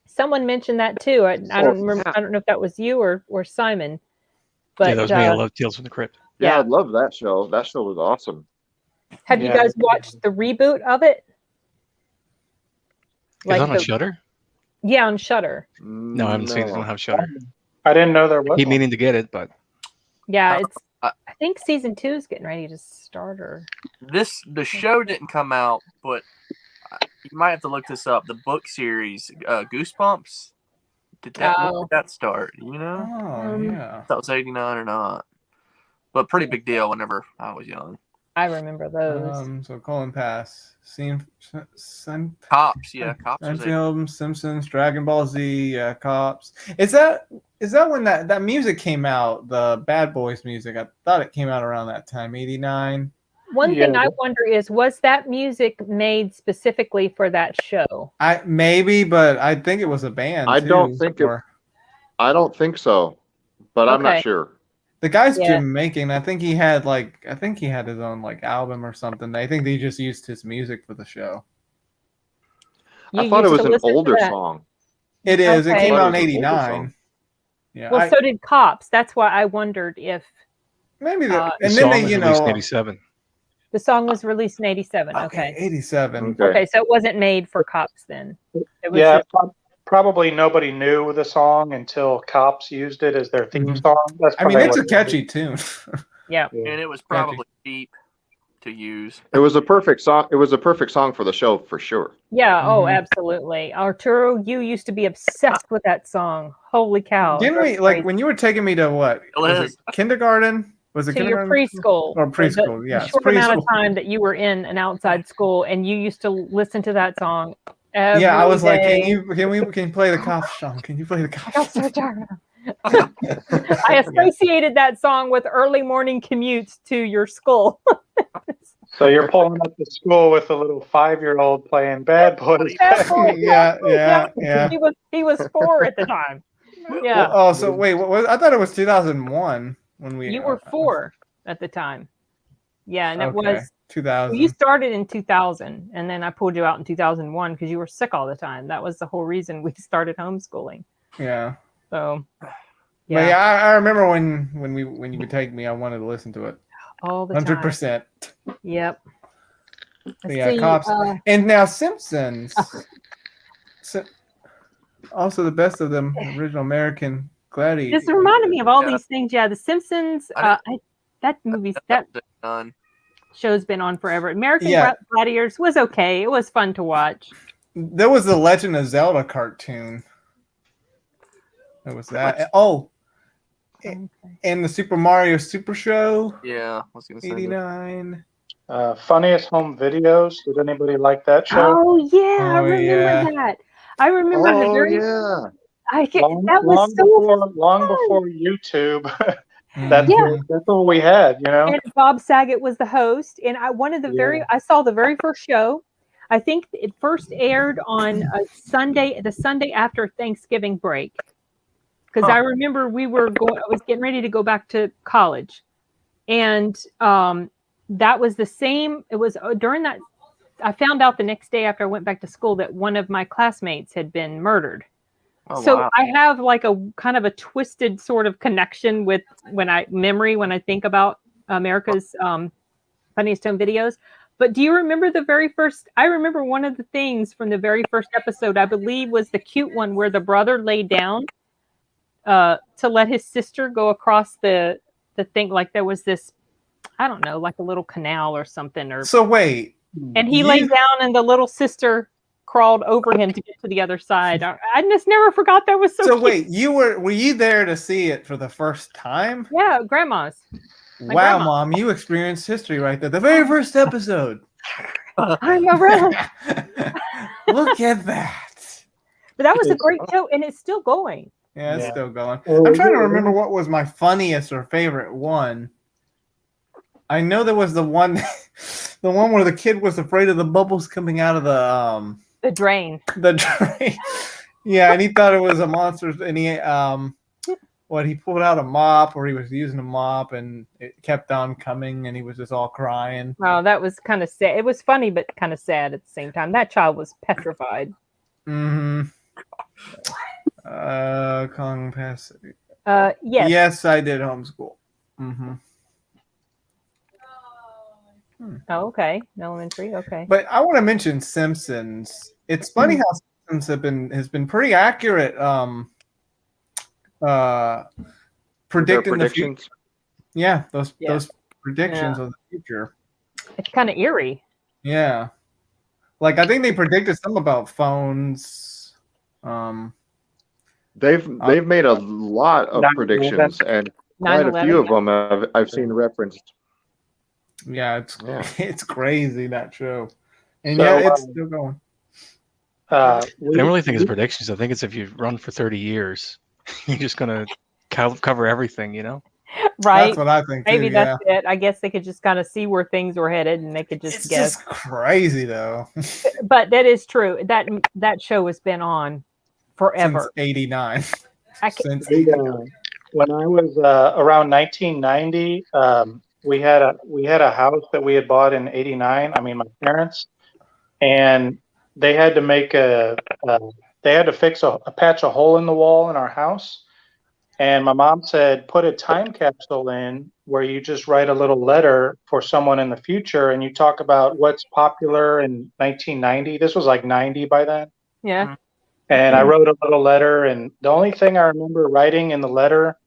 Speaker 1: Someone mentioned that too. I don't remember. I don't know if that was you or Simon. But
Speaker 7: that was me. I love Tales from the Crypt.
Speaker 3: Yeah, I love that show. That show was awesome.
Speaker 1: Have you guys watched the reboot of it?
Speaker 7: Is that on Shudder?
Speaker 1: Yeah, on Shudder.
Speaker 7: No, I haven't seen it. I don't have Shudder.
Speaker 6: I didn't know there was.
Speaker 7: Keep meaning to get it, but
Speaker 1: yeah, it's. I think season 2 is getting ready to start. Or
Speaker 5: the show didn't come out, but you might have to look this up. The book series, Goosebumps. Did that start? You know?
Speaker 2: Oh, yeah.
Speaker 5: If that was 89 or not. But pretty big deal whenever I was young.
Speaker 1: I remember those.
Speaker 2: So Colin Pass,
Speaker 5: Cops, yeah, Cops.
Speaker 2: Film, Simpsons, Dragon Ball Z, Cops. Is that when that music came out? The Bad Boys music. I thought it came out around that time, 89.
Speaker 1: One thing I wonder is, was that music made specifically for that show?
Speaker 2: Maybe, but I think it was a band.
Speaker 3: I don't think so, but I'm not sure.
Speaker 2: The guy's Jamaican. I think he had his own like album or something. I think they just used his music for the show.
Speaker 3: I thought it was an older song.
Speaker 2: It is. It came out in 89.
Speaker 1: Yeah. Well, so did Cops. That's why I wondered if
Speaker 2: maybe
Speaker 7: and then they, you know, 87.
Speaker 1: The song was released in 87. Okay.
Speaker 2: 87.
Speaker 1: Okay, so it wasn't made for Cops then. It was
Speaker 6: probably nobody knew the song until Cops used it as their theme song.
Speaker 2: It's a catchy tune.
Speaker 1: Yeah.
Speaker 5: And it was probably cheap to use.
Speaker 3: It was a perfect song. It was a perfect song for the show for sure.
Speaker 1: Yeah. Oh, absolutely. Arturo, you used to be obsessed with that song. Holy cow!
Speaker 2: Didn't we when you were taking me to what? Was it kindergarten? Was it
Speaker 1: to your preschool?
Speaker 2: Or preschool? Yeah.
Speaker 1: The short amount of time that you were in an outside school, and you used to listen to that song.
Speaker 2: I was like, can you play the Cops song? Can you play the Cops song?
Speaker 1: I associated that song with early morning commutes to your school.
Speaker 6: So you're pulling up to school with a little 5-year-old playing Bad Boys.
Speaker 2: Yeah.
Speaker 1: He was 4 at the time. Yeah.
Speaker 2: Well, so wait, I thought it was 2001 when we.
Speaker 1: You were 4 at the time. Yeah, and it was
Speaker 2: 2000.
Speaker 1: You started in 2000, and then I pulled you out in 2001 because you were sick all the time. That was the whole reason we started homeschooling.
Speaker 2: Yeah.
Speaker 1: So.
Speaker 2: Yeah. But I remember when you would take me, I wanted to listen to it.
Speaker 1: All the time.
Speaker 2: 100%.
Speaker 1: Yep.
Speaker 2: Cops. And now Simpsons. Also the best of them, original American Gladiator.
Speaker 1: This reminded me of all these things. Yeah, The Simpsons. That show's been on forever. American Gladiators was okay. It was fun to watch.
Speaker 2: There was the Legend of Zelda cartoon. There was that. And the Super Mario Super Show.
Speaker 5: Yeah, I was gonna say
Speaker 2: 89.
Speaker 6: Funniest Home Videos. Did anybody like that show?
Speaker 1: Oh yeah, I remember that. I remember the very.
Speaker 3: Yeah.
Speaker 6: Long before YouTube. That's all we had, you know.
Speaker 1: And Bob Saget was the host, and I saw the very first show. I think it first aired on a Sunday, the Sunday after Thanksgiving break. Because I remember I was getting ready to go back to college. And that was the same. It was during that. I found out the next day after I went back to school that one of my classmates had been murdered. Wow. I have like a kind of a twisted sort of connection with when I think about America's Funniest Home Videos. But do you remember the very first? I remember one of the things from the very first episode, I believe, was the cute one where the brother laid down to let his sister go across the thing. Like there was this, I don't know, like a little canal or something. And he laid down and the little sister crawled over him to get to the other side. I just never forgot that was so cute.
Speaker 2: Wait, were you there to see it for the first time?
Speaker 1: Yeah, grandma's.
Speaker 2: Wow, Mom, you experienced history right there. The very first episode.
Speaker 1: I'm a rebel.
Speaker 2: Look at that.
Speaker 1: But that was a great show, and it's still going.
Speaker 2: Yeah, it's still going. I'm trying to remember what was my funniest or favorite one. I know there was the one where the kid was afraid of the bubbles coming out of
Speaker 1: the drain.
Speaker 2: The drain. Yeah, and he thought it was a monster, and he pulled out a mop, or he was using a mop, and it kept on coming, and he was just all crying.
Speaker 1: Oh, that was kind of sad. It was funny, but kind of sad at the same time. That child was petrified.
Speaker 2: Mm-hmm. Kong Pass.
Speaker 1: Yes.
Speaker 2: Yes, I did homeschool. Mm-hmm.
Speaker 1: Oh, okay. Elementary, okay.
Speaker 2: But I want to mention Simpsons. It's funny how Simpsons has been pretty accurate predicting the future. Yeah, those predictions of the future.
Speaker 1: It's kind of eerie.
Speaker 2: Yeah. Like I think they predicted some about phones.
Speaker 3: They've made a lot of predictions, and quite a few of them I've seen referenced.
Speaker 2: Yeah, it's crazy, that show, and
Speaker 6: So,
Speaker 2: it's still going.
Speaker 7: I don't really think it's predictions. I think it's if you run for 30 years, you're just gonna cover everything, you know?
Speaker 1: Right.
Speaker 2: That's what I think too.
Speaker 1: Maybe that's it. I guess they could just kind of see where things were headed, and they could just guess.
Speaker 2: It's just crazy though.
Speaker 1: But that is true. That show has been on forever.
Speaker 2: Since '89.
Speaker 6: When I was around 1990, we had a house that we had bought in '89. I mean, my parents, and they had to make they had to fix patch a hole in the wall in our house. And my mom said, put a time capsule in where you just write a little letter for someone in the future, and you talk about what's popular in 1990. This was like 90 by then.
Speaker 1: Yeah.
Speaker 6: And I wrote a little letter, and the only thing I remember writing in the letter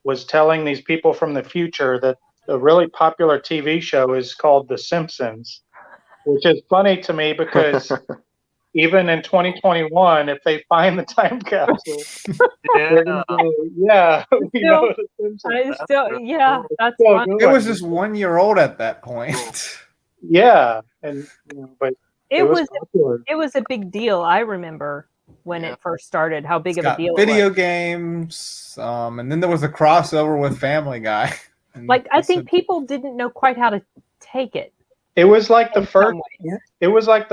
Speaker 6: was telling these people from the future that a really popular TV show is called The Simpsons, which is funny to me because even in 2021, if they find the time capsule, they're gonna go, yeah, we know The Simpsons.
Speaker 1: That's funny.
Speaker 2: It was just 1 year old at that point.
Speaker 6: Yeah, and but
Speaker 1: it was a big deal. I remember when it first started, how big of a deal
Speaker 2: video
Speaker 1: it was.
Speaker 2: games, and then there was a crossover with Family Guy.
Speaker 1: Like I think people didn't know quite how to take it.
Speaker 6: It was like the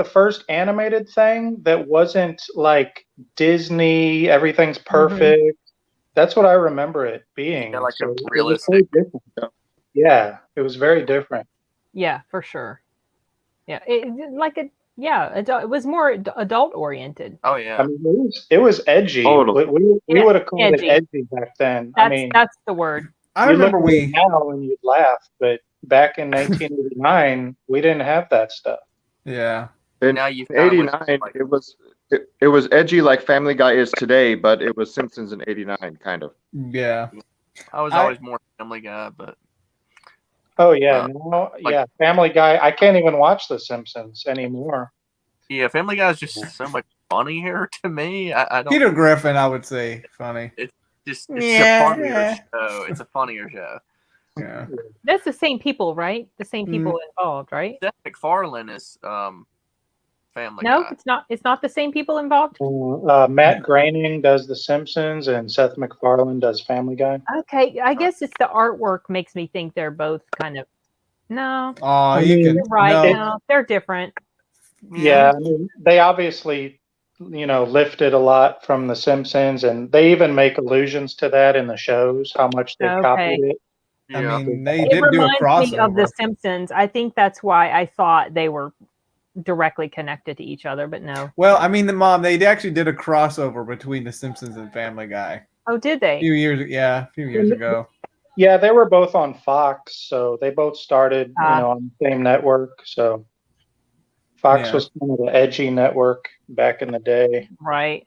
Speaker 6: first animated thing that wasn't like Disney, everything's perfect. Mm-hmm. That's what I remember it being.
Speaker 5: Yeah, like so realistic.
Speaker 6: Yeah, it was very different.
Speaker 1: Yeah, for sure. Yeah, it was more adult oriented.
Speaker 5: Oh yeah,
Speaker 6: I mean, it was edgy.
Speaker 3: Totally.
Speaker 6: We would have called it edgy back then.
Speaker 1: That's the word.
Speaker 2: I remember
Speaker 6: now and you'd laugh, but back in 1989, we didn't have that stuff.
Speaker 2: Yeah.
Speaker 3: In
Speaker 5: now you
Speaker 3: '89, it was edgy like Family Guy is today, but it was Simpsons in '89, kind of.
Speaker 2: Yeah.
Speaker 5: I was always more Family Guy, but.
Speaker 6: Oh yeah, Family Guy. I can't even watch The Simpsons anymore.
Speaker 5: Yeah, Family Guy is just so much funnier to me. I don't.
Speaker 2: Peter Griffin, I would say, funny.
Speaker 5: It's a funnier show. It's a funnier show.
Speaker 2: Yeah,
Speaker 1: that's the same people, right? The same people involved, right?
Speaker 5: Seth MacFarlane is Family Guy.
Speaker 1: No, it's not. It's not the same people involved.
Speaker 6: Matt Groening does The Simpsons, and Seth MacFarlane does Family Guy.
Speaker 1: Okay, I guess it's the artwork makes me think they're both kind of. No.
Speaker 2: Oh, you're
Speaker 1: right. No, they're different.
Speaker 6: Yeah, I mean, they obviously, lifted a lot from The Simpsons, and they even make allusions to that in the shows, how much they copied it.
Speaker 2: Yeah. I mean, they did do a crossover. It reminds me
Speaker 1: of The Simpsons. I think that's why I thought they were directly connected to each other, but no.
Speaker 2: Well, I mean, they actually did a crossover between The Simpsons and Family Guy.
Speaker 1: Oh, did they?
Speaker 2: A few years ago.
Speaker 6: Yeah, they were both on Fox, so they both started, on the same network. So Fox was kind of the edgy network back in the day.
Speaker 1: Right.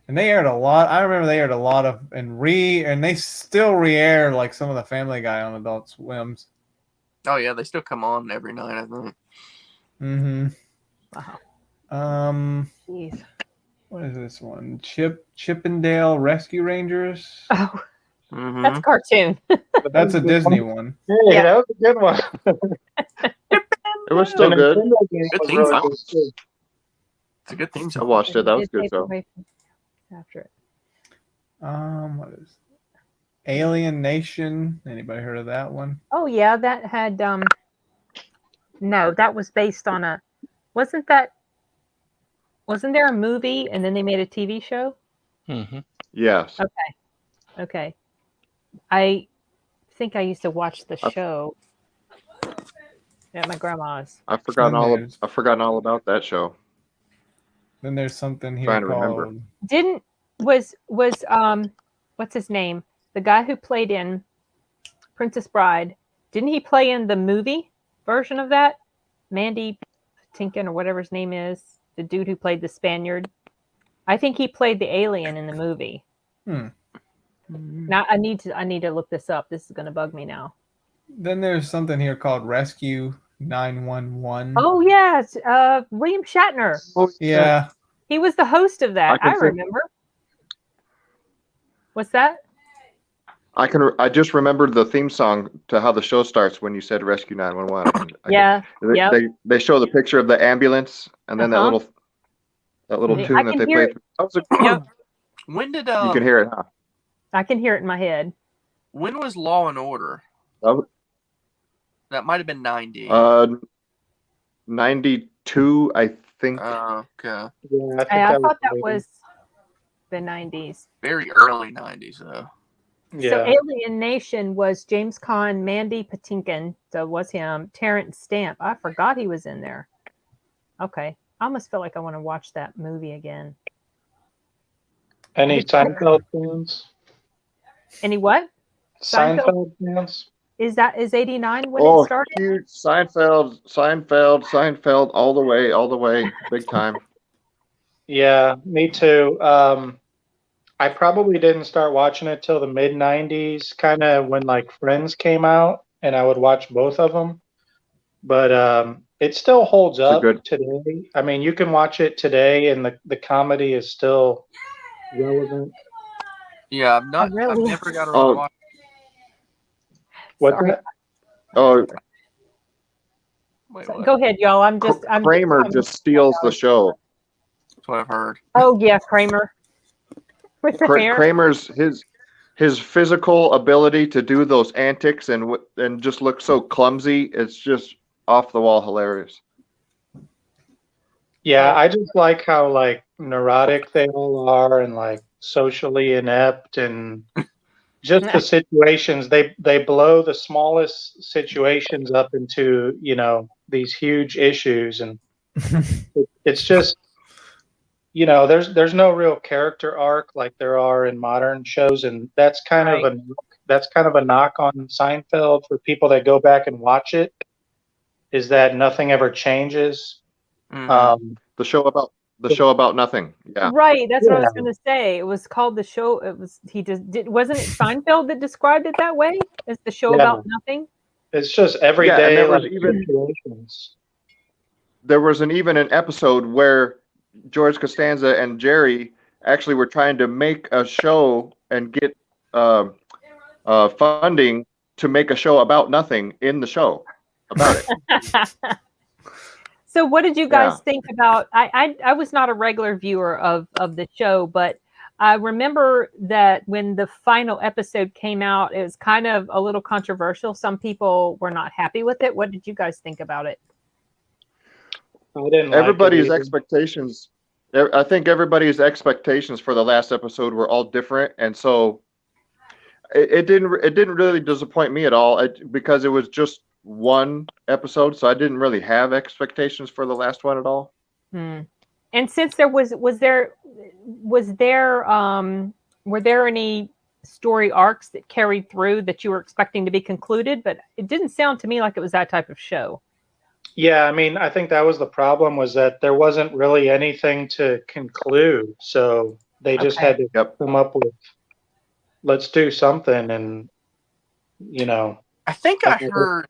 Speaker 2: And they aired a lot. I remember they aired a lot of and they still re-air like some of the Family Guy on Adult Swims.
Speaker 5: Oh yeah, they still come on every night, I think.
Speaker 2: Mm-hmm.
Speaker 1: Wow. Jeez.
Speaker 2: What is this one? Chippendale Rescue Rangers.
Speaker 1: Oh, that's a cartoon.
Speaker 2: That's a Disney one.
Speaker 6: Hey, that was a good one.
Speaker 3: It was still good.
Speaker 5: Good theme song. It's a good theme song.
Speaker 3: I watched it. That was good. So
Speaker 1: after it.
Speaker 2: What is Alien Nation? Anybody heard of that one?
Speaker 1: Oh yeah, that had no, that was based on wasn't there a movie and then they made a TV show?
Speaker 7: Mm-hmm.
Speaker 3: Yes.
Speaker 1: Okay. I think I used to watch the show at my grandma's.
Speaker 3: I've forgotten all about that show.
Speaker 2: Then there's something here
Speaker 3: trying to
Speaker 2: called...
Speaker 3: remember.
Speaker 1: Was what's his name? The guy who played in Princess Bride, didn't he play in the movie version of that? Mandy Patinkin or whatever his name is, the dude who played the Spaniard. I think he played the alien in the movie. Now I need to look this up. This is going to bug me now.
Speaker 2: Then there's something here called Rescue 911.
Speaker 1: Oh yes, William Shatner.
Speaker 3: Oh,
Speaker 2: Yeah.
Speaker 1: He was the host of that. I remember. What's that?
Speaker 3: I just remembered the theme song to how the show starts when you said Rescue 911.
Speaker 1: Yeah.
Speaker 3: They show the picture of the ambulance and then that little tune that they play.
Speaker 5: When did
Speaker 3: you can hear it, huh?
Speaker 1: I can hear it in my head.
Speaker 5: When was Law and Order? That might have been 90.
Speaker 3: 92, I think.
Speaker 5: Okay.
Speaker 6: Yeah,
Speaker 1: I thought that was the 90s.
Speaker 5: Very early 90s, though.
Speaker 6: Yeah.
Speaker 1: So Alien Nation was James Caan, Mandy Patinkin, so it was him, Terrence Stamp. I forgot he was in there. Okay. I almost feel like I want to watch that movie again.
Speaker 6: Any Seinfeld fans?
Speaker 1: Any what?
Speaker 6: Seinfeld fans?
Speaker 1: Is 89 when it started?
Speaker 3: Huge Seinfeld, all the way, big time.
Speaker 6: Yeah, me too. I probably didn't start watching it till the mid 90s, kind of when like Friends came out, and I would watch both of them. But it still holds up today. I mean, you can watch it today, and the comedy is still relevant.
Speaker 5: Yeah, I've never got around to watch.
Speaker 6: What's that?
Speaker 3: Oh,
Speaker 1: go ahead, y'all.
Speaker 3: Kramer just steals the show.
Speaker 5: That's what I've heard.
Speaker 1: Oh yeah, Kramer. With the hair.
Speaker 3: Kramer's his physical ability to do those antics and just look so clumsy. It's just off the wall hilarious.
Speaker 6: Yeah, I just like how like neurotic they all are and like socially inept and just the situations they blow the smallest situations up into, these huge issues, and it's just there's no real character arc like there are in modern shows, and that's kind of a knock on Seinfeld for people that go back and watch it, is that nothing ever changes.
Speaker 5: Mm-hmm.
Speaker 3: The show about nothing. Yeah.
Speaker 1: Right. That's what I was going to say. It was called the show. It was wasn't it Seinfeld that described it that way? As the show about nothing.
Speaker 6: It's just everyday
Speaker 3: situations. There was even an episode where George Costanza and Jerry actually were trying to make a show and get funding to make a show about nothing in the show about it.
Speaker 1: So what did you guys think about? I was not a regular viewer of the show, but I remember that when the final episode came out, it was kind of a little controversial. Some people were not happy with it. What did you guys think about it?
Speaker 3: Everybody's expectations. I think everybody's expectations for the last episode were all different, and so it didn't really disappoint me at all because it was just one episode, so I didn't really have expectations for the last one at all.
Speaker 1: And since there were there any story arcs that carried through that you were expecting to be concluded? But it didn't sound to me like it was that type of show.
Speaker 6: Yeah, I mean, I think that was the problem, was that there wasn't really anything to conclude. So they just had to come up with, let's do something. And,
Speaker 5: I think I heard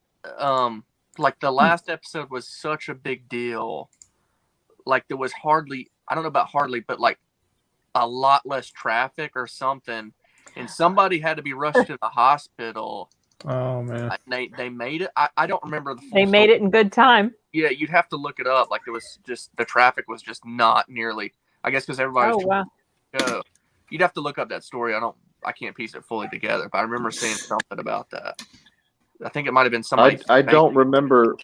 Speaker 5: like the last episode was such a big deal. Like there was I don't know about hardly, but like a lot less traffic or something. And somebody had to be rushed to the hospital.
Speaker 2: Oh man!
Speaker 5: They made it. I don't remember the full
Speaker 1: They made it in good time.
Speaker 5: Yeah, you'd have to look it up. Like it was just the traffic was just not nearly. I guess because everybody was trying to go. You'd have to look up that story. I can't piece it fully together, but I remember saying something about that. I think it might have been somebody.
Speaker 3: I don't remember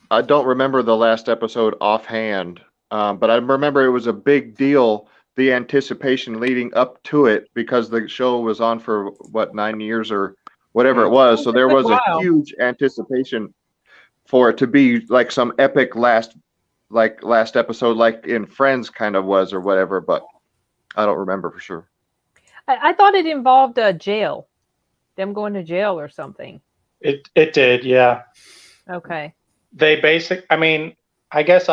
Speaker 3: the last episode offhand, but I remember it was a big deal. The anticipation leading up to it, because the show was on for 9 years or whatever it was. So there was a huge anticipation for it to be like some epic last episode, like in Friends kind of was or whatever, but I don't remember for sure.
Speaker 1: I thought it involved a jail, them going to jail or something.
Speaker 6: It did, yeah.
Speaker 1: Okay.
Speaker 6: I guess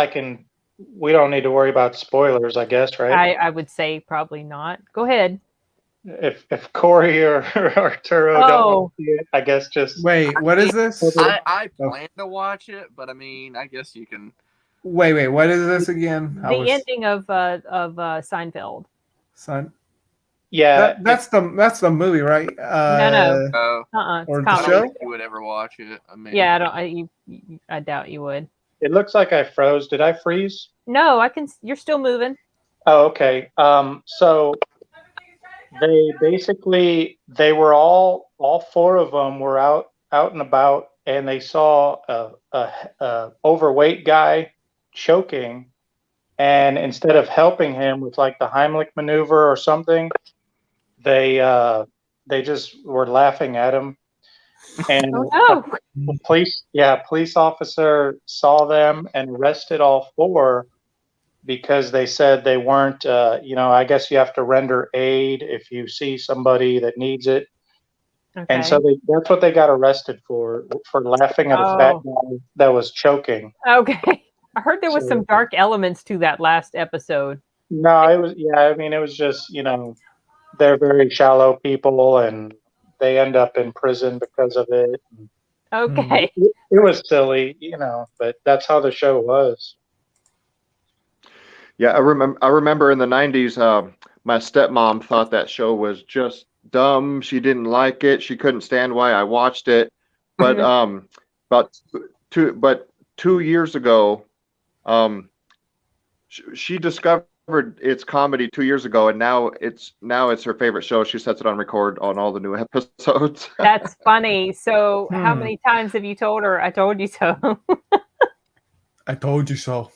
Speaker 6: we don't need to worry about spoilers, I guess, right?
Speaker 1: I would say probably not. Go ahead.
Speaker 6: if Corey or Arturo don't want to see it, I guess just
Speaker 2: wait. What is this?
Speaker 5: I plan to watch it, but I mean, I guess you can.
Speaker 2: Wait. What is this again?
Speaker 1: The ending of Seinfeld.
Speaker 2: Son.
Speaker 6: Yeah,
Speaker 2: that's the movie, right?
Speaker 1: No.
Speaker 2: Or
Speaker 1: It's
Speaker 2: the
Speaker 5: I
Speaker 1: comedy.
Speaker 5: don't
Speaker 2: show?
Speaker 5: think you would ever watch it. I mean,
Speaker 1: Yeah, I doubt you would.
Speaker 6: it looks like I froze. Did I freeze?
Speaker 1: No, I can. You're still moving.
Speaker 6: Oh, okay. So they were all four of them were out and about, and they saw a overweight guy choking, and instead of helping him with like the Heimlich maneuver or something, they just were laughing at him. And a police officer saw them and arrested all four because they said they weren't, I guess you have to render aid if you see somebody that needs it. Okay. And so that's what they got arrested for laughing at a fat guy that was choking.
Speaker 1: Okay. I heard there was some dark elements to that last episode.
Speaker 6: No, it was just, they're very shallow people and they end up in prison because of it.
Speaker 1: Okay.
Speaker 6: It was silly, but that's how the show was.
Speaker 3: Yeah, I remember in the 90s, my stepmom thought that show was just dumb. She didn't like it. She couldn't stand why I watched it. But about 2 years ago, she discovered its comedy 2 years ago, and now it's her favorite show. She sets it on record on all the new episodes.
Speaker 1: That's funny. So how many times have you told her I told you so?
Speaker 2: I told you so.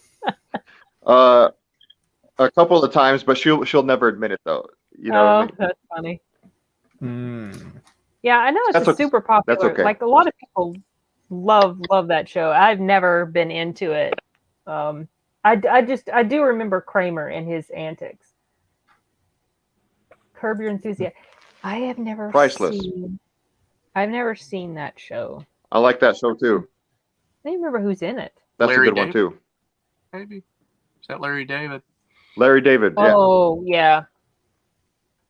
Speaker 3: A couple of times, but she'll never admit it though. You know what I mean?
Speaker 1: That's funny. Yeah, I know it's super popular.
Speaker 3: That's okay.
Speaker 1: Like a lot of people love that show. I've never been into it. I do remember Kramer and his antics. Curb Your Enthusiasm. I have never
Speaker 3: Priceless.
Speaker 1: I've never seen that show.
Speaker 3: I like that show too.
Speaker 1: I don't remember who's in it.
Speaker 3: That's Larry a good David? One too.
Speaker 5: Maybe. Is that Larry David?
Speaker 3: Larry David. Yeah.
Speaker 1: Oh yeah.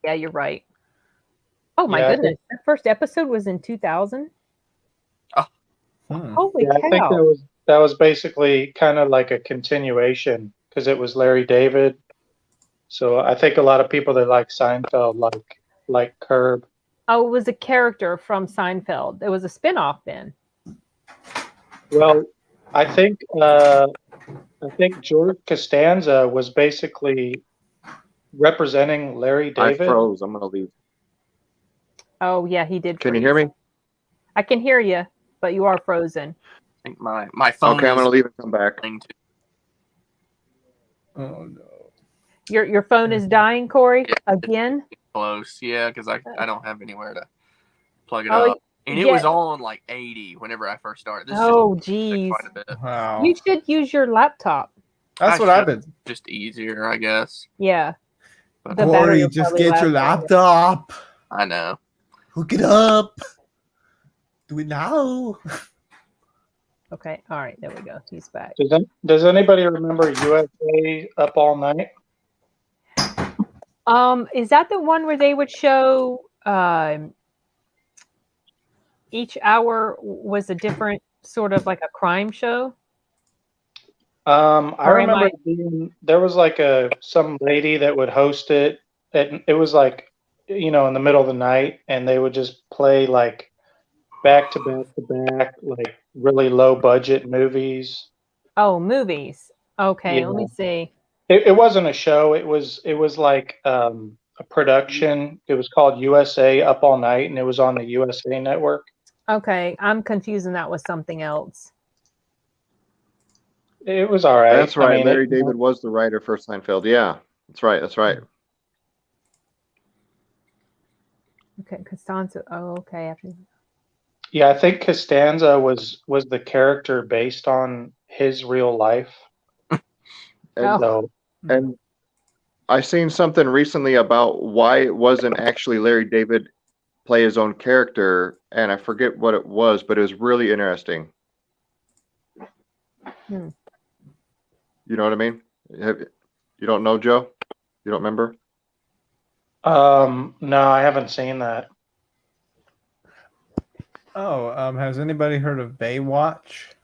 Speaker 1: Yeah, you're right. Oh my goodness! That first episode was in 2000.
Speaker 5: Oh,
Speaker 1: holy cow!
Speaker 6: I think that was basically kind of like a continuation because it was Larry David. So I think a lot of people that like Seinfeld like Curb.
Speaker 1: Oh, it was a character from Seinfeld. It was a spinoff then.
Speaker 6: Well, I think George Costanza was basically representing Larry David.
Speaker 3: I froze. I'm gonna leave.
Speaker 1: Oh yeah, he did.
Speaker 3: Can you hear me?
Speaker 1: I can hear you, but you are frozen.
Speaker 5: I think my phone.
Speaker 3: Okay, I'm gonna leave and come back.
Speaker 2: Oh no.
Speaker 1: Your phone is dying, Corey, again?
Speaker 5: Close, yeah, because I don't have anywhere to plug it up. And it was on like 80 whenever I first started. This
Speaker 1: geez.
Speaker 5: Quite a bit.
Speaker 2: Wow.
Speaker 1: You should use your laptop.
Speaker 2: That's what I've been.
Speaker 5: Just easier, I guess.
Speaker 1: Yeah.
Speaker 2: Corey, just get your laptop.
Speaker 5: I know.
Speaker 2: Hook it up. Do it now.
Speaker 1: Okay. All right. There we go. He's back.
Speaker 6: Does anybody remember USA Up All Night?
Speaker 1: Is that the one where they would show each hour was a different sort of like a crime show?
Speaker 6: I remember there was like some lady that would host it, and it was like, in the middle of the night, and they would just play like back to back to back, like really low budget movies.
Speaker 1: Oh, movies. Okay, let me see.
Speaker 6: It wasn't a show. It was like a production. It was called USA Up All Night, and it was on the USA Network.
Speaker 1: Okay, I'm confusing that with something else.
Speaker 6: It was all right.
Speaker 3: That's right. Larry David was the writer for Seinfeld. Yeah, that's right. That's right.
Speaker 1: Okay, Costanza. Oh, okay.
Speaker 6: Yeah, I think Costanza was the character based on his real life.
Speaker 3: And I seen something recently about why it wasn't actually Larry David play his own character, and I forget what it was, but it was really interesting. You know what I mean? You don't know, Joe? You don't remember?
Speaker 6: No, I haven't seen that.
Speaker 2: Oh, has anybody heard of Baywatch?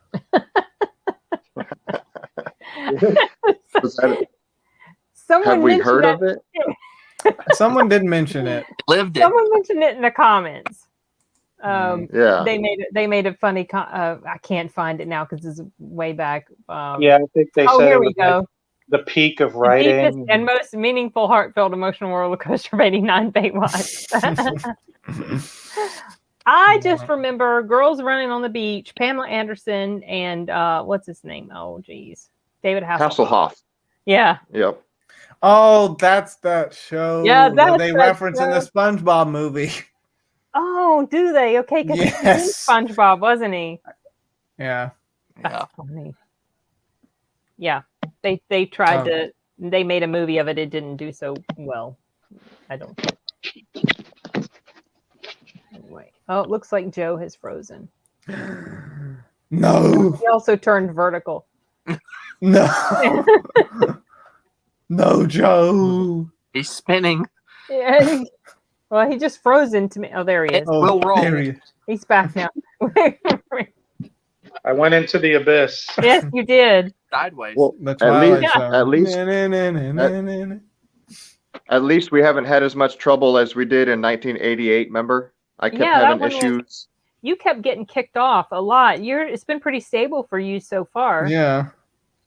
Speaker 3: Have we heard of it?
Speaker 2: Someone did mention it.
Speaker 5: Lived it.
Speaker 1: Someone mentioned it in the comments.
Speaker 3: Yeah.
Speaker 1: They made a funny. I can't find it now because it's way back.
Speaker 6: Yeah, I think they said
Speaker 1: here
Speaker 6: it
Speaker 1: we
Speaker 6: was
Speaker 1: go.
Speaker 6: like the peak of
Speaker 1: The
Speaker 6: writing.
Speaker 1: deepest and most meaningful, heartfelt, emotional roller coaster of '89 Baywatch. I just remember girls running on the beach, Pamela Anderson and what's his name? Oh, geez, David Hasselhoff. Yeah.
Speaker 3: Yep.
Speaker 2: Oh, that's that show.
Speaker 1: Yeah,
Speaker 2: that they reference in the SpongeBob movie.
Speaker 1: Oh, do they? Okay, because he was in SpongeBob, wasn't he?
Speaker 2: Yeah.
Speaker 1: That's funny. Yeah, they tried to. They made a movie of it. It didn't do so well. I don't think. Anyway, oh, it looks like Joe has frozen.
Speaker 2: No.
Speaker 1: He also turned vertical.
Speaker 2: No. No, Joe.
Speaker 5: He's spinning.
Speaker 1: Yeah. Well, he just frozen to me. Oh, there he is.
Speaker 5: Oh, Will roll.
Speaker 2: There he is.
Speaker 1: He's back now.
Speaker 6: I went into the abyss.
Speaker 1: Yes, you did.
Speaker 5: Sideways.
Speaker 3: Well, at least we haven't had as much trouble as we did in 1988. Remember, I kept having issues.
Speaker 1: You kept getting kicked off a lot. It's been pretty stable for you so far.
Speaker 2: Yeah.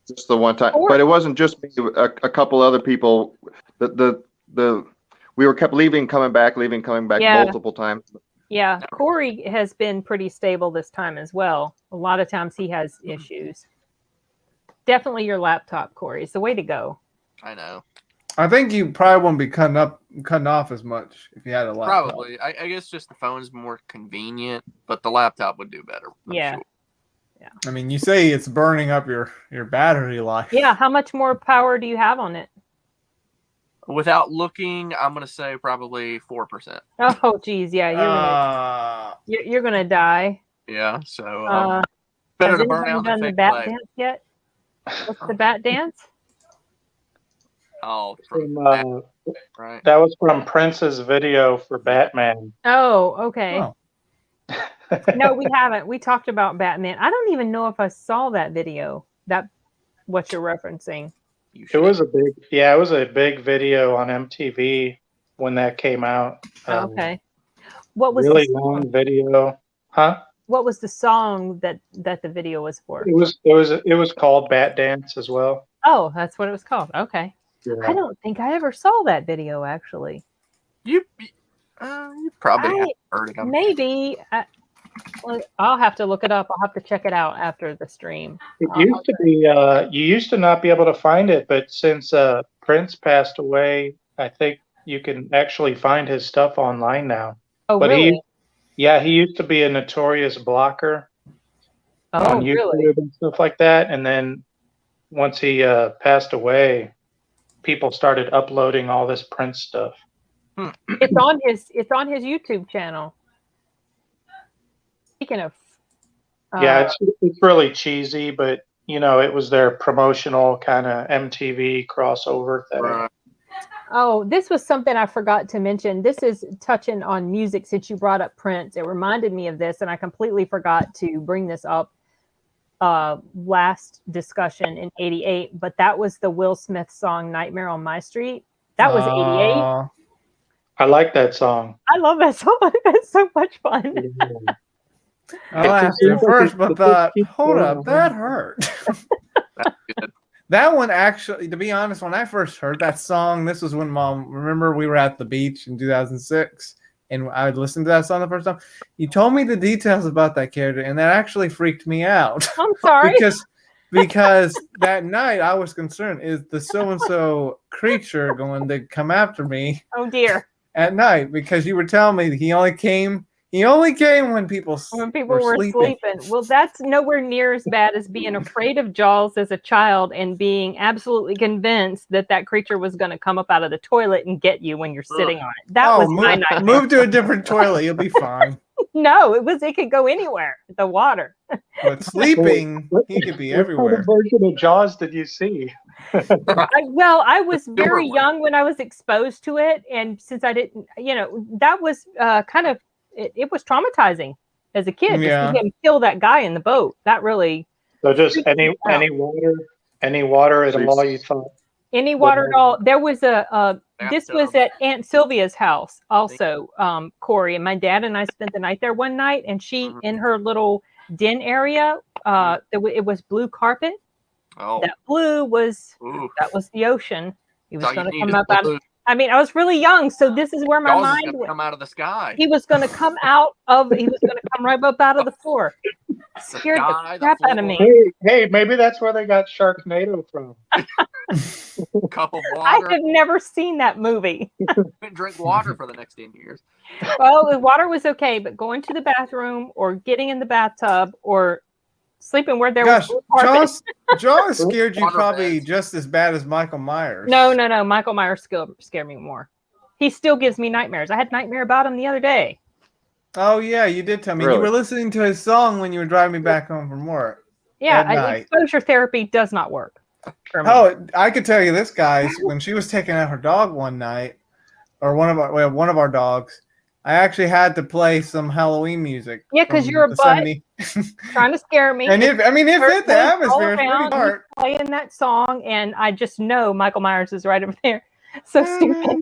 Speaker 3: Just the one time, but it wasn't just me. A couple other people. We were kept coming back multiple times.
Speaker 1: Yeah, Corey has been pretty stable this time as well. A lot of times he has issues. Definitely your laptop, Corey. It's the way to go.
Speaker 5: I know.
Speaker 2: I think you probably won't be cutting off as much if you had a laptop.
Speaker 5: Probably. I guess just the phone's more convenient, but the laptop would do better.
Speaker 1: Yeah.
Speaker 5: Sure.
Speaker 1: Yeah.
Speaker 2: I mean, you say it's burning up your battery life.
Speaker 1: Yeah. How much more power do you have on it?
Speaker 5: Without looking, I'm gonna say probably 4%.
Speaker 1: Oh, geez, yeah, you're gonna die.
Speaker 5: Yeah, so better
Speaker 1: has
Speaker 5: to burn out
Speaker 1: done the bat dance yet? What's the bat dance?
Speaker 5: Oh,
Speaker 6: right. That was from Prince's video for Batman.
Speaker 1: Oh, okay.
Speaker 2: Oh.
Speaker 1: No, we haven't. We talked about Batman. I don't even know if I saw that video. What you're referencing.
Speaker 6: It was a big video on MTV when that came out.
Speaker 1: Okay. What was
Speaker 6: really long video? Huh?
Speaker 1: What was the song that the video was for?
Speaker 6: It was called Bat Dance as well.
Speaker 1: Oh, that's what it was called. Okay.
Speaker 6: Yeah.
Speaker 1: I don't think I ever saw that video actually.
Speaker 5: You probably have heard it.
Speaker 1: Maybe. I'll have to look it up. I'll have to check it out after the stream.
Speaker 6: It used to be, you used to not be able to find it, but since Prince passed away, I think you can actually find his stuff online now.
Speaker 1: Oh,
Speaker 6: but
Speaker 1: really?
Speaker 6: He used to be a notorious blocker on YouTube
Speaker 1: really?
Speaker 6: and stuff like that. And then once he passed away, people started uploading all this Prince stuff.
Speaker 1: It's on his YouTube channel. Speaking of,
Speaker 6: yeah, it's really cheesy, but it was their promotional kind of MTV crossover thing.
Speaker 5: Right.
Speaker 1: Oh, this was something I forgot to mention. This is touching on music since you brought up Prince. It reminded me of this, and I completely forgot to bring this up last discussion in '88. But that was the Will Smith song "Nightmare on My Street." That was '88.
Speaker 6: I like that song.
Speaker 1: I love that song. That's so much fun.
Speaker 6: Yeah.
Speaker 2: I laughed at first, but thought, hold up, that hurt. That one actually, to be honest, when I first heard that song, this was when remember we were at the beach in 2006, and I listened to that song the first time. You told me the details about that character, and that actually freaked me out.
Speaker 1: I'm sorry.
Speaker 2: because that night I was concerned, is the so-and-so creature going to come after me?
Speaker 1: Oh, dear.
Speaker 2: At night, because you were telling me that he only came when people were sleeping.
Speaker 1: Well, that's nowhere near as bad as being afraid of Jaws as a child and being absolutely convinced that creature was going to come up out of the toilet and get you when you're sitting on it. That was my nightmare.
Speaker 2: Move to a different toilet, you'll be fine.
Speaker 1: No, it could go anywhere. The water.
Speaker 2: But sleeping, he could be everywhere.
Speaker 6: What version of Jaws did you see?
Speaker 1: I was very young when I was exposed to it, and since I didn't, that was kind of it was traumatizing as a kid to see him kill that guy in the boat. That really.
Speaker 6: So just any water at all you thought.
Speaker 1: Any water at all. There was this was at Aunt Sylvia's house also, Corey, and my dad and I spent the night there one night, and she in her little den area, it was blue carpet.
Speaker 5: Oh.
Speaker 1: That blue was that was the ocean. He was going to come up out of. I mean, I was really young, so this is where my mind
Speaker 5: went. Come out of the sky.
Speaker 1: He was going to come out of. He was going to come right up out of the floor. Scared the crap out of me.
Speaker 6: Hey, maybe that's where they got Sharknado from.
Speaker 5: Cup of water.
Speaker 1: I have never seen that movie.
Speaker 5: Couldn't drink water for the next 10 years.
Speaker 1: Well, the water was okay, but going to the bathroom or getting in the bathtub or sleeping where there was carpet.
Speaker 2: Jaws scared you probably just as bad as Michael Myers.
Speaker 1: No. Michael Myers scared me more. He still gives me nightmares. I had a nightmare about him the other day.
Speaker 2: Oh, yeah, you did tell me. Really? You were listening to his song when you were driving me back home from work.
Speaker 1: Yeah, exposure therapy does not work for me.
Speaker 2: Oh, I could tell you this, guys. When she was taking out her dog one night, or one of our dogs, I actually had to play some Halloween music.
Speaker 1: Yeah, because you're a butt trying to scare me.
Speaker 2: And it fit the atmosphere. It's pretty dark.
Speaker 1: Playing that song, and I just know Michael Myers is right over there. So stupid.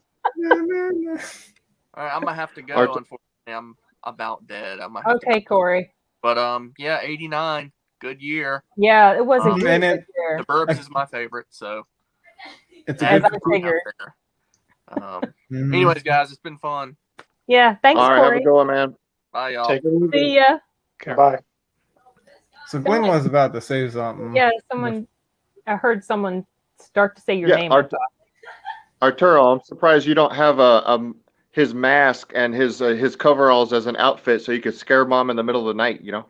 Speaker 5: All right, I'm gonna have to go. Unfortunately, I'm about dead.
Speaker 1: Okay, Corey.
Speaker 5: But 89, good year.
Speaker 1: Yeah, it was a good year.
Speaker 5: The Burbs is my favorite, so
Speaker 2: it's a good
Speaker 1: figure.
Speaker 5: Anyways, guys, it's been fun.
Speaker 1: Yeah, thanks,
Speaker 3: All right,
Speaker 1: Corey.
Speaker 3: have a good one, man.
Speaker 5: Bye, y'all.
Speaker 1: See ya.
Speaker 6: Okay, bye.
Speaker 2: So Gwen was about to say something.
Speaker 1: Yeah, I heard someone start to say your name.
Speaker 3: Arturo, I'm surprised you don't have his mask and his coveralls as an outfit so you could scare mom in the middle of the night, you know?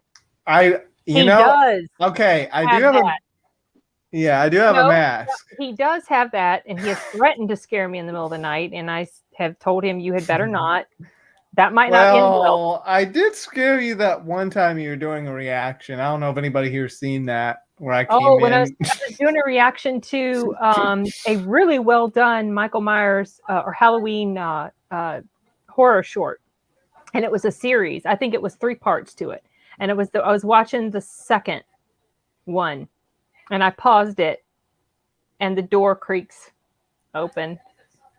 Speaker 1: He does.
Speaker 2: Okay, I do have a mask.
Speaker 1: He does have that, and he has threatened to scare me in the middle of the night, and I have told him you had better not. That might not end well.
Speaker 2: I did scare you that one time you were doing a reaction. I don't know if anybody here's seen that where I came in.
Speaker 1: When I was doing a reaction to a really well done Michael Myers or Halloween horror short, and it was a series. I think it was 3 parts to it, and it was I was watching the second one, and I paused it, and the door creaks open,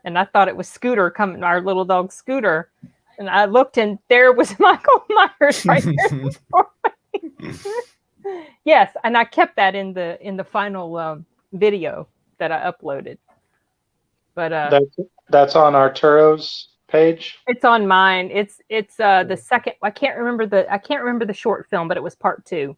Speaker 1: and I thought it was Scooter coming, our little dog Scooter, and I looked, and there was Michael Myers right there. Yes, and I kept that in the final video that I uploaded. But
Speaker 6: that's on Arturo's page.
Speaker 1: It's on mine. It's the second. I can't remember the short film, but it was part 2.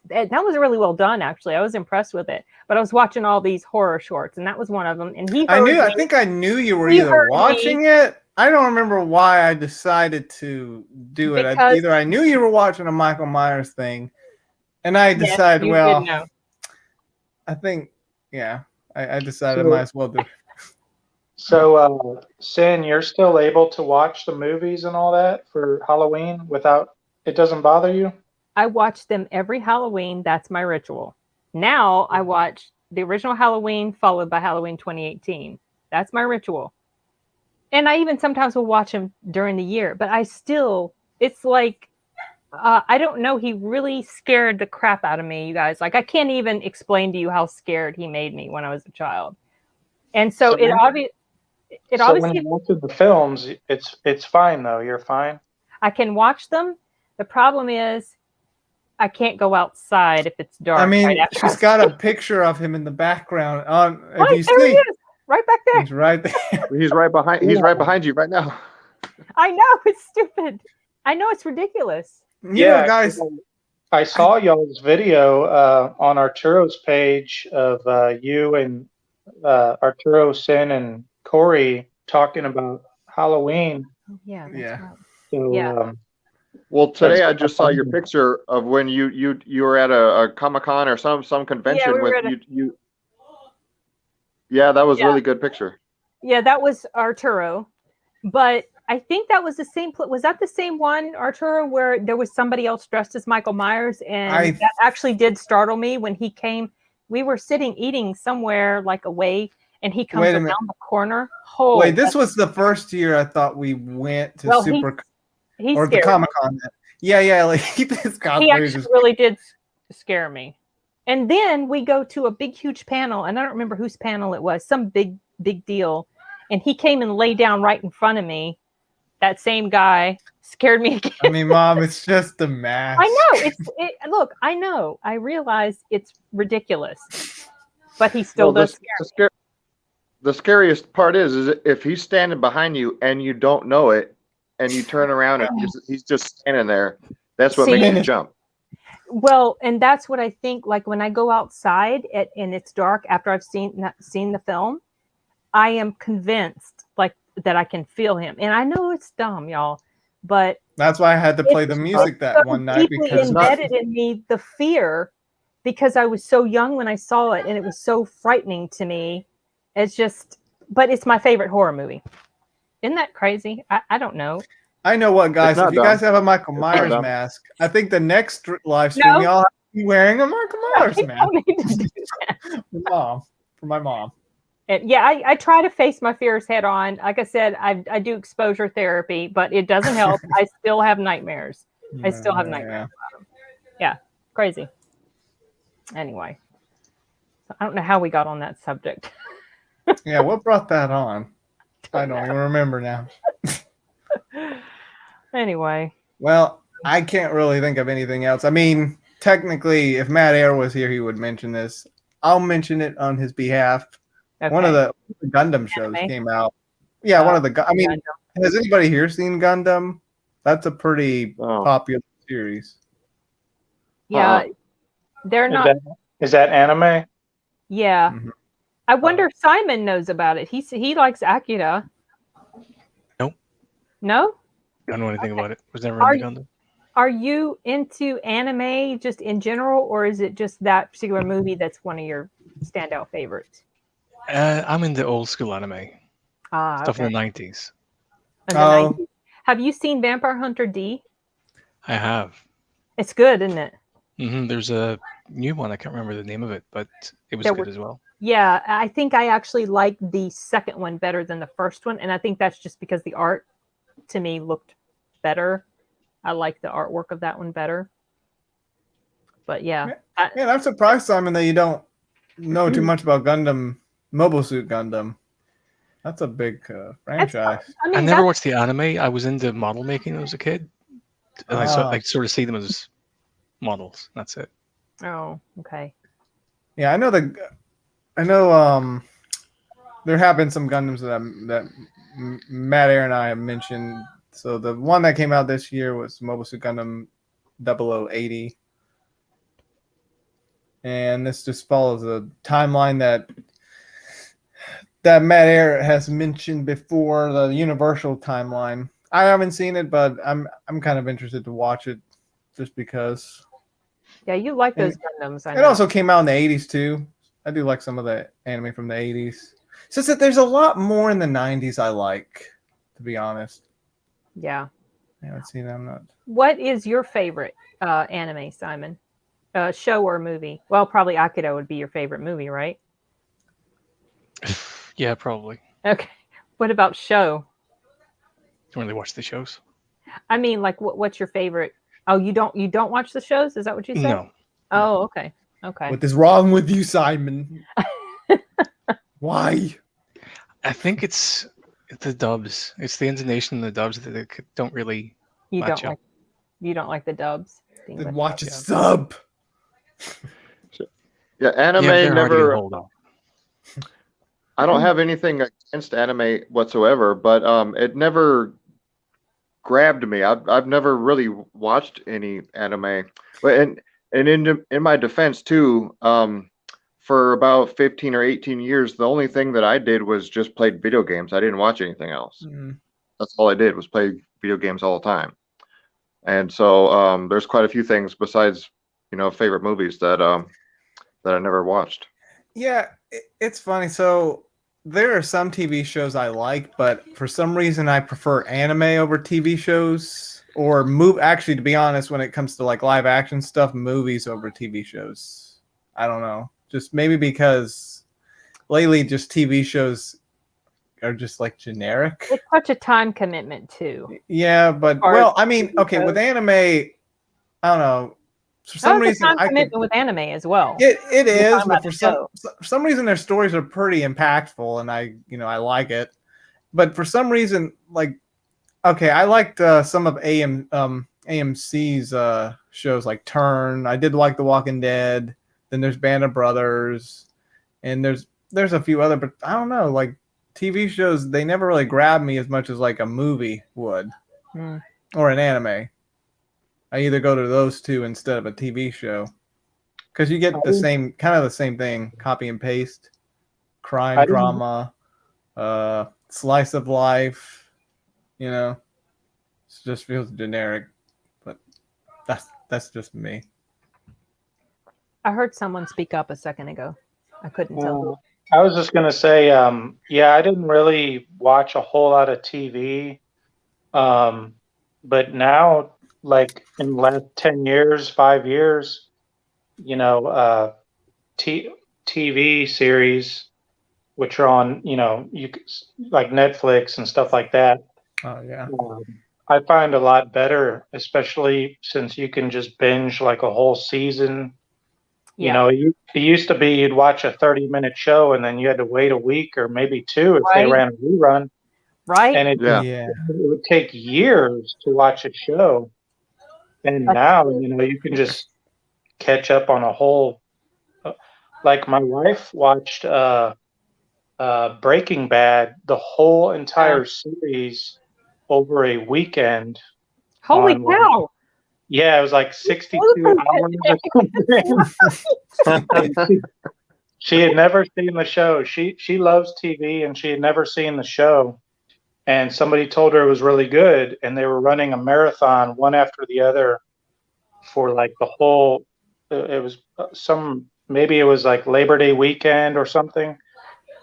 Speaker 1: That was really well done, actually. I was impressed with it. But I was watching all these horror shorts, and that was one of them. And
Speaker 2: I think I knew you were either watching it. I don't remember why I decided to do it. Either I knew you were watching a Michael Myers thing, and I decided, I think, I decided I might as well do it.
Speaker 6: So, Sin, you're still able to watch the movies and all that for Halloween without it doesn't bother you?
Speaker 1: I watch them every Halloween. That's my ritual. Now I watch the original Halloween followed by Halloween 2018. That's my ritual. And I even sometimes will watch them during the year, but it's like, I don't know. He really scared the crap out of me, you guys. Like, I can't even explain to you how scared he made me when I was a child. And so it obviously.
Speaker 6: When you watch the films, it's fine though. You're fine.
Speaker 1: I can watch them. The problem is, I can't go outside if it's dark.
Speaker 2: I mean, she's got a picture of him in the background. If you
Speaker 1: there
Speaker 2: see,
Speaker 1: he is, right back there.
Speaker 2: He's right there.
Speaker 3: He's right behind. He's right behind you right now.
Speaker 1: I know it's stupid. I know it's ridiculous.
Speaker 2: Yeah, guys.
Speaker 6: I saw y'all's video on Arturo's page of you and Arturo, Sin, and Corey talking about Halloween.
Speaker 1: Yeah.
Speaker 2: Yeah.
Speaker 6: So,
Speaker 3: well, today I just saw your picture of when you were at a Comic-Con or some convention you. Yeah, that was a really good picture.
Speaker 1: Yeah, that was Arturo, but I think that was the same. Was that the same one, Arturo, where there was somebody else dressed as Michael Myers, and that actually did startle me when he came We were sitting eating somewhere like away, and he comes around the corner. Oh,
Speaker 2: wait, this was the first year I thought we went to
Speaker 1: he
Speaker 2: or the Comic-Con. Yeah, like this cosplay.
Speaker 1: He actually really did scare me. And then we go to a big, huge panel, and I don't remember whose panel it was, some big deal. And he came and lay down right in front of me. That same guy scared me again.
Speaker 2: I mean, Mom, it's just a mask.
Speaker 1: I know. Look, I know. I realize it's ridiculous. But he still does scare me.
Speaker 3: The scariest part is if he's standing behind you and you don't know it, and you turn around and he's just standing there, that's what makes you jump.
Speaker 1: Well, and that's what I think, like when I go outside and it's dark after I've seen the film, I am convinced like that I can feel him. And I know it's dumb, y'all, but
Speaker 2: that's why I had to play the music that one night, because
Speaker 1: embedded in me the fear, because I was so young when I saw it and it was so frightening to me. It's just, but it's my favorite horror movie. Isn't that crazy? I don't know.
Speaker 2: I know what, guys. If you guys have a Michael Myers mask, I think the next live stream we all have to be wearing a Michael Myers mask. For my mom.
Speaker 1: And yeah, I try to face my fears head on. Like I said, I do exposure therapy, but it doesn't help. I still have nightmares. Yeah, crazy. Anyway, I don't know how we got on that subject.
Speaker 2: Yeah, what brought that on? I don't even remember now.
Speaker 1: Anyway.
Speaker 2: Well, I can't really think of anything else. I mean, technically, if Matt Air was here, he would mention this. I'll mention it on his behalf. Okay. One of the Gundam shows came out. Yeah, one of the. I mean, has anybody here seen Gundam? That's a pretty popular series.
Speaker 1: Yeah, they're not.
Speaker 6: Is that anime?
Speaker 1: Yeah. Mm-hmm. I wonder if Simon knows about it. He likes Akira.
Speaker 7: Nope.
Speaker 1: No?
Speaker 7: I don't know anything about it. Was never into Gundam.
Speaker 1: Are you into anime just in general, or is it just that particular movie that's one of your standout favorites?
Speaker 7: I'm into old school anime. Stuff in the 90s.
Speaker 1: Have you seen Vampire Hunter D?
Speaker 7: I have.
Speaker 1: It's good, isn't it?
Speaker 7: Mm-hmm. There's a new one. I can't remember the name of it, but it was good as well.
Speaker 1: Yeah, I think I actually like the second one better than the first one, and I think that's just because the art to me looked better. I like the artwork of that one better. But yeah.
Speaker 2: I'm surprised, Simon, that you don't know too much about Gundam, Mobile Suit Gundam. That's a big franchise.
Speaker 7: I never watched the anime. I was into model making when I was a kid. And I sort of see them as models. That's it.
Speaker 1: Oh, okay.
Speaker 2: Yeah, I know there have been some Gundams that Matt Air and I have mentioned. So the one that came out this year was Mobile Suit Gundam 0080. And this just follows a timeline that Matt Air has mentioned before, the Universal timeline. I haven't seen it, but I'm kind of interested to watch it just because.
Speaker 1: Yeah, you like those Gundams.
Speaker 2: It also came out in the 80s too. I do like some of the anime from the 80s. It's just that there's a lot more in the 90s I like, to be honest.
Speaker 1: Yeah.
Speaker 2: I haven't seen them. Not.
Speaker 1: What is your favorite anime, Simon? Show or movie? Well, probably Akira would be your favorite movie, right?
Speaker 7: Yeah, probably.
Speaker 1: Okay. What about show?
Speaker 7: Don't really watch the shows.
Speaker 1: I mean, like, what's your favorite? Oh, you don't watch the shows? Is that what you said?
Speaker 7: No.
Speaker 1: Oh, okay. Okay.
Speaker 2: What is wrong with you, Simon? Why?
Speaker 7: I think it's the dubs. It's the intonation in the dubs that don't really match up.
Speaker 1: You don't like the dubs?
Speaker 2: Then watch a sub.
Speaker 3: Yeah, anime never. I don't have anything against anime whatsoever, but it never grabbed me. I've never really watched any anime, and in my defense too, for about 15 or 18 years, the only thing that I did was just played video games. I didn't watch anything else. Mm-hmm. That's all I did was play video games all the time. And so there's quite a few things besides, favorite movies that I never watched.
Speaker 2: Yeah, it's funny. So there are some TV shows I like, but for some reason I prefer anime over TV shows, or actually, to be honest, when it comes to like live action stuff, movies over TV shows. I don't know. Just maybe because lately just TV shows are just like generic.
Speaker 1: It's such a time commitment too.
Speaker 2: Yeah, but well, I mean, okay, with anime, I don't know. For some reason,
Speaker 1: time commitment with anime as well.
Speaker 2: It is, but for some reason, their stories are pretty impactful, and I like it. But for some reason, like, okay, I liked some of AMC's shows like Turn. I did like The Walking Dead. Then there's Band of Brothers, and there's a few other, but I don't know, like TV shows, they never really grab me as much as like a movie would or an anime. I either go to those two instead of a TV show because you get the same thing, copy and paste, crime drama, slice of life. It just feels generic, but that's just me.
Speaker 1: I heard someone speak up a second ago. I couldn't tell.
Speaker 6: I was just gonna say, I didn't really watch a whole lot of TV, but now, like in the last 10 years, 5 years, TV series, which are on, like Netflix and stuff like that.
Speaker 2: Oh yeah.
Speaker 6: I find a lot better, especially since you can just binge like a whole season.
Speaker 1: Yeah.
Speaker 6: It used to be you'd watch a 30-minute show and then you had to wait a week or maybe 2 if they ran a rerun.
Speaker 1: Right.
Speaker 6: And it would take years to watch a show. And now, you can just catch up on a whole. Like my wife watched Breaking Bad, the whole entire series over a weekend.
Speaker 1: Holy cow!
Speaker 6: Yeah, it was like 62 hours or something. She had never seen the show. She loves TV, and she had never seen the show. And somebody told her it was really good, and they were running a marathon one after the other for like the whole. It was maybe it was like Labor Day weekend or something,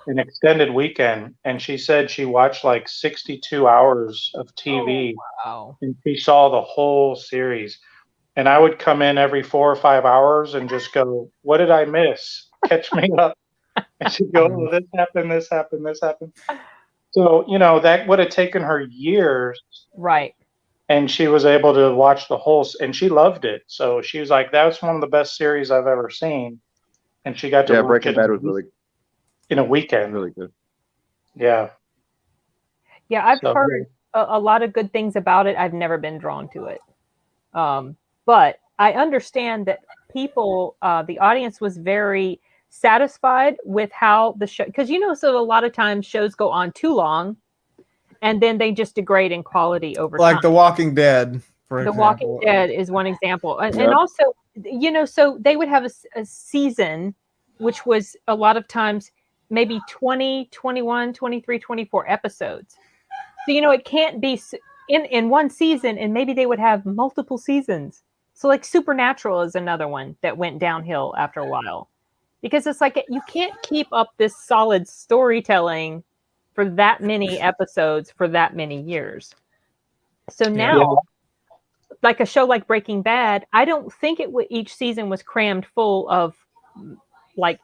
Speaker 6: an extended weekend. And she said she watched like 62 hours of TV.
Speaker 1: Oh, wow. And
Speaker 6: she saw the whole series. And I would come in every 4 or 5 hours and just go, "What did I miss? Catch me up." And she'd go, "Oh, this happened, this happened, this happened." So, that would have taken her years.
Speaker 1: Right.
Speaker 6: And she was able to watch the whole, and she loved it. So she was like, "That's one of the best series I've ever seen." And she got to watch
Speaker 3: Breaking
Speaker 6: it
Speaker 3: Bad was really
Speaker 6: in a weekend.
Speaker 3: Really good.
Speaker 6: Yeah.
Speaker 1: Yeah, I've heard a lot of good things about it. I've never been drawn to it. But I understand that people, the audience was very satisfied with how the show, because so a lot of times shows go on too long and then they just degrade in quality over time.
Speaker 2: Like The Walking Dead, for example.
Speaker 1: The Walking Dead is one example. And also, so they would have a season, which was a lot of times maybe 20, 21, 23, 24 episodes. So, it can't be in one season, and maybe they would have multiple seasons. So like Supernatural is another one that went downhill after a while. Because it's like you can't keep up this solid storytelling for that many episodes for that many years. So now, like a show like Breaking Bad, I don't think each season was crammed full of like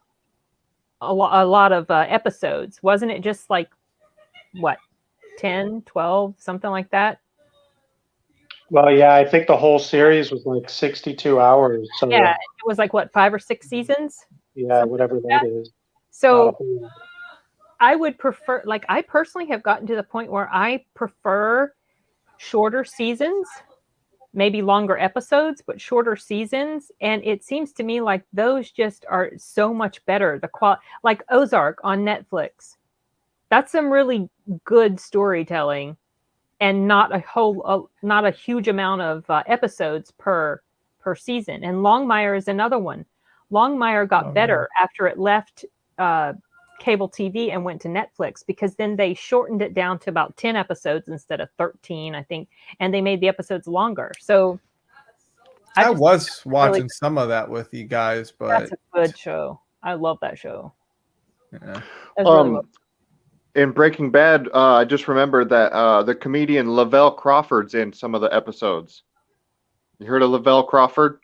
Speaker 1: a lot of episodes. Wasn't it just like, what, 10, 12, something like that?
Speaker 6: Well, yeah, I think the whole series was like 62 hours. So
Speaker 1: yeah, it was like, what, 5 or 6 seasons?
Speaker 6: Yeah, whatever that is.
Speaker 1: So I would prefer, like, I personally have gotten to the point where I prefer shorter seasons, maybe longer episodes, but shorter seasons. And it seems to me like those just are so much better. Like Ozark on Netflix. That's some really good storytelling, and not a huge amount of episodes per season. And Longmire is another one. Longmire got better after it left cable TV and went to Netflix, because then they shortened it down to about 10 episodes instead of 13, I think, and they made the episodes longer. So
Speaker 2: I was watching some of that with you guys, but
Speaker 1: that's a good show. I love that show.
Speaker 2: Yeah.
Speaker 3: In Breaking Bad, I just remembered that the comedian Lavelle Crawford's in some of the episodes. You heard of Lavelle Crawford?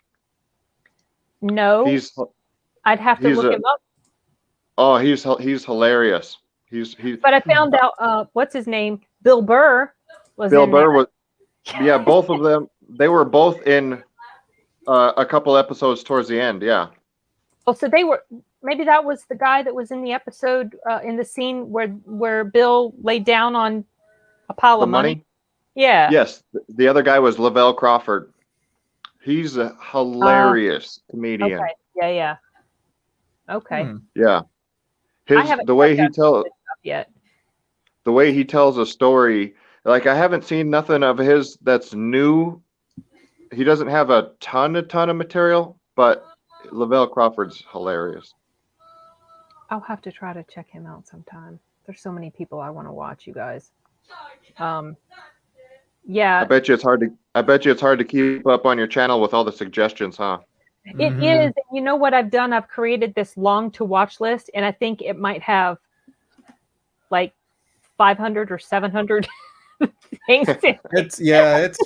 Speaker 1: No. I'd have to look him up.
Speaker 3: Oh, he's hilarious.
Speaker 1: But I found out what's his name? Bill Burr was
Speaker 3: Bill
Speaker 1: in
Speaker 3: Burr
Speaker 1: there.
Speaker 3: was, yeah, both of them. They were both in a couple episodes towards the end. Yeah.
Speaker 1: Oh, so they were. Maybe that was the guy that was in the episode in the scene where Bill laid down on a pile of money. Yeah.
Speaker 3: Yes, the other guy was Lavelle Crawford. He's a hilarious comedian.
Speaker 1: Okay. Yeah. Okay.
Speaker 3: Yeah. The way he tells a story, like I haven't seen nothing of his that's new. He doesn't have a ton of material, but Lavelle Crawford's hilarious.
Speaker 1: I'll have to try to check him out sometime. There's so many people I want to watch, you guys. Yeah.
Speaker 3: I bet you it's hard to keep up on your channel with all the suggestions, huh?
Speaker 1: It is. You know what I've done? I've created this long to watch list, and I think it might have like 500 or 700 things.
Speaker 2: It's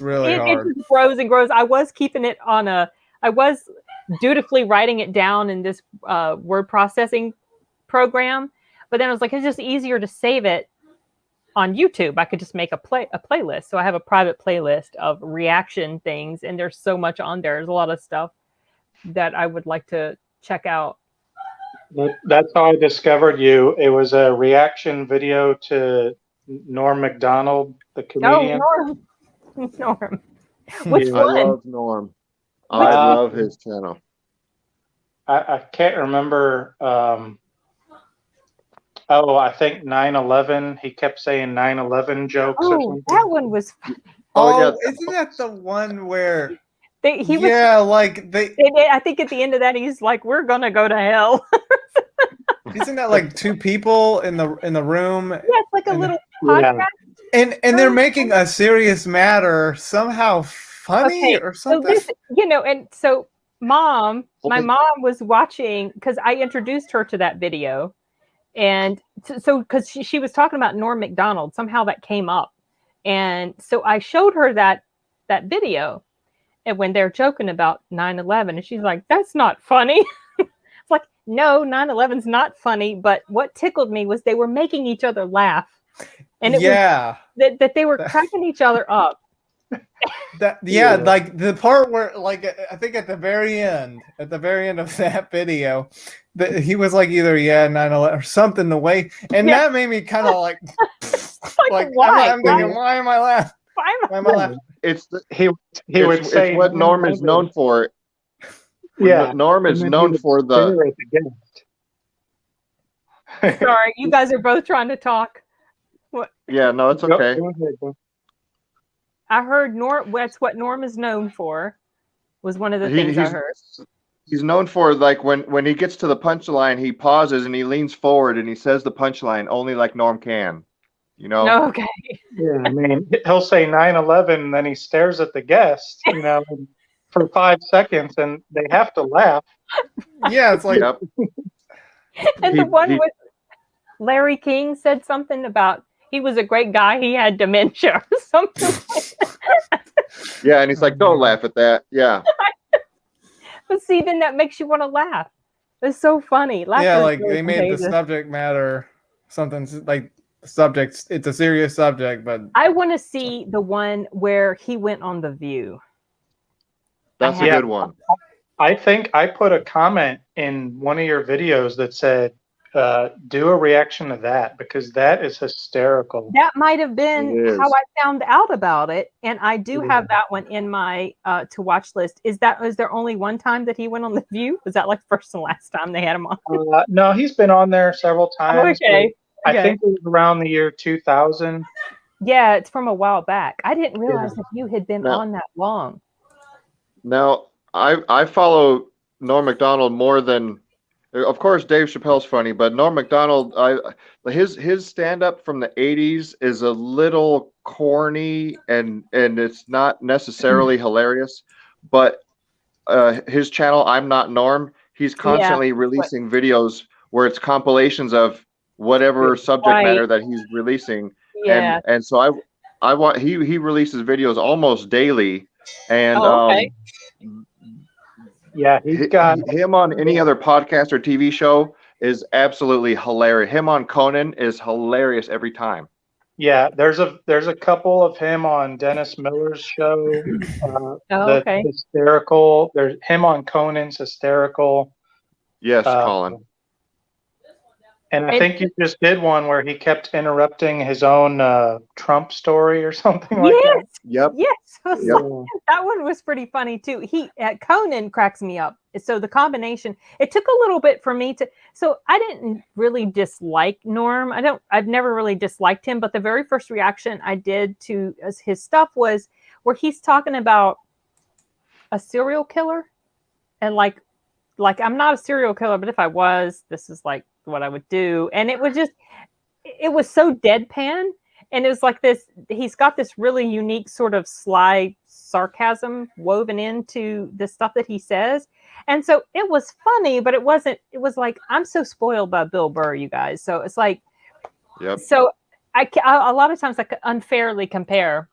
Speaker 2: really hard.
Speaker 1: It just grows and grows. I was keeping it on I was dutifully writing it down in this word processing program, but then I was like, it's just easier to save it on YouTube. I could just make a playlist. So I have a private playlist of reaction things, and there's so much on there. There's a lot of stuff that I would like to check out.
Speaker 6: That's how I discovered you. It was a reaction video to Norm Macdonald, the comedian.
Speaker 1: Oh, Norm. Which one?
Speaker 3: I love Norm. I love his channel.
Speaker 6: I can't remember. I think 9/11. He kept saying 9/11 jokes.
Speaker 1: Oh, that one was funny.
Speaker 2: Oh, isn't that the one where
Speaker 1: I think at the end of that, he's like, "We're gonna go to hell."
Speaker 2: Isn't that like two people in the room?
Speaker 1: Yeah, it's like a little podcast.
Speaker 2: And they're making a serious matter somehow funny or something.
Speaker 1: So and so my mom was watching because I introduced her to that video, and so because she was talking about Norm Macdonald, somehow that came up, and so I showed her that video. And when they're joking about 9/11, and she's like, "That's not funny." It's like, no, 9/11's not funny. But what tickled me was they were making each other laugh, and it was that they were cracking each other up.
Speaker 2: Like the part where, like, I think at the very end of that video, that he was like either 9/11 or something. The way, and that made me kind of like
Speaker 1: why?
Speaker 2: I'm thinking, why am I laughing? Why am I laughing?
Speaker 3: It's
Speaker 6: what
Speaker 3: Norm is known for.
Speaker 6: Yeah,
Speaker 3: Norm is known for the.
Speaker 1: Sorry, you guys are both trying to talk. What?
Speaker 3: Yeah, no, it's okay.
Speaker 1: I heard Norm. That's what Norm is known for. Was one of the things I heard.
Speaker 3: He's known for, like, when he gets to the punchline, he pauses and he leans forward and he says the punchline only like Norm can. You know?
Speaker 1: Okay.
Speaker 6: Yeah, I mean, he'll say 9/11, and then he stares at the guest, for 5 seconds, and they have to laugh.
Speaker 2: Yeah, it's like.
Speaker 1: And the one with Larry King said something about he was a great guy. He had dementia or something.
Speaker 3: Yeah, and he's like, "Don't laugh at that." Yeah.
Speaker 1: But see, then that makes you want to laugh. It's so funny.
Speaker 2: Like they made the subject matter something like. Subject, it's a serious subject, but
Speaker 1: I want to see the one where he went on The View.
Speaker 3: That's a good one.
Speaker 6: I think I put a comment in one of your videos that said, do a reaction to that, because that is hysterical.
Speaker 1: That might have been how I found out about it, and I do have that one in my to watch list. Is there only one time that he went on The View? Was that like first and last time they had him on?
Speaker 6: No, he's been on there several times.
Speaker 1: Okay.
Speaker 6: I think it was around the year 2000.
Speaker 1: Yeah, it's from a while back. I didn't realize that you had been on that long.
Speaker 3: Now, I follow Norm Macdonald more than, of course, Dave Chappelle's funny, but Norm Macdonald, his stand-up from the 80s is a little corny and it's not necessarily hilarious, but his channel, I'm Not Norm, he's constantly releasing videos where it's compilations of whatever subject matter that he's releasing. And so I want he releases videos almost daily, and
Speaker 6: Yeah, he's got
Speaker 3: him on any other podcast or TV show is absolutely hilarious. Him on Conan is hilarious every time.
Speaker 6: Yeah, there's a couple of him on Dennis Miller's show.
Speaker 1: Okay.
Speaker 6: Hysterical. There's him on Conan's hysterical.
Speaker 3: Yes, Colin.
Speaker 6: And I think you just did one where he kept interrupting his own Trump story or something like that.
Speaker 3: Yep.
Speaker 1: Yes. That one was pretty funny too. Conan cracks me up. So the combination, it took a little bit for me to, so I didn't really dislike Norm. I've never really disliked him, but the very first reaction I did to his stuff was where he's talking about a serial killer and like I'm not a serial killer, but if I was, this is like what I would do. And it was so deadpan. And it was like this, he's got this really unique sort of sly sarcasm woven into the stuff that he says. And so it was funny, but it was like, I'm so spoiled by Bill Burr, you guys. So it's like, so I a lot of times I could unfairly compare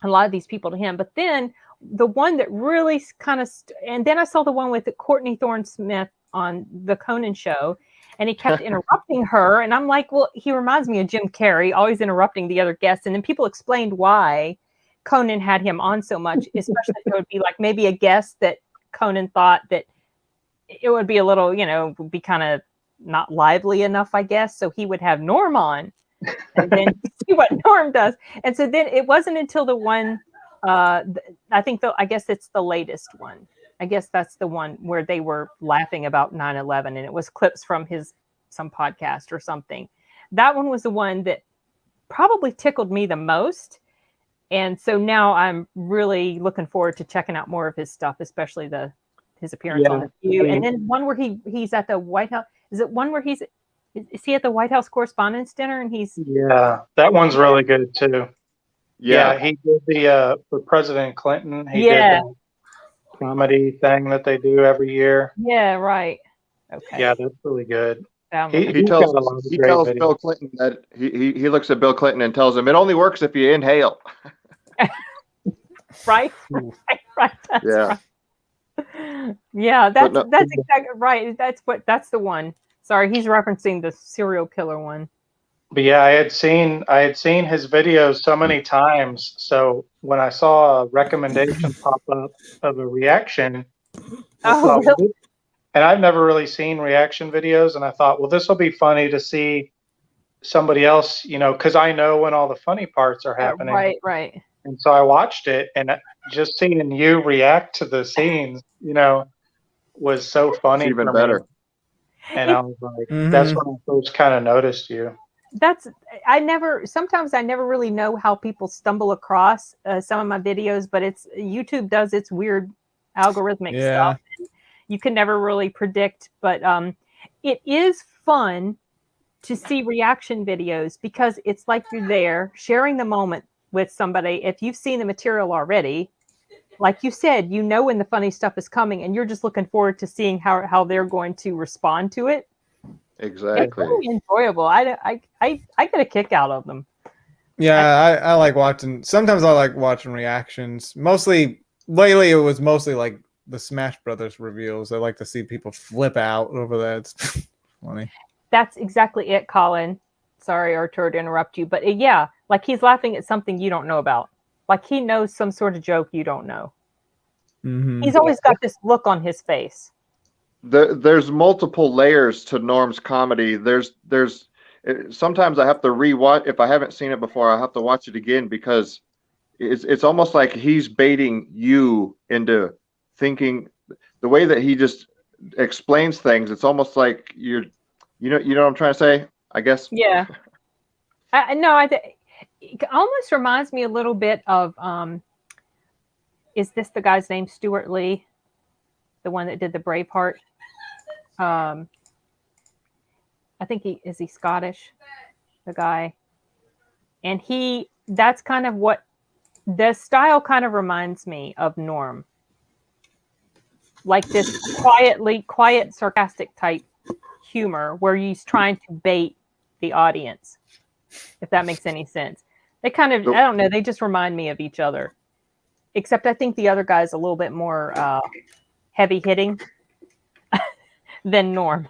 Speaker 1: a lot of these people to him, but then the one that really kind of, and then I saw the one with Courtney Thorne-Smith on the Conan show, and he kept interrupting her. And I'm like, well, he reminds me of Jim Carrey, always interrupting the other guests. And then people explained why Conan had him on so much, especially if it would be like maybe a guest that Conan thought that it would be a little, would be kind of not lively enough, I guess. So he would have Norm on and then see what Norm does. And so then it wasn't until the one, I guess it's the latest one. I guess that's the one where they were laughing about 9/11 and it was clips from some podcast or something. That one was the one that probably tickled me the most. And so now I'm really looking forward to checking out more of his stuff, especially his appearance on The View. And then one where he's at the White House. Is it one where is he at the White House Correspondents' Dinner and he's...
Speaker 6: Yeah, that one's really good too. Yeah, he did for President Clinton. He did the comedy thing that they do every year.
Speaker 1: Yeah, right. Okay.
Speaker 6: Yeah, that's really good.
Speaker 3: He tells Bill Clinton that he looks at Bill Clinton and tells him it only works if you inhale.
Speaker 1: Right. That's right. Yeah, that's exactly right. That's the one. Sorry, he's referencing the serial killer one.
Speaker 6: But yeah, I had seen his videos so many times. So when I saw a recommendation pop up of a reaction,
Speaker 1: really?
Speaker 6: And I've never really seen reaction videos, and I thought, well, this will be funny to see somebody else, because I know when all the funny parts are happening.
Speaker 1: Right.
Speaker 6: And so I watched it, and just seeing you react to the scenes, was so funny.
Speaker 3: It's even better.
Speaker 6: And I was like, that's when I first kind of noticed you. Sometimes I never really know how people stumble across some of my videos, but YouTube does its weird algorithmic stuff. You can never really predict, but it is fun to see reaction videos because it's like you're there sharing the moment with somebody. If you've seen the material already, like you said, when the funny stuff is coming and you're just looking forward to seeing how they're going to respond to it.
Speaker 3: Exactly.
Speaker 1: It's really enjoyable. I get a kick out of them.
Speaker 2: Yeah, I like watching. Sometimes I like watching reactions. Lately it was mostly like the Smash Brothers reveals. I like to see people flip out over that. It's funny.
Speaker 1: That's exactly it, Colin. Sorry, Arturo, to interrupt you, but like he's laughing at something you don't know about. Like he knows some sort of joke you don't know. Mm-hmm. He's always got this look on his face.
Speaker 3: There's multiple layers to Norm's comedy. There's sometimes I have to rewatch if I haven't seen it before. I have to watch it again because it's almost like he's baiting you into thinking the way that he just explains things. It's almost like you know what I'm trying to say, I guess.
Speaker 1: Yeah. It almost reminds me a little bit of is this the guy's name, Stuart Lee, the one that did the Braveheart? I think is he Scottish, the guy, and that's kind of what the style kind of reminds me of Norm. Like this quiet, sarcastic type humor where he's trying to bait the audience, if that makes any sense. They kind of, I don't know, they just remind me of each other. Except I think the other guy's a little bit more heavy hitting than Norm.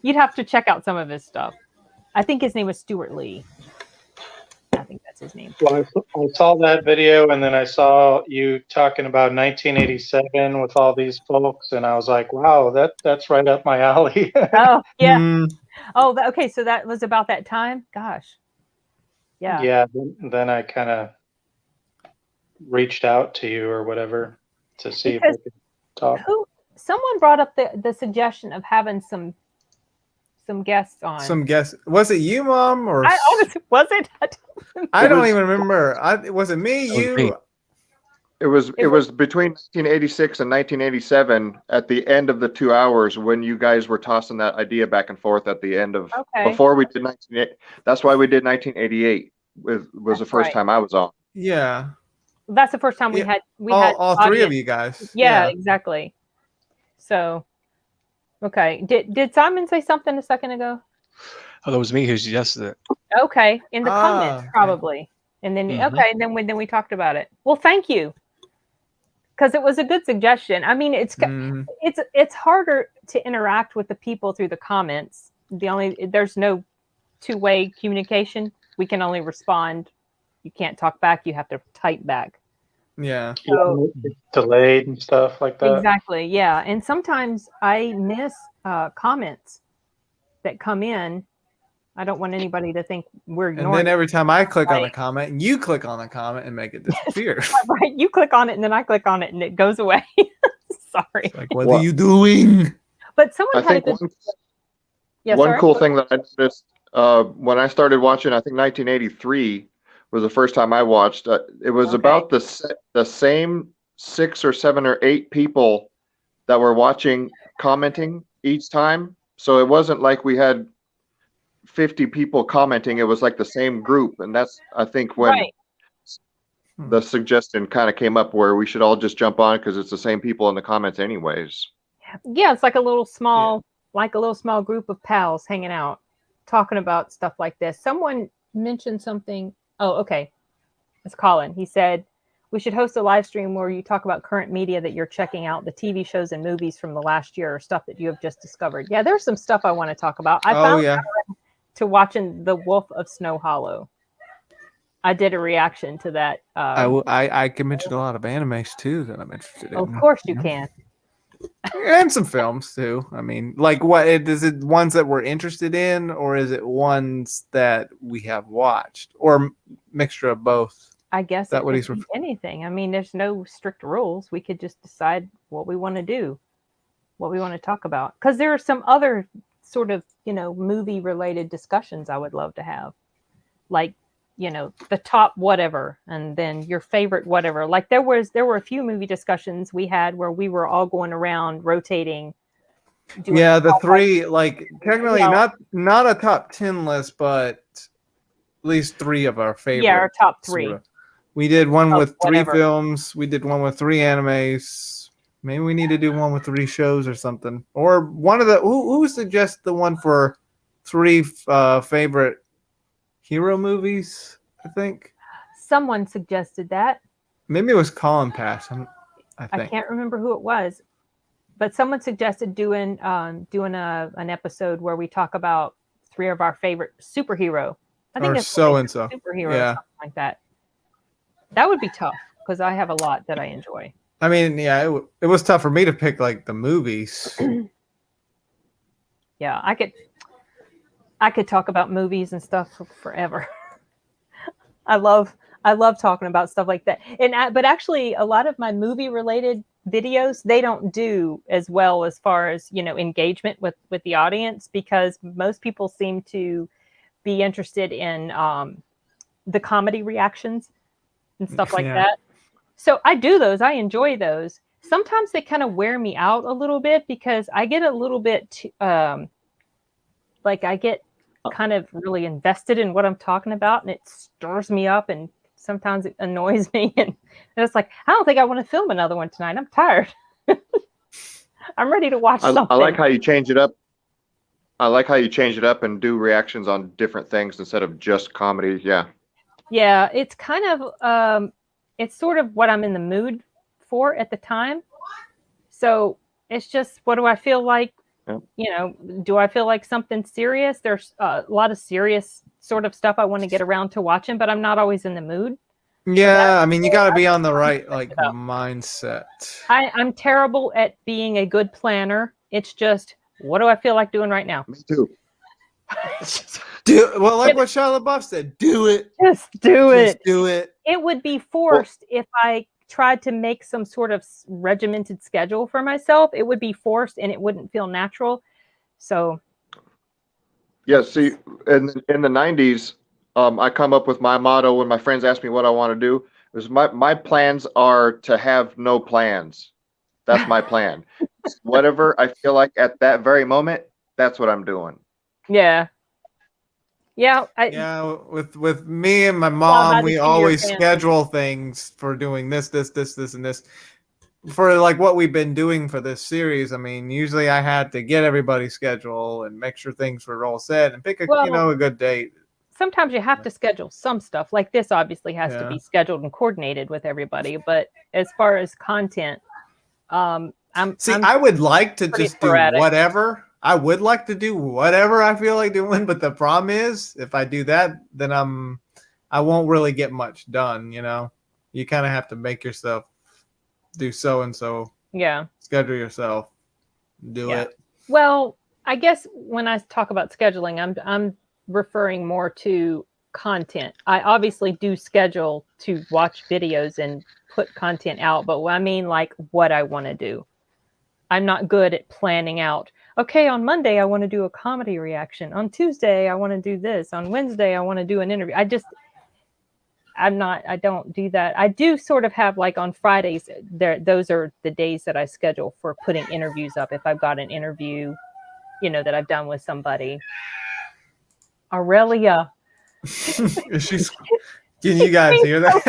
Speaker 1: You'd have to check out some of his stuff. I think his name was Stuart Lee. I think that's his name.
Speaker 6: Well, I saw that video, and then I saw you talking about 1987 with all these folks, and I was like, wow, that's right up my alley.
Speaker 1: Oh, yeah. Oh, okay. So that was about that time? Gosh. Yeah.
Speaker 6: Yeah. Then I kind of reached out to you or whatever to see if I could talk.
Speaker 1: Someone brought up the suggestion of having some guests on.
Speaker 2: Some guests. Was it you, Mom, or
Speaker 1: was it?
Speaker 2: I don't even remember. Was it me? You?
Speaker 3: It was between 1986 and 1987 at the end of the 2 hours when you guys were tossing that idea back and forth at the end of before we did 1988. That's why we did 1988. Was the first time I was on.
Speaker 2: Yeah.
Speaker 1: That's the first time we had
Speaker 2: all three of you guys.
Speaker 1: Yeah, exactly. So, okay. Did Simon say something a second ago?
Speaker 7: Oh, that was me who suggested it.
Speaker 1: Okay, in the comments probably, and then then we talked about it. Well, thank you, because it was a good suggestion. I mean, it's harder to interact with the people through the comments. There's no two-way communication. We can only respond. You can't talk back. You have to type back.
Speaker 2: Yeah.
Speaker 1: So,
Speaker 6: delayed and stuff like that.
Speaker 1: Exactly. Yeah, and sometimes I miss comments that come in. I don't want anybody to think we're ignoring.
Speaker 2: And then every time I click on a comment, you click on the comment and make it disappear.
Speaker 1: Right. You click on it and then I click on it and it goes away. Sorry.
Speaker 2: It's like, what are you doing?
Speaker 1: But someone had
Speaker 3: one cool thing that I noticed when I started watching, I think 1983 was the first time I watched. It was about the same 6 or 7 or 8 people that were watching, commenting each time. So it wasn't like we had 50 people commenting. It was like the same group, and that's I think when the suggestion kind of came up where we should all just jump on because it's the same people in the comments anyways.
Speaker 1: Yeah, it's like a little small group of pals hanging out, talking about stuff like this. Someone mentioned something. Oh, okay. It's Colin. He said we should host a live stream where you talk about current media that you're checking out, the TV shows and movies from the last year, or stuff that you have just discovered. Yeah, there's some stuff I want to talk about. I found to watching The Wolf of Snow Hollow. I did a reaction to that.
Speaker 2: I can mention a lot of animes too that I'm interested in.
Speaker 1: Of course you can.
Speaker 2: And some films too. I mean, like, what is it? Ones that we're interested in, or is it ones that we have watched, or mixture of both?
Speaker 1: I guess that would be anything. I mean, there's no strict rules. We could just decide what we want to do, what we want to talk about. Because there are some other sort of, movie related discussions I would love to have, like, the top whatever, and then your favorite whatever. Like there were a few movie discussions we had where we were all going around rotating.
Speaker 2: The three, like, technically not a top 10 list, but at least 3 of our favorite.
Speaker 1: Yeah, our top 3.
Speaker 2: Sorta. We did one with 3 films. We did one with 3 animes. Maybe we need to do one with 3 shows or something. Or one of the who suggests the one for 3 favorite hero movies, I think. Someone
Speaker 1: suggested that.
Speaker 2: Maybe it was Colin Pass. I
Speaker 1: can't remember who it was, but someone suggested doing an episode where we talk about 3 of our favorite superhero. I think it's
Speaker 2: so-and-so
Speaker 1: superhero, something like that. That would be tough because I have a lot that I enjoy.
Speaker 2: I mean, yeah, it was tough for me to pick like the movies.
Speaker 1: Yeah, I could talk about movies and stuff forever. I love talking about stuff like that. But actually, a lot of my movie related videos, they don't do as well as far as, engagement with the audience, because most people seem to be interested in the comedy reactions and stuff like that. So I do those. I enjoy those. Sometimes they kind of wear me out a little bit because I get a little bit I get kind of really invested in what I'm talking about, and it stirs me up, and sometimes it annoys me, and it's like, I don't think I want to film another one tonight. I'm tired. I'm ready to watch something.
Speaker 3: I like how you change it up. I like how you change it up and do reactions on different things instead of just comedy. Yeah.
Speaker 1: Yeah, it's kind of it's sort of what I'm in the mood for at the time. So it's just, what do I feel like?
Speaker 3: Yep.
Speaker 1: You know, do I feel like something serious? There's a lot of serious sort of stuff I want to get around to watching, but I'm not always in the mood.
Speaker 2: Yeah, I mean, you got to be on the right mindset.
Speaker 1: I'm terrible at being a good planner. It's just, what do I feel like doing right now?
Speaker 3: Me too.
Speaker 2: Like what Shia LaBeouf said, do it.
Speaker 1: Just do it.
Speaker 2: Do it.
Speaker 1: It would be forced if I tried to make some sort of regimented schedule for myself. It would be forced and it wouldn't feel natural. So.
Speaker 3: Yeah, see, in the 90s, I come up with my motto when my friends ask me what I want to do. Is my plans are to have no plans. That's my plan. Whatever I feel like at that very moment, that's what I'm doing.
Speaker 1: Yeah. Yeah.
Speaker 2: With me and my mom, we always schedule things for doing this, and this. For like what we've been doing for this series, I mean, usually I had to get everybody's schedule and make sure things were all set and pick a good date.
Speaker 1: Sometimes you have to schedule some stuff. Like this obviously has to be scheduled and coordinated with everybody. But as far as content, I would like to just sporadic.
Speaker 2: Do whatever. I would like to do whatever I feel like doing, but the problem is if I do that, then I won't really get much done, you know. You kind of have to make yourself do so and so.
Speaker 1: Yeah.
Speaker 2: Schedule yourself. Do it.
Speaker 1: Well, I guess when I talk about scheduling, I'm referring more to content. I obviously do schedule to watch videos and put content out, but I mean like what I want to do. I'm not good at planning out. Okay, on Monday I want to do a comedy reaction. On Tuesday I want to do this. On Wednesday I want to do an interview. I don't do that. I do sort of have like on Fridays those are the days that I schedule for putting interviews up. If I've got an interview, you know, that I've done with somebody. Aurelia.
Speaker 2: Can you guys hear that?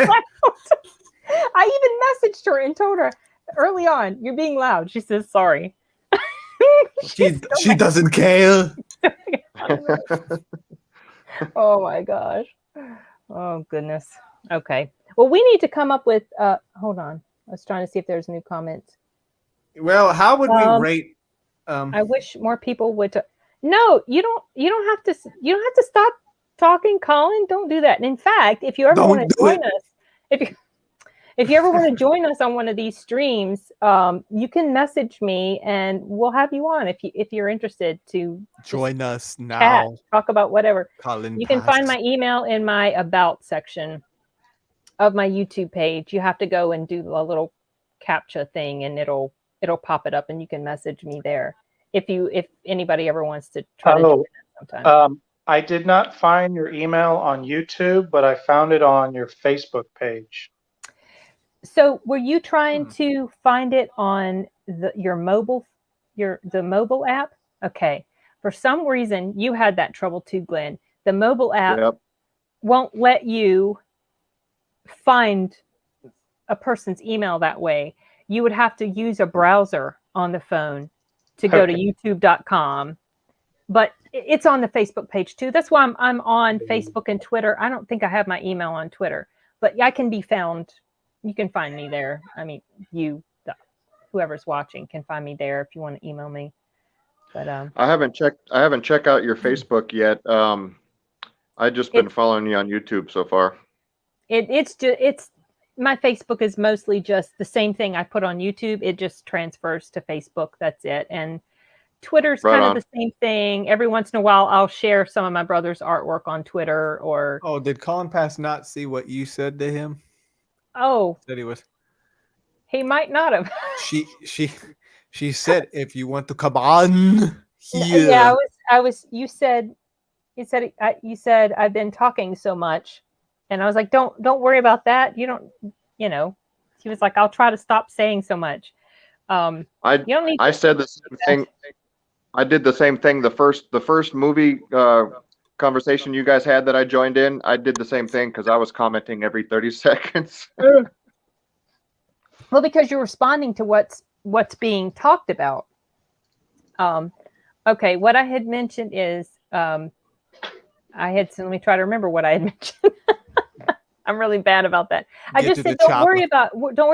Speaker 1: I even messaged her and told her early on, you're being loud. She says, sorry.
Speaker 2: She doesn't care.
Speaker 1: Oh my gosh. Oh goodness. Okay. Well, we need to come up with hold on. I was trying to see if there's new comments.
Speaker 2: Well, how would we rate
Speaker 1: I wish more people would No, you don't have to stop talking, Colin. Don't do that. And in fact, if you ever want to join us, if you ever want to join us on one of these streams, you can message me and we'll have you on if you're interested to
Speaker 2: join us now.
Speaker 1: Chat, talk about whatever.
Speaker 2: Colin,
Speaker 1: you can find my email in my about section of my YouTube page. You have to go and do a little CAPTCHA thing and it'll pop it up and you can message me there if anybody ever wants to try to do it sometime.
Speaker 6: I did not find your email on YouTube, but I found it on your Facebook page.
Speaker 1: So were you trying to find it on your mobile app? Okay. For some reason, you had that trouble too, Glenn. The mobile app won't let you find a person's email that way. You would have to use a browser on the phone to go to youtube.com. But it's on the Facebook page too. That's why I'm on Facebook and Twitter. I don't think I have my email on Twitter, but I can be found. You can find me there. I mean, whoever's watching can find me there if you want to email me. But
Speaker 3: I haven't checked out your Facebook yet. I've just been following you on YouTube so far.
Speaker 1: It's my Facebook is mostly just the same thing I put on YouTube. It just transfers to Facebook. That's it. And Twitter's kind of the same thing. Every once in a while, I'll share some of my brother's artwork on Twitter. Or
Speaker 2: did Colin Pass not see what you said to him?
Speaker 1: Oh,
Speaker 2: said he was.
Speaker 1: He might not have.
Speaker 2: She said, if you want to come on here.
Speaker 1: Yeah, I was. You said I've been talking so much, and I was like, don't worry about that. You don't. You know, he was like, I'll try to stop saying so much. You don't need.
Speaker 3: I said the same thing. I did the same thing. The first movie conversation you guys had that I joined in, I did the same thing because I was commenting every 30 seconds.
Speaker 1: Well, because you're responding to what's being talked about. Okay, what I had mentioned is let me try to remember what I had mentioned. I'm really bad about that. I just said don't worry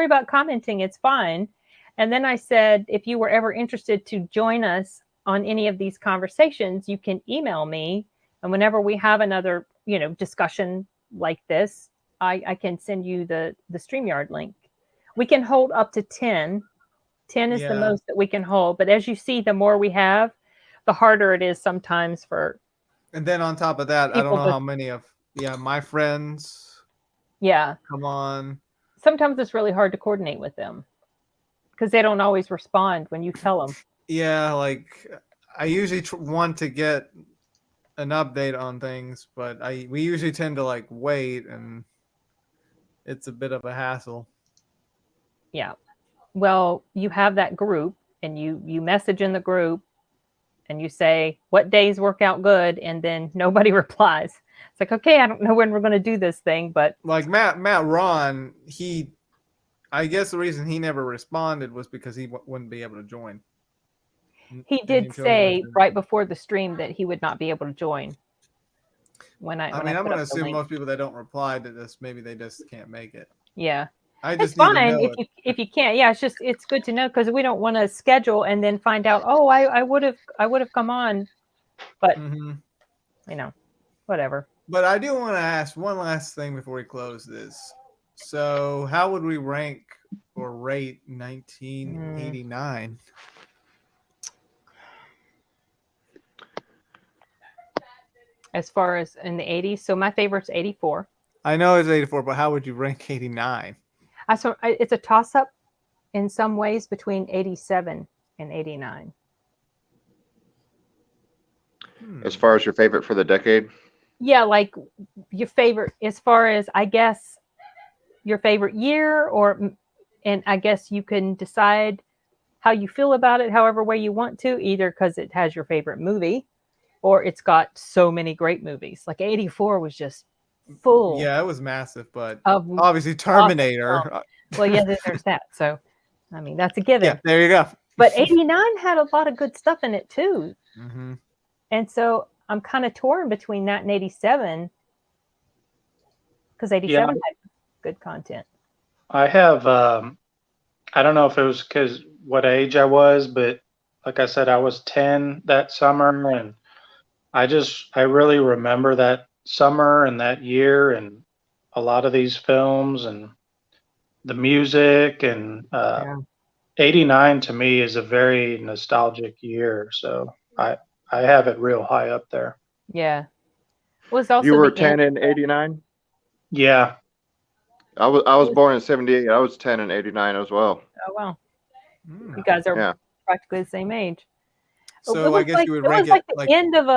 Speaker 1: about commenting. It's fine. And then I said, if you were ever interested to join us on any of these conversations, you can email me. And whenever we have another, discussion like this, I can send you the StreamYard link. We can hold up to 10. 10 is the most that we can hold. But as you see, the more we have, the harder it is sometimes for.
Speaker 2: And then on top of that, I don't know how many of my friends.
Speaker 1: Yeah.
Speaker 2: Come on.
Speaker 1: Sometimes it's really hard to coordinate with them because they don't always respond when you tell them.
Speaker 2: Yeah, like I usually want to get an update on things, but we usually tend to like wait, and it's a bit of a hassle.
Speaker 1: Yeah. Well, you have that group, and you message in the group, and you say what days work out good, and then nobody replies. It's like, okay, I don't know when we're going to do this thing, but
Speaker 2: like Matt Ron, I guess the reason he never responded was because he wouldn't be able to join.
Speaker 1: He did say right before the stream that he would not be able to join. I'm going
Speaker 2: to assume most people that don't reply to this, maybe they just can't make it.
Speaker 1: Yeah.
Speaker 2: It's
Speaker 1: fine if you can't. Yeah, it's good to know because we don't want to schedule and then find out, I would have come on, but whatever.
Speaker 2: But I do want to ask one last thing before we close this. So, how would we rank or rate 1989?
Speaker 1: As far as in the 80s, so my favorite's 84.
Speaker 2: I know it's 84, but how would you rank 89?
Speaker 1: It's a toss-up in some ways between 87 and 89.
Speaker 3: As far as your favorite for the decade?
Speaker 1: Yeah, like your favorite as far as, I guess, your favorite year, and I guess you can decide how you feel about it however way you want to, either because it has your favorite movie or it's got so many great movies. Like 84 was just full.
Speaker 2: Yeah, it was massive, but obviously Terminator.
Speaker 1: Well, yeah, there's that. So, I mean, that's a given.
Speaker 2: Yeah, there you go.
Speaker 1: But 89 had a lot of good stuff in it too.
Speaker 2: Mm-hmm.
Speaker 1: And so I'm kind of torn between that and 87 because 87 had good content.
Speaker 6: I have, I don't know if it was because what age I was, but like I said, I was 10 that summer, and I really remember that summer and that year and a lot of these films and the music, and 89 to me is a very nostalgic year. So I have it real high up there.
Speaker 1: Yeah. Was also
Speaker 3: you were 10 in 89?
Speaker 6: Yeah.
Speaker 3: I was born in 78. I was 10 in 89 as well.
Speaker 1: Oh, wow. You guys are practically the same age.
Speaker 2: So I guess you would rank
Speaker 1: it like the end of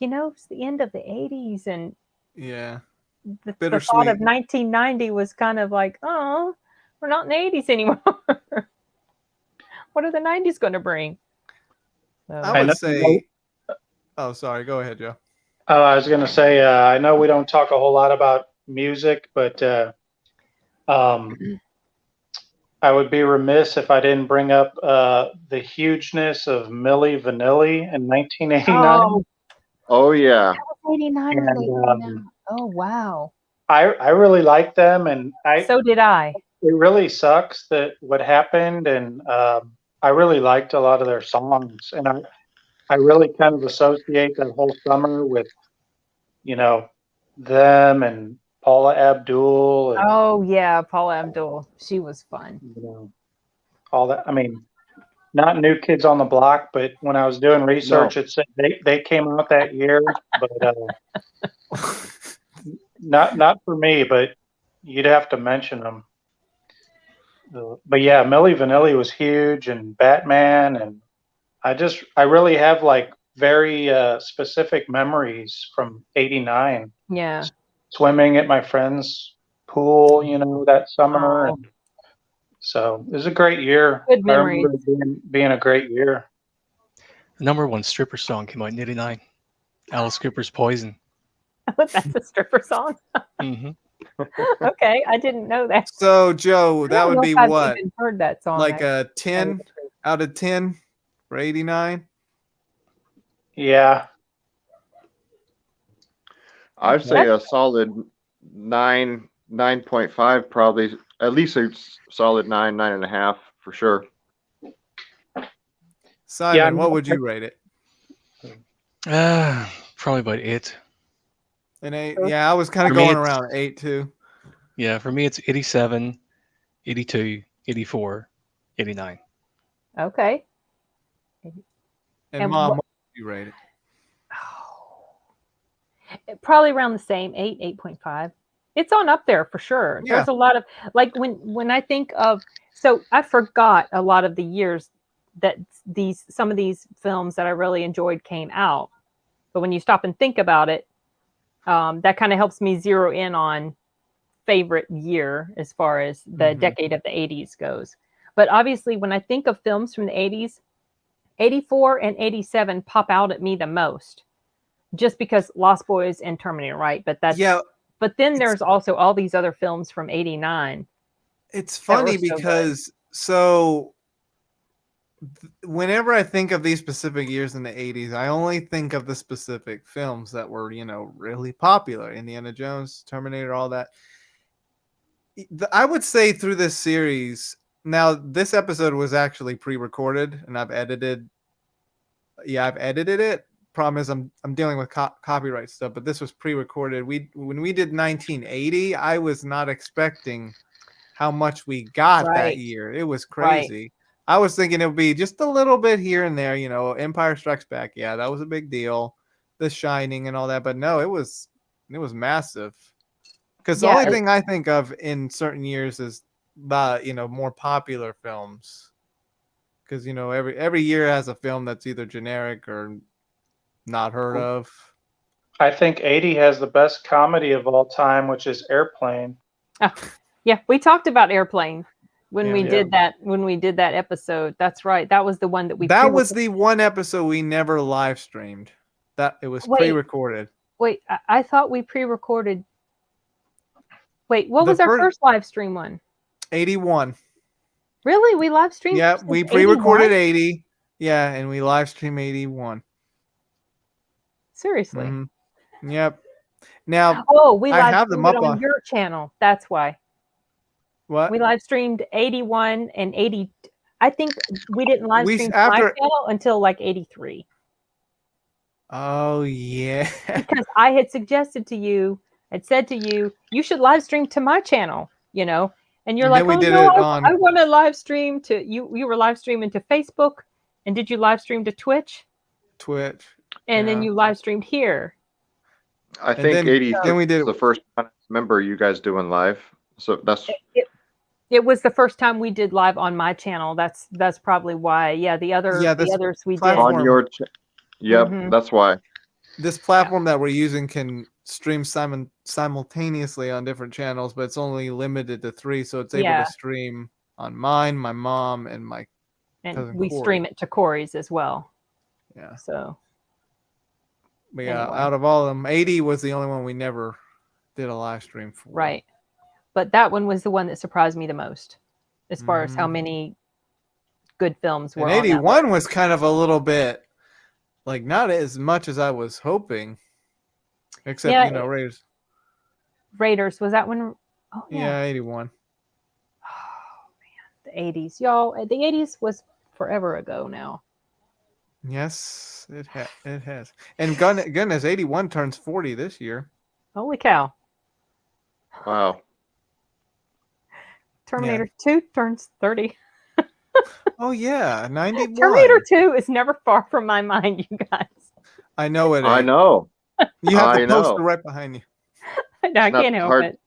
Speaker 1: it's the end of the 80s, and the thought of 1990 was kind of like, oh, we're not in the 80s anymore. What are the 90s going to bring? So,
Speaker 2: I would say, oh, sorry, go ahead, Joe.
Speaker 6: I was going to say, I know we don't talk a whole lot about music, but I would be remiss if I didn't bring up the hugeness of Milli Vanilli in 1989.
Speaker 3: Oh yeah.
Speaker 1: That was 89 or 89. Oh wow.
Speaker 6: I really like them, and
Speaker 1: so did I.
Speaker 6: It really sucks that what happened, and I really liked a lot of their songs, and I really kind of associate that whole summer with, them and Paula Abdul. And,
Speaker 1: oh yeah, Paula Abdul. She was fun.
Speaker 6: All that. I mean, not New Kids on the Block, but when I was doing research, it said they came out that year, but not for me. But you'd have to mention them. But yeah, Milli Vanilli was huge, and Batman, and I really have like very specific memories from '89.
Speaker 1: Yeah.
Speaker 6: Swimming at my friend's pool, that summer. And so it was a great year.
Speaker 1: Good memories.
Speaker 6: I remember it being a great year.
Speaker 7: The #1 stripper song came out in '89. Alice Cooper's Poison.
Speaker 1: That's a stripper song.
Speaker 7: Mm-hmm.
Speaker 1: Okay, I didn't know that.
Speaker 2: So Joe, that would be what?
Speaker 1: I've even heard that song.
Speaker 2: Like a 10 out of 10 for 89?
Speaker 6: Yeah.
Speaker 3: I'd say a solid 9.5, probably at least a solid 9.5 for sure.
Speaker 2: Simon, what would you rate it?
Speaker 7: Probably about 8.
Speaker 2: An 8? Yeah, I was kind of going around 8 too.
Speaker 7: Yeah, for me it's 87, 82, 84, 89.
Speaker 1: Okay.
Speaker 2: And Mom, what would you rate it?
Speaker 1: Probably around the same, 8, 8.5. It's on up there for sure.
Speaker 2: Yeah.
Speaker 1: There's a lot of, like, when I think of, so I forgot a lot of the years that some of these films that I really enjoyed came out. But when you stop and think about it, that kind of helps me zero in on favorite year as far as the decade of the 80s goes. But obviously, when I think of films from the 80s, 84 and 87 pop out at me the most, just because Lost Boys and Terminator, right? But that's But then there's also all these other films from 89.
Speaker 2: It's funny because whenever I think of these specific years in the 80s, I only think of the specific films that were, really popular. Indiana Jones, Terminator, all that. I would say through this series, now this episode was actually pre-recorded and I've edited it. Problem is I'm dealing with copyright stuff, but this was pre-recorded. When we did 1980, I was not expecting how much we got that year. It was crazy. Right. I was thinking it would be just a little bit here and there, Empire Strikes Back. Yeah, that was a big deal. The Shining and all that, but no, it was massive. Because the only thing I think of in certain years is the more popular films. Because every year has a film that's either generic or not heard of.
Speaker 6: I think 80 has the best comedy of all time, which is Airplane.
Speaker 1: Oh, yeah, we talked about Airplane when we did that episode. That's right. That was the one that we.
Speaker 2: That was the one episode we never live streamed. That it was pre-recorded.
Speaker 1: Wait, I thought we pre-recorded. Wait, what was our first live stream one?
Speaker 2: 81.
Speaker 1: Really? We live streamed?
Speaker 2: Yeah, we pre-recorded 80. Yeah, and we live streamed 81.
Speaker 1: Seriously?
Speaker 2: Mm-hmm. Yep. Now,
Speaker 1: we live streamed on your channel. That's why.
Speaker 2: What?
Speaker 1: We live streamed 81 and 80. I think we didn't live stream my channel until like 83.
Speaker 2: Oh, yeah.
Speaker 1: Because I had suggested to you, I'd said to you, you should live stream to my channel, and you're like, I want to live stream to you. You were live streaming to Facebook, and did you live stream to Twitch?
Speaker 2: Twitch.
Speaker 1: And then you live streamed here.
Speaker 3: I think 80 then we did the first time I remember you guys doing live. So that's
Speaker 1: it was the first time we did live on my channel. That's probably why. Yeah, the others we did
Speaker 3: on your that's why.
Speaker 2: This platform that we're using can stream simultaneously on different channels, but it's only limited to 3, so it's able to stream on mine, my mom, and my cousin
Speaker 1: we
Speaker 2: Corey.
Speaker 1: Stream it to Corey's as well.
Speaker 2: Yeah.
Speaker 1: So.
Speaker 2: But out of all of them, 80 was the only one we never did a live stream for.
Speaker 1: Right. But that one was the one that surprised me the most as far as how many good films were.
Speaker 2: And 81 was kind of a little bit, like, not as much as I was hoping. Except, Raiders.
Speaker 1: Raiders, was that one? Oh,
Speaker 2: yeah, 81.
Speaker 1: Oh, man. The 80s. Y'all, the 80s was forever ago now.
Speaker 2: Yes, it has. And goodness, 81 turns 40 this year.
Speaker 1: Holy cow.
Speaker 3: Wow.
Speaker 1: Terminator 2 turns 30.
Speaker 2: Oh, yeah, 91.
Speaker 1: Terminator 2 is never far from my mind, you guys.
Speaker 2: I know it.
Speaker 3: I know.
Speaker 2: You have the poster right behind you.
Speaker 1: I can't help it.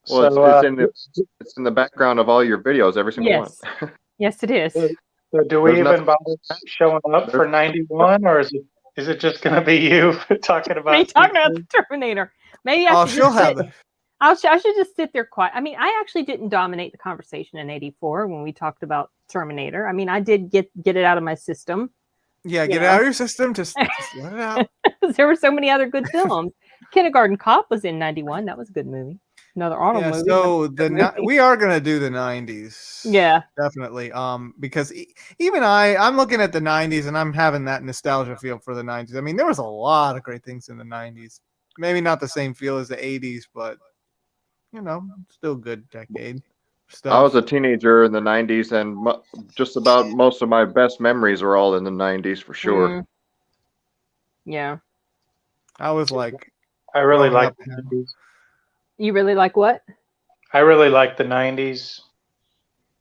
Speaker 3: Well, so, it's in the background of all your videos, every single one.
Speaker 1: Yes, it is.
Speaker 6: So do we even bother showing up for 91, or is it just going to be you talking about?
Speaker 1: Me talking about the Terminator. Maybe I should I should just sit there quiet. I mean, I actually didn't dominate the conversation in 84 when we talked about Terminator. I mean, I did get it out of my system.
Speaker 2: Yeah, get it out of your system. Just let it out.
Speaker 1: There were so many other good films. Kindergarten Cop was in 91. That was a good movie. Another Arnold movie.
Speaker 2: So we are gonna do the 90s.
Speaker 1: Yeah,
Speaker 2: definitely. Because even I'm looking at the 90s and I'm having that nostalgia feel for the 90s. I mean, there was a lot of great things in the 90s. Maybe not the same feel as the 80s, but still a good decade. stuff.
Speaker 3: I was a teenager in the 90s, and just about most of my best memories were all in the 90s for sure.
Speaker 1: Yeah.
Speaker 2: I was like,
Speaker 6: I really like the 90s.
Speaker 1: You really like what?
Speaker 6: I really like the 90s.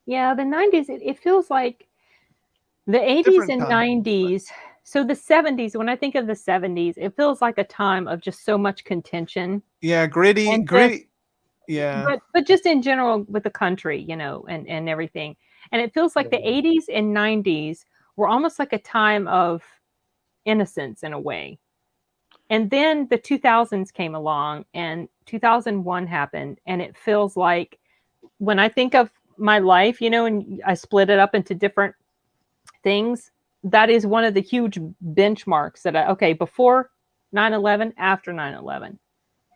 Speaker 1: Yeah, the 90s, it feels like the 80s
Speaker 2: Different
Speaker 1: and
Speaker 2: time,
Speaker 1: 90s. So the 70s, when I think of the 70s, it feels like a time of just so much contention.
Speaker 2: Yeah, gritty. Yeah.
Speaker 1: But just in general with the country, you know, and everything. And it feels like the 80s and 90s were almost like a time of innocence in a way. And then the 2000s came along and 2001 happened. And it feels like when I think of my life, you know, and I split it up into different things, that is one of the huge benchmarks that before 9/11, after 9/11.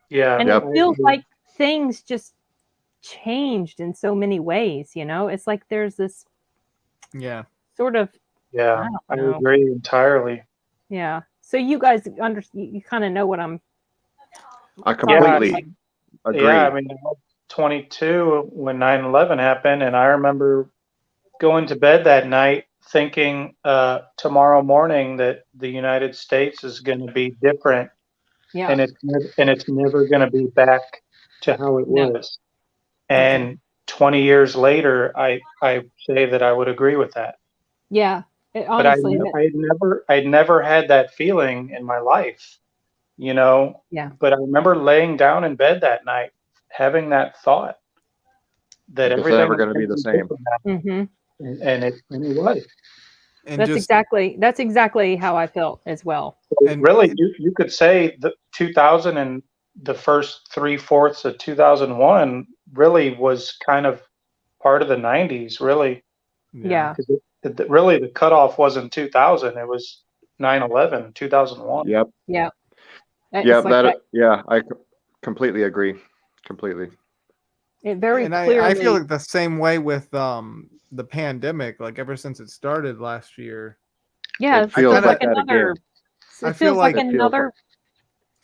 Speaker 6: Yeah.
Speaker 1: And it feels like things just changed in so many ways, you know? It's like there's this sort of
Speaker 6: I agree entirely.
Speaker 1: Yeah. So you guys you kind of know what
Speaker 3: I completely agree.
Speaker 6: Yeah, I mean, I was 22 when 9/11 happened, and I remember going to bed that night thinking tomorrow morning that the United States is going to be different, and it's never going to be back to how it was. And 20 years later, I say that I would agree with that.
Speaker 1: Yeah, honestly,
Speaker 6: but I'd never had that feeling in my life, you know.
Speaker 1: Yeah.
Speaker 6: But I remember laying down in bed that night, having that thought that
Speaker 3: it's
Speaker 6: everything
Speaker 3: never going to be the same.
Speaker 6: And it was.
Speaker 1: And that's exactly how I felt as well.
Speaker 6: And really, you could say the 2000 and the first 3/4 of 2001 really was kind of part of the 90s, really.
Speaker 1: Yeah.
Speaker 6: Because really the cutoff wasn't 2000; it was 9/11, 2001.
Speaker 3: Yep.
Speaker 1: Yeah.
Speaker 3: Yeah. I completely agree. Completely.
Speaker 1: It very
Speaker 2: and
Speaker 1: clearly.
Speaker 2: I feel like the same way with the pandemic. Like ever since it started last year.
Speaker 1: Yeah, it feels like another. It feels like another.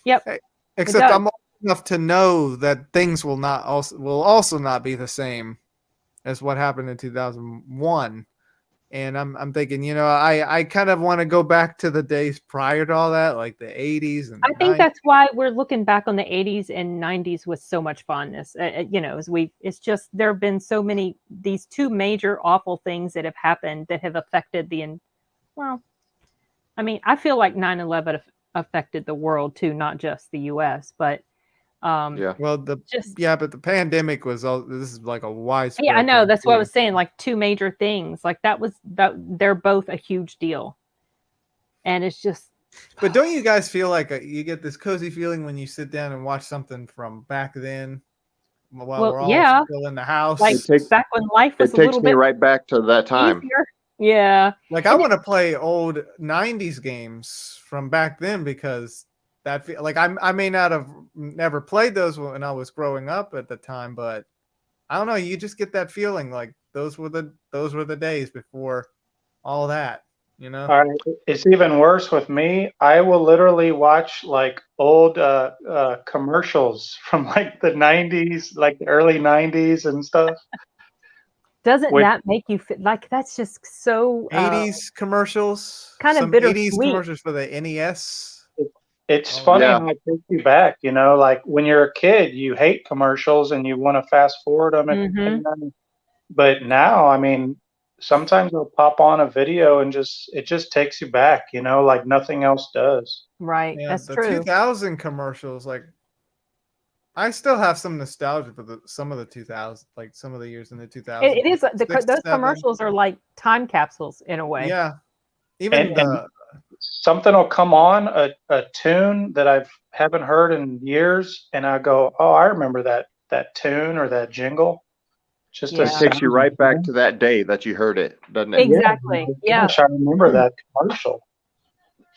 Speaker 1: Yep.
Speaker 2: Except I'm old enough to know that things will also not be the same as what happened in 2001. And I'm thinking, you know, I kind of want to go back to the days prior to all that, like the 80s. And
Speaker 1: I think that's why we're looking back on the 80s and 90s with so much fondness. You know, it's just there have been so many these two major awful things that have happened that have affected I mean, I feel like 9/11 affected the world too, not just the U.S. But
Speaker 2: but the pandemic was this is like a widespread.
Speaker 1: Yeah, I know. That's what I was saying. Like two major things. Like they're both a huge deal. And it's just.
Speaker 2: But don't you guys feel like you get this cozy feeling when you sit down and watch something from back then? While we're all still in the house.
Speaker 1: Like back when life was a little bit.
Speaker 3: It takes me right back to that time.
Speaker 1: Easier. Yeah.
Speaker 2: Like I want to play old 90s games from back then because I may not have never played those when I was growing up at the time, but I don't know, you just get that feeling like those were the days before all that, you know.
Speaker 6: All right. It's even worse with me. I will literally watch like old commercials from like the 90s, like the early 90s and stuff.
Speaker 1: Doesn't that make you feel like that's just so
Speaker 2: 80s commercials?
Speaker 1: Kind of bittersweet.
Speaker 2: 80s commercials for the NES.
Speaker 6: It's funny how it takes you back, you know, like when you're a kid, you hate commercials and you want to fast forward them. But now, I mean, sometimes I'll pop on a video and it just takes you back, you know, like nothing else does.
Speaker 1: Right.
Speaker 2: Yeah,
Speaker 1: that's
Speaker 2: the
Speaker 1: true.
Speaker 2: 2000 commercials, like I still have some nostalgia for some of the 2000s, like some of the years in the 2000s.
Speaker 1: It is those commercials are like time capsules in a way.
Speaker 2: Yeah. Even
Speaker 6: something will come on a tune that I haven't heard in years, and I go, "Oh, I remember that tune or that jingle." Just
Speaker 3: it takes you right back to that day that you heard it, doesn't it?
Speaker 1: Exactly. Yeah.
Speaker 6: Gosh, I remember that commercial.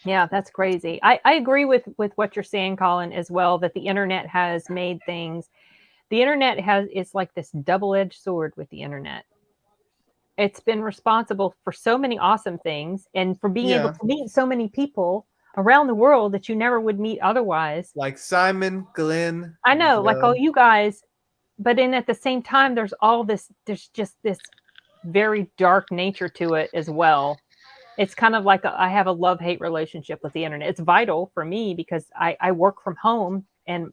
Speaker 1: Yeah, that's crazy. I agree with what you're saying, Colin, as well. That the internet has made things. The internet it's like this double-edged sword with the internet. It's been responsible for so many awesome things and for being able to meet so many people around the world that you never would meet otherwise.
Speaker 2: Like Simon, Glenn.
Speaker 1: I know, like all you guys, but then at the same time, there's just this very dark nature to it as well. It's kind of like I have a love-hate relationship with the internet. It's vital for me because I work from home and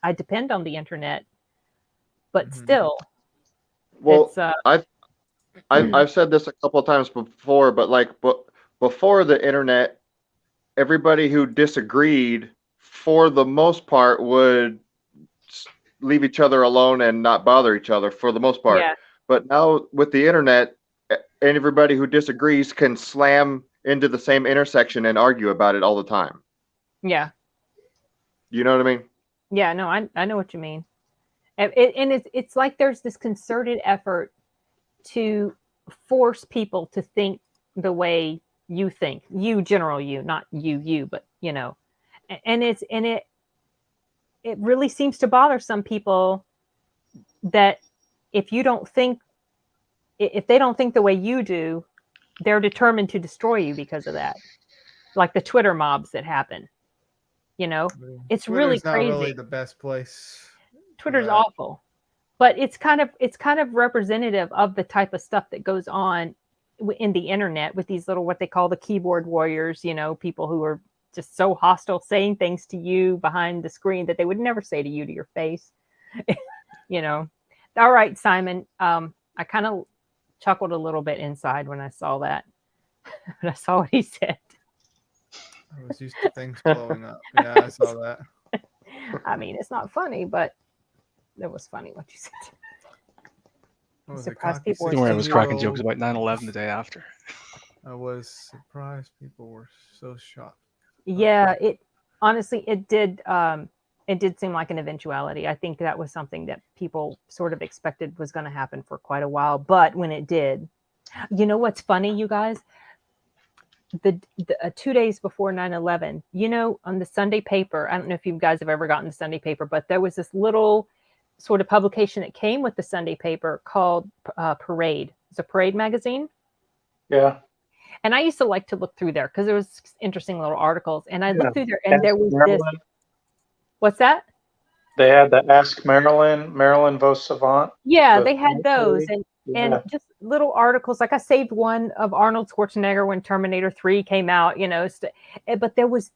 Speaker 1: I depend on the internet, but still,
Speaker 3: well,
Speaker 1: it's,
Speaker 3: I've said this a couple of times before, but like before the internet, everybody who disagreed, for the most part, would leave each other alone and not bother each other for the most part.
Speaker 1: Yeah.
Speaker 3: But now with the internet, everybody who disagrees can slam into the same intersection and argue about it all the time.
Speaker 1: Yeah.
Speaker 3: You know what I mean?
Speaker 1: Yeah, no, I know what you mean. And it's like there's this concerted effort to force people to think the way you think. You, general you, not you, but you know. And it really seems to bother some people that if they don't think the way you do, they're determined to destroy you because of that. Like the Twitter mobs that happen. You know, it's
Speaker 2: Twitter's
Speaker 1: really crazy.
Speaker 2: Not really the best place.
Speaker 1: Twitter's awful, but it's kind of representative of the type of stuff that goes on in the internet with these little, what they call the keyboard warriors, you know, people who are just so hostile, saying things to you behind the screen that they would never say to you to your face. You know. All right, Simon. I kind of chuckled a little bit inside when I saw that. When I saw what he said.
Speaker 2: I was used to things blowing up. Yeah, I saw that.
Speaker 1: I mean, it's not funny, but it was funny what you said.
Speaker 2: I'm
Speaker 7: surprised people were. Don't worry, I was cracking jokes about 9/11 the day after.
Speaker 2: I was surprised people were so shocked.
Speaker 1: Yeah, it honestly it did seem like an eventuality. I think that was something that people sort of expected was going to happen for quite a while, but when it did, you know what's funny, you guys? The 2 days before 9/11, you know, on the Sunday paper, I don't know if you guys have ever gotten the Sunday paper, but there was this little sort of publication that came with the Sunday paper called Parade. It's a Parade magazine.
Speaker 6: Yeah.
Speaker 1: And I used to like to look through there because there was interesting little articles. And I looked through there and there was this. What's that?
Speaker 6: They had the Ask Marilyn Vos Savant.
Speaker 1: Yeah, they had those. And just little articles. Like I saved one of Arnold Schwarzenegger when Terminator 3 came out, you know. But there was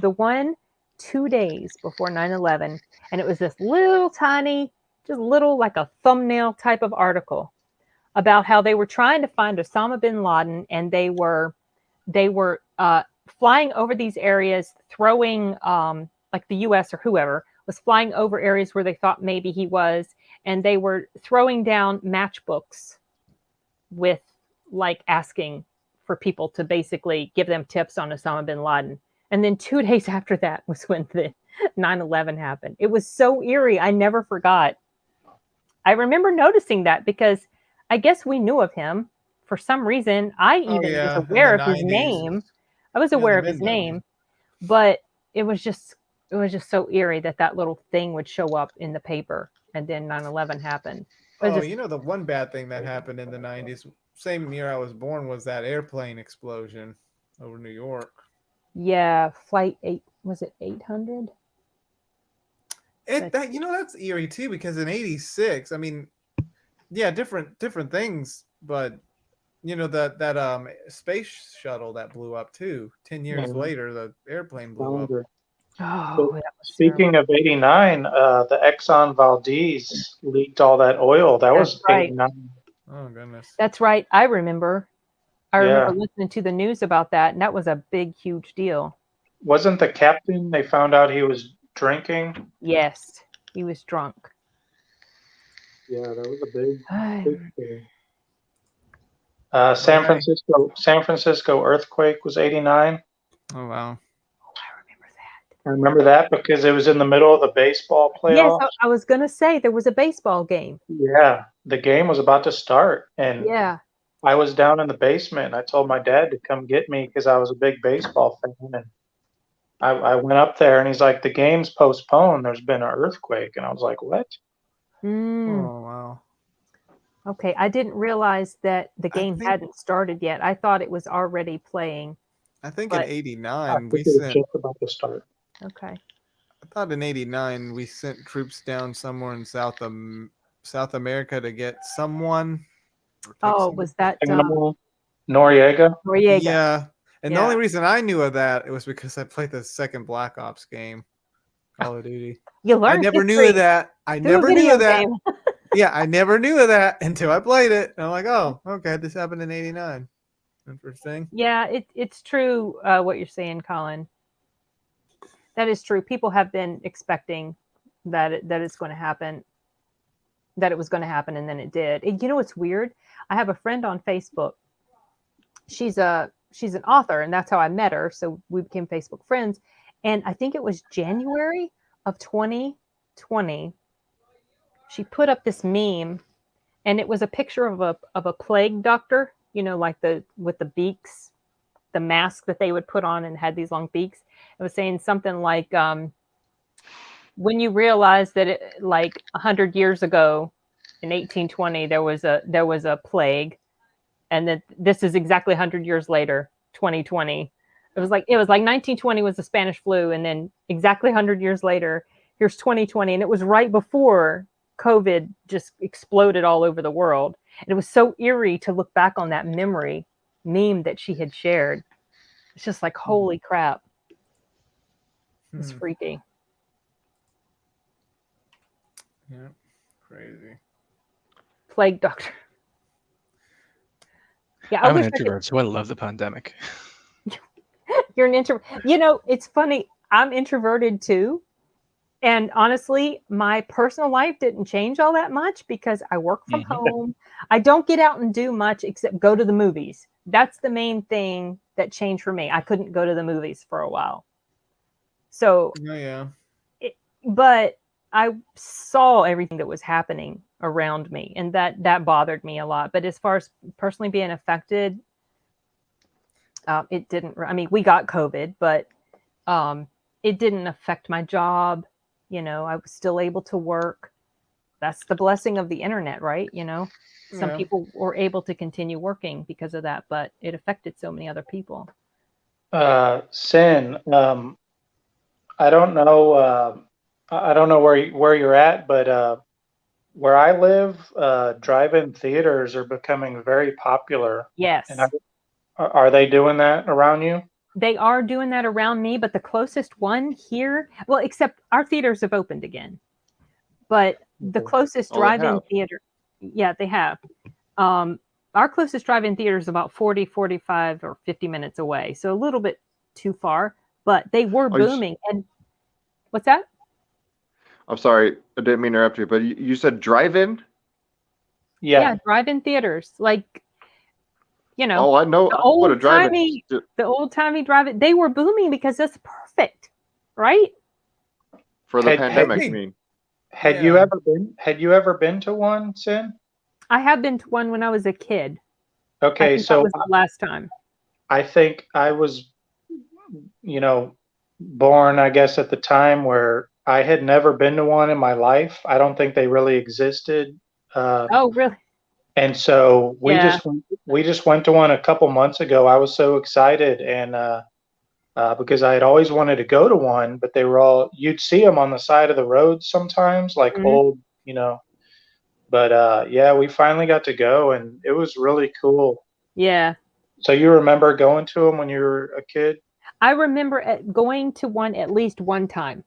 Speaker 1: the one 2 days before 9/11, and it was this little tiny, just little like a thumbnail type of article about how they were trying to find Osama bin Laden, and they were flying over these areas, throwing like the U.S. or whoever was flying over areas where they thought maybe he was. And they were throwing down matchbooks with like asking for people to basically give them tips on Osama bin Laden. And then 2 days after that was when the 9/11 happened. It was so eerie. I never forgot. I remember noticing that because I guess we knew of him for some reason. I even was aware of his name. I was aware of his name, but it was just so eerie that little thing would show up in the paper. And then 9/11 happened.
Speaker 2: You know, the one bad thing that happened in the 90s, same year I was born, was that airplane explosion over New York.
Speaker 1: Yeah, Flight 8, was it 800?
Speaker 2: That's eerie too, because in 86, I mean, yeah, different things, but you know, that space shuttle that blew up too. 10 years later, the airplane blew up.
Speaker 1: Oh,
Speaker 6: speaking of 89, the Exxon Valdez leaked all that oil. That was
Speaker 1: right.
Speaker 6: 89.
Speaker 2: Oh, goodness.
Speaker 1: That's right. I remember listening to the news about that, and that was a big, huge deal.
Speaker 6: Wasn't the captain, they found out he was drinking?
Speaker 1: Yes, he was drunk.
Speaker 6: Yeah, that was a big thing. San Francisco earthquake was 89.
Speaker 2: Oh, wow.
Speaker 6: I remember that because it was in the middle of the baseball playoffs.
Speaker 1: Yes, I was going to say there was a baseball game.
Speaker 6: Yeah, the game was about to start. And I was down in the basement. And I told my dad to come get me because I was a big baseball fan. And I went up there and he's like, the game's postponed. There's been an earthquake. And I was like, what?
Speaker 2: Oh, wow.
Speaker 1: Okay, I didn't realize that the game hadn't started yet. I thought it was already playing.
Speaker 2: I think in 89
Speaker 6: we sent. Just about to start.
Speaker 1: Okay.
Speaker 2: I thought in '89 we sent troops down somewhere in South America to get someone.
Speaker 1: Oh, was that
Speaker 6: Noriega?
Speaker 1: Noriega.
Speaker 2: Yeah. And the only reason I knew of that, it was because I played the second Black Ops game, Call of Duty.
Speaker 1: You learned
Speaker 2: I never
Speaker 1: history
Speaker 2: knew of that. I
Speaker 1: through a
Speaker 2: never knew
Speaker 1: video
Speaker 2: of that.
Speaker 1: game.
Speaker 2: Yeah, I never knew of that until I played it. And I'm like, oh, okay, this happened in '89. Interesting.
Speaker 1: Yeah, it's true what you're saying, Colin. That is true. People have been expecting that it's going to happen, that it was going to happen, and then it did. And you know what's weird? I have a friend on Facebook. She's an author, and that's how I met her. So we became Facebook friends. And I think it was January of 2020. She put up this meme, and it was a picture of a plague doctor, you know, like with the beaks, the mask that they would put on and had these long beaks. It was saying something like, when you realize that like 100 years ago in 1820 there was a plague, and that this is exactly 100 years later, 2020. It was like 1920 was the Spanish flu, and then exactly 100 years later, here's 2020, and it was right before COVID just exploded all over the world. And it was so eerie to look back on that meme that she had shared. It's just like, holy crap. It's freaky.
Speaker 2: Yeah, crazy.
Speaker 1: Plague doctor. Yeah,
Speaker 7: I'm an introvert, so I love the pandemic.
Speaker 1: You're an introvert. You know, it's funny. I'm introverted too. And honestly, my personal life didn't change all that much because I work from home. I don't get out and do much except go to the movies. That's the main thing that changed for me. I couldn't go to the movies for a while. So, but I saw everything that was happening around me, and that bothered me a lot. But as far as personally being affected, it didn't. I mean, we got COVID, but it didn't affect my job. You know, I was still able to work. That's the blessing of the internet, right? You know, some people were able to continue working because of that, but it affected so many other people.
Speaker 6: Sin, I don't know. I don't know where you're at, but where I live, drive-in theaters are becoming very popular.
Speaker 1: Yes.
Speaker 6: And are they doing that around you?
Speaker 1: They are doing that around me, but the closest one here, well, except our theaters have opened again, but the closest drive-in theater, yeah, they have. Our closest drive-in theater is about 40, 45, or 50 minutes away, so a little bit too far, but they were booming. And what's that?
Speaker 3: I'm sorry, I didn't mean to interrupt you, but you said drive-in?
Speaker 1: Yeah, drive-in theaters, like, you know.
Speaker 3: Oh, I know.
Speaker 1: The old-timey drive-in, they were booming because that's perfect, right?
Speaker 3: For the pandemic, you mean?
Speaker 6: Had you ever been to one, Sin?
Speaker 1: I have been to one when I was a kid.
Speaker 6: Okay, so
Speaker 1: that was the last time.
Speaker 6: I think I was, born, I guess, at the time where I had never been to one in my life. I don't think they really existed.
Speaker 1: Oh, really?
Speaker 6: And so we just went to one a couple months ago. I was so excited, and because I had always wanted to go to one, but they were you'd see them on the side of the road sometimes, like old, But we finally got to go, and it was really cool.
Speaker 1: Yeah.
Speaker 6: So you remember going to them when you were a kid?
Speaker 1: I remember going to one at least one time.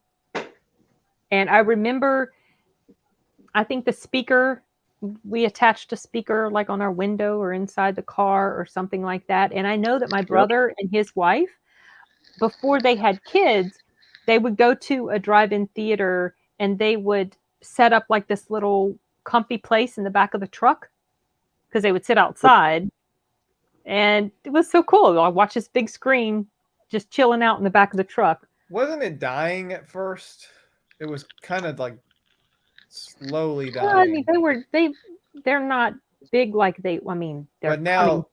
Speaker 1: And I remember, I think the speaker, we attached a speaker like on our window or inside the car or something like that. And I know that my brother and his wife, before they had kids, they would go to a drive-in theater and they would set up like this little comfy place in the back of the truck because they would sit outside. And it was so cool. I watched this big screen just chilling out in the back of the truck.
Speaker 2: Wasn't it dying at first? It was kind of like slowly dying.
Speaker 1: Well, I mean, they're not big like they're coming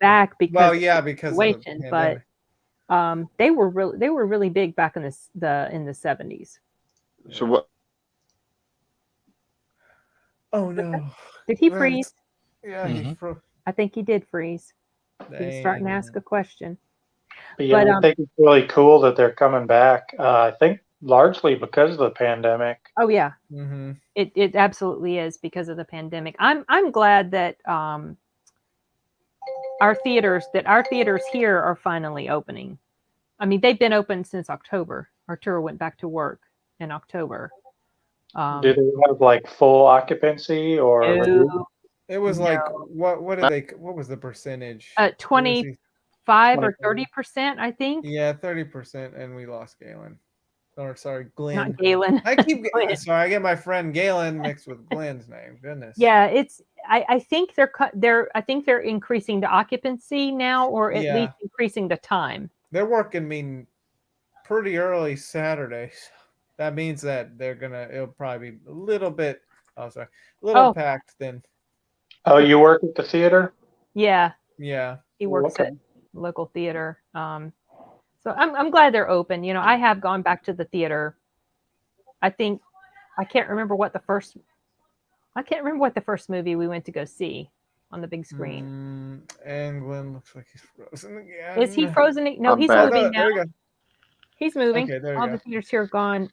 Speaker 1: back because
Speaker 2: because
Speaker 1: situation, but they were really big back in the 70s.
Speaker 3: So what?
Speaker 2: Oh no!
Speaker 1: Did he freeze?
Speaker 2: Yeah, he froze.
Speaker 1: I think he did freeze. He's starting to ask a question.
Speaker 6: But I think it's really cool that they're coming back. I think largely because of the pandemic.
Speaker 1: Oh yeah,
Speaker 2: Mm-hmm.
Speaker 1: it absolutely is because of the pandemic. I'm glad that our theaters here are finally opening. I mean, they've been open since October. Arturo went back to work in October.
Speaker 6: Do they have like full occupancy or?
Speaker 1: No,
Speaker 2: It was
Speaker 1: no.
Speaker 2: like what was the percentage?
Speaker 1: 25 or 30%, I think.
Speaker 2: Yeah, 30%, and we lost Galen. Or sorry, Glenn.
Speaker 1: Not Galen.
Speaker 2: I keep getting sorry. I get my friend Galen mixed with Glenn's name. Goodness.
Speaker 1: Yeah, it's. I think they're increasing the occupancy now, or at least increasing the time.
Speaker 2: They're working me pretty early Saturdays. That means that it'll probably be a little bit. Oh, sorry, a little packed then.
Speaker 6: Oh, you work at the theater?
Speaker 1: Yeah.
Speaker 2: Yeah.
Speaker 1: He works at local theater. So I'm glad they're open. You know, I have gone back to the theater. I can't remember what the first movie we went to go see on the big screen.
Speaker 2: And Glenn looks like he's frozen again.
Speaker 1: Is he frozen? No, he's moving now.
Speaker 2: There you go.
Speaker 1: He's moving.
Speaker 2: Okay, there you
Speaker 1: All
Speaker 2: go.
Speaker 1: the theaters here are gone.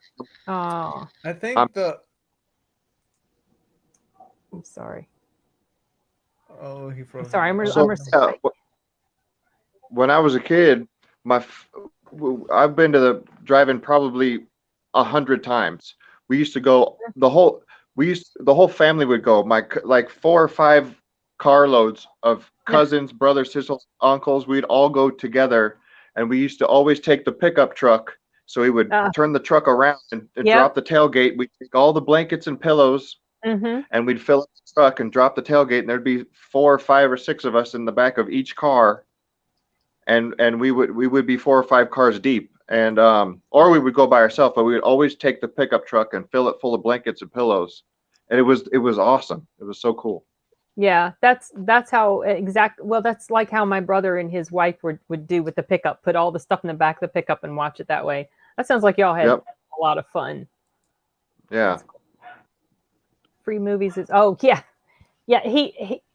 Speaker 1: Oh.
Speaker 2: I think
Speaker 1: I'm sorry.
Speaker 2: Oh, he froze.
Speaker 1: Sorry,
Speaker 3: when I was a kid, I've been to the drive-in probably 100 times. We used to go the whole family would go. Like 4 or 5 carloads of cousins, brothers, sisters, uncles. We'd all go together, and we used to always take the pickup truck. So we would turn the truck around and drop the tailgate. We'd take all the blankets and pillows, and we'd fill up the truck and drop the tailgate. And there'd be 4 or 5 or 6 of us in the back of each car, and we would be 4 or 5 cars deep. And or we would go by ourselves, but we would always take the pickup truck and fill it full of blankets and pillows. And it was awesome. It was so cool.
Speaker 1: Yeah, that's how well, that's like how my brother and his wife would do with the pickup, put all the stuff in the back of the pickup and watch it that way. That sounds like y'all had a lot of fun.
Speaker 3: Yeah.
Speaker 1: Cool. Free movies is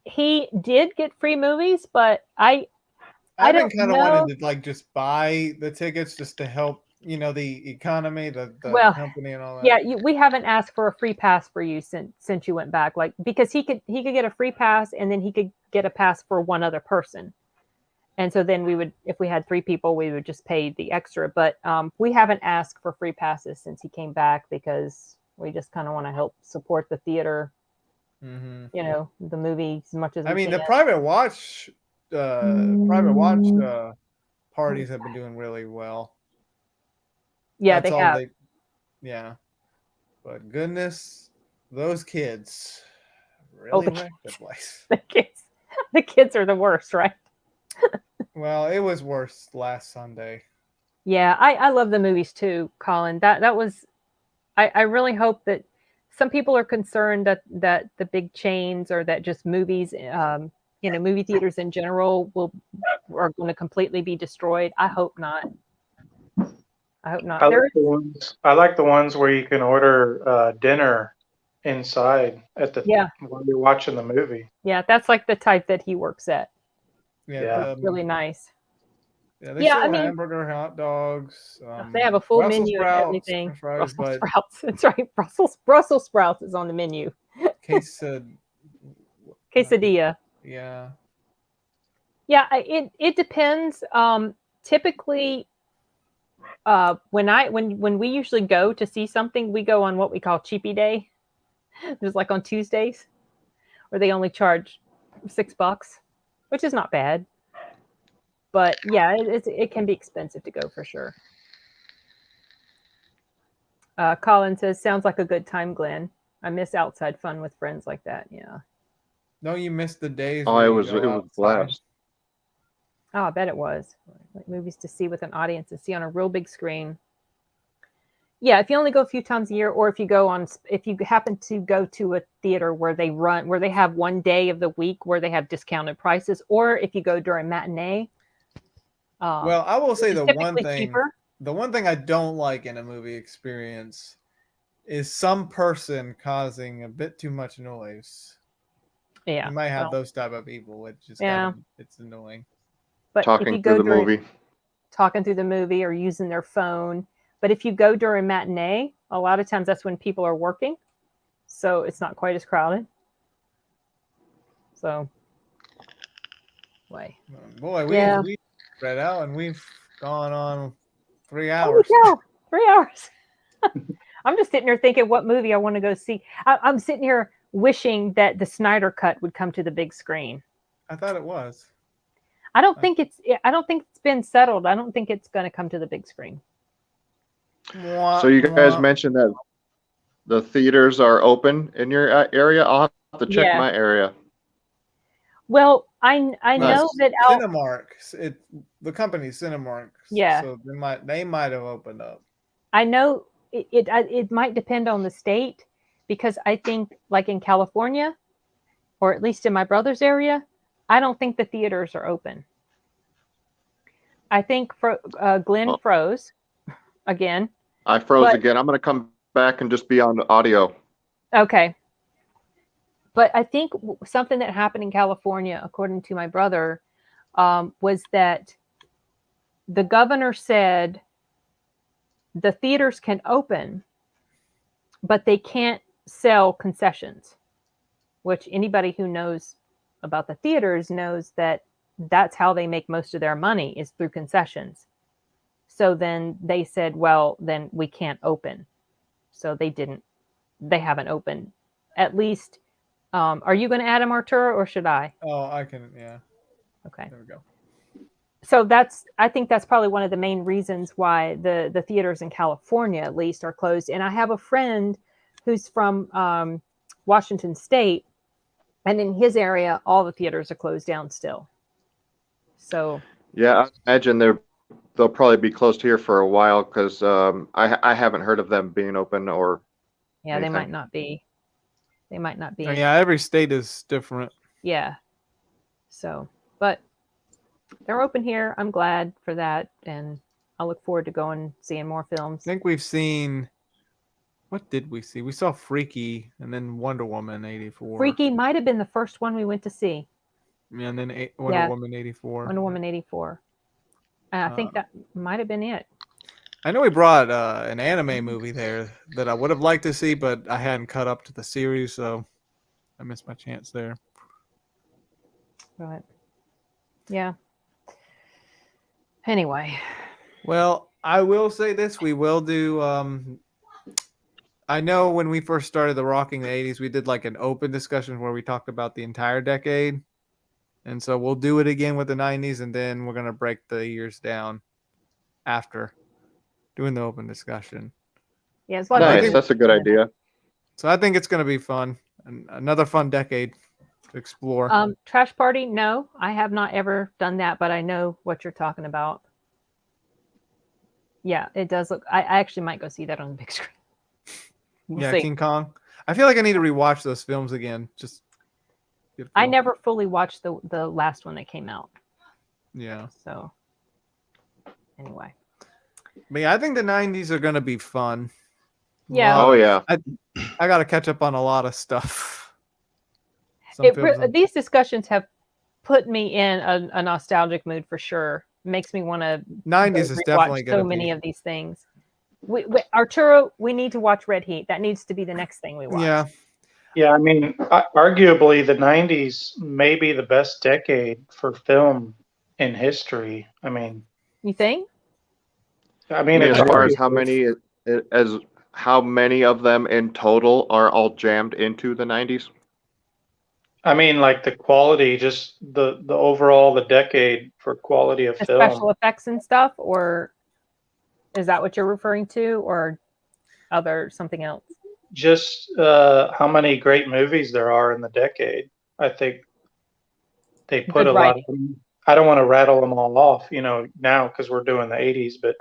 Speaker 1: he did get free movies, but I've been
Speaker 2: kind of wanted to like just buy the tickets just to help, you know, the economy, the company and all that.
Speaker 1: Yeah, we haven't asked for a free pass for you since you went back, like because he could get a free pass and then he could get a pass for one other person. And so then we would, if we had 3 people, we would just pay the extra. But we haven't asked for free passes since he came back because we just kind of want to help support the theater, you know, the movie as much as we can.
Speaker 2: The private watch parties have been doing really well.
Speaker 1: Yeah, they have.
Speaker 2: But goodness, those kids really wrecked the place.
Speaker 1: The kids are the worst, right?
Speaker 2: Well, it was worse last Sunday.
Speaker 1: Yeah, I love the movies too, Colin. That was, I really hope that some people are concerned that the big chains or that just movies, movie theaters in general are going to completely be destroyed. I hope not. I hope not.
Speaker 6: I like the ones where you can order dinner inside while you're watching the movie.
Speaker 1: Yeah, that's like the type that he works at.
Speaker 2: Yeah,
Speaker 1: really nice.
Speaker 2: Yeah, they sell hamburger, hot dogs.
Speaker 1: They have a full
Speaker 2: Brussels
Speaker 1: menu
Speaker 2: sprouts,
Speaker 1: and everything.
Speaker 2: Fries,
Speaker 1: sprouts. That's right. Brussels sprouts is on the menu. Quesadilla.
Speaker 2: Yeah.
Speaker 1: Yeah, it depends. Typically, when we usually go to see something, we go on what we call cheapy day. Just like on Tuesdays, where they only charge $6, which is not bad. But yeah, it can be expensive to go for sure. Colin says, "Sounds like a good time, Glenn. I miss outside fun with friends like that." Yeah.
Speaker 2: No, you missed the days.
Speaker 3: Oh, it was blast.
Speaker 1: Oh, I bet it was. Like movies to see with an audience and see on a real big screen. Yeah, if you only go a few times a year, or if you happen to go to a theater where they have one day of the week where they have discounted prices, or if you go during matinee.
Speaker 2: Well, I will say the one thing I don't like in a movie experience is some person causing a bit too much noise.
Speaker 1: Yeah,
Speaker 2: you might have those type of people, which is it's annoying.
Speaker 1: But
Speaker 3: talking through the movie,
Speaker 1: or using their phone. But if you go during matinee, a lot of times that's when people are working. So it's not quite as crowded. So,
Speaker 2: boy, we spread out and we've gone on 3 hours.
Speaker 1: Holy cow, 3 hours. I'm just sitting here thinking what movie I want to go see. I'm sitting here wishing that the Snyder Cut would come to the big screen.
Speaker 2: I thought it was.
Speaker 1: I don't think it's been settled. I don't think it's going to come to the big screen.
Speaker 3: So you guys mentioned that the theaters are open in your area. I'll have to check my area.
Speaker 1: Well, I know that
Speaker 2: Cinemark, the company Cinemark.
Speaker 1: Yeah.
Speaker 2: So they might have opened up.
Speaker 1: I know it might depend on the state, because I think like in California, or at least in my brother's area, I don't think the theaters are open. I think Glenn froze again.
Speaker 3: I froze again. I'm going to come back and just be on the audio.
Speaker 1: Okay. But I think something that happened in California, according to my brother, was that the governor said the theaters can open, but they can't sell concessions, which anybody who knows about the theaters knows that that's how they make most of their money, is through concessions. So then they said, well, then we can't open. So they haven't opened. At least, are you going to add him, Arturo, or should I?
Speaker 2: Oh, I can, yeah.
Speaker 1: Okay.
Speaker 2: There we go.
Speaker 1: So I think that's probably one of the main reasons why the theaters in California, at least, are closed. And I have a friend who's from Washington State, and in his area, all the theaters are closed down still. So
Speaker 3: yeah, I imagine they'll probably be closed here for a while, because I haven't heard of them being open or.
Speaker 1: Yeah, anything. They might not be. They might not be.
Speaker 2: Yeah, every state is different.
Speaker 1: Yeah. So, but they're open here. I'm glad for that, and I look forward to going and seeing more films.
Speaker 2: I think we've seen. What did we see? We saw Freaky and then Wonder Woman 84.
Speaker 1: Freaky might have been the first one we went to see.
Speaker 2: Yeah, and then Wonder Woman 84.
Speaker 1: Wonder Woman 84. I think that might have been it.
Speaker 2: I know we brought an anime movie there that I would have liked to see, but I hadn't caught up to the series, so I missed my chance there.
Speaker 1: Right. Yeah. Anyway.
Speaker 2: Well, I will say this. We will do... I know when we first started the Rocking the 80s, we did like an open discussion where we talked about the entire decade. And so we'll do it again with the 90s, and then we're going to break the years down after doing the open discussion.
Speaker 1: Yeah, it's
Speaker 3: nice. That's a good idea.
Speaker 2: So I think it's going to be fun. Another fun decade to explore.
Speaker 1: Trash Party? No, I have not ever done that, but I know what you're talking about. Yeah, it does look... I actually might go see that on the big screen.
Speaker 2: We'll see. King Kong. I feel like I need to rewatch those films again.
Speaker 1: I never fully watched the last one that came out.
Speaker 2: Yeah.
Speaker 1: So anyway.
Speaker 2: But yeah, I think the 90s are going to be fun.
Speaker 1: Yeah.
Speaker 3: Oh yeah.
Speaker 2: I got to catch up on a lot of stuff.
Speaker 1: These discussions have put me in a nostalgic mood for sure. Makes me want to
Speaker 2: 90s is definitely going to
Speaker 1: so many of these things. Arturo, we need to watch Red Heat. That needs to be the next thing we watch.
Speaker 2: Yeah.
Speaker 6: Yeah, I mean, arguably the 90s may be the best decade for film in history. I mean,
Speaker 1: you think?
Speaker 6: I mean,
Speaker 3: as far as how many of them in total are all jammed into the 90s?
Speaker 6: I mean, like the quality, just the overall, the decade for quality of film.
Speaker 1: Special effects and stuff, or is that what you're referring to, or something else?
Speaker 6: Just how many great movies there are in the decade. I think they put a lot of them. I don't want to rattle them all off, now because we're doing the 80s, but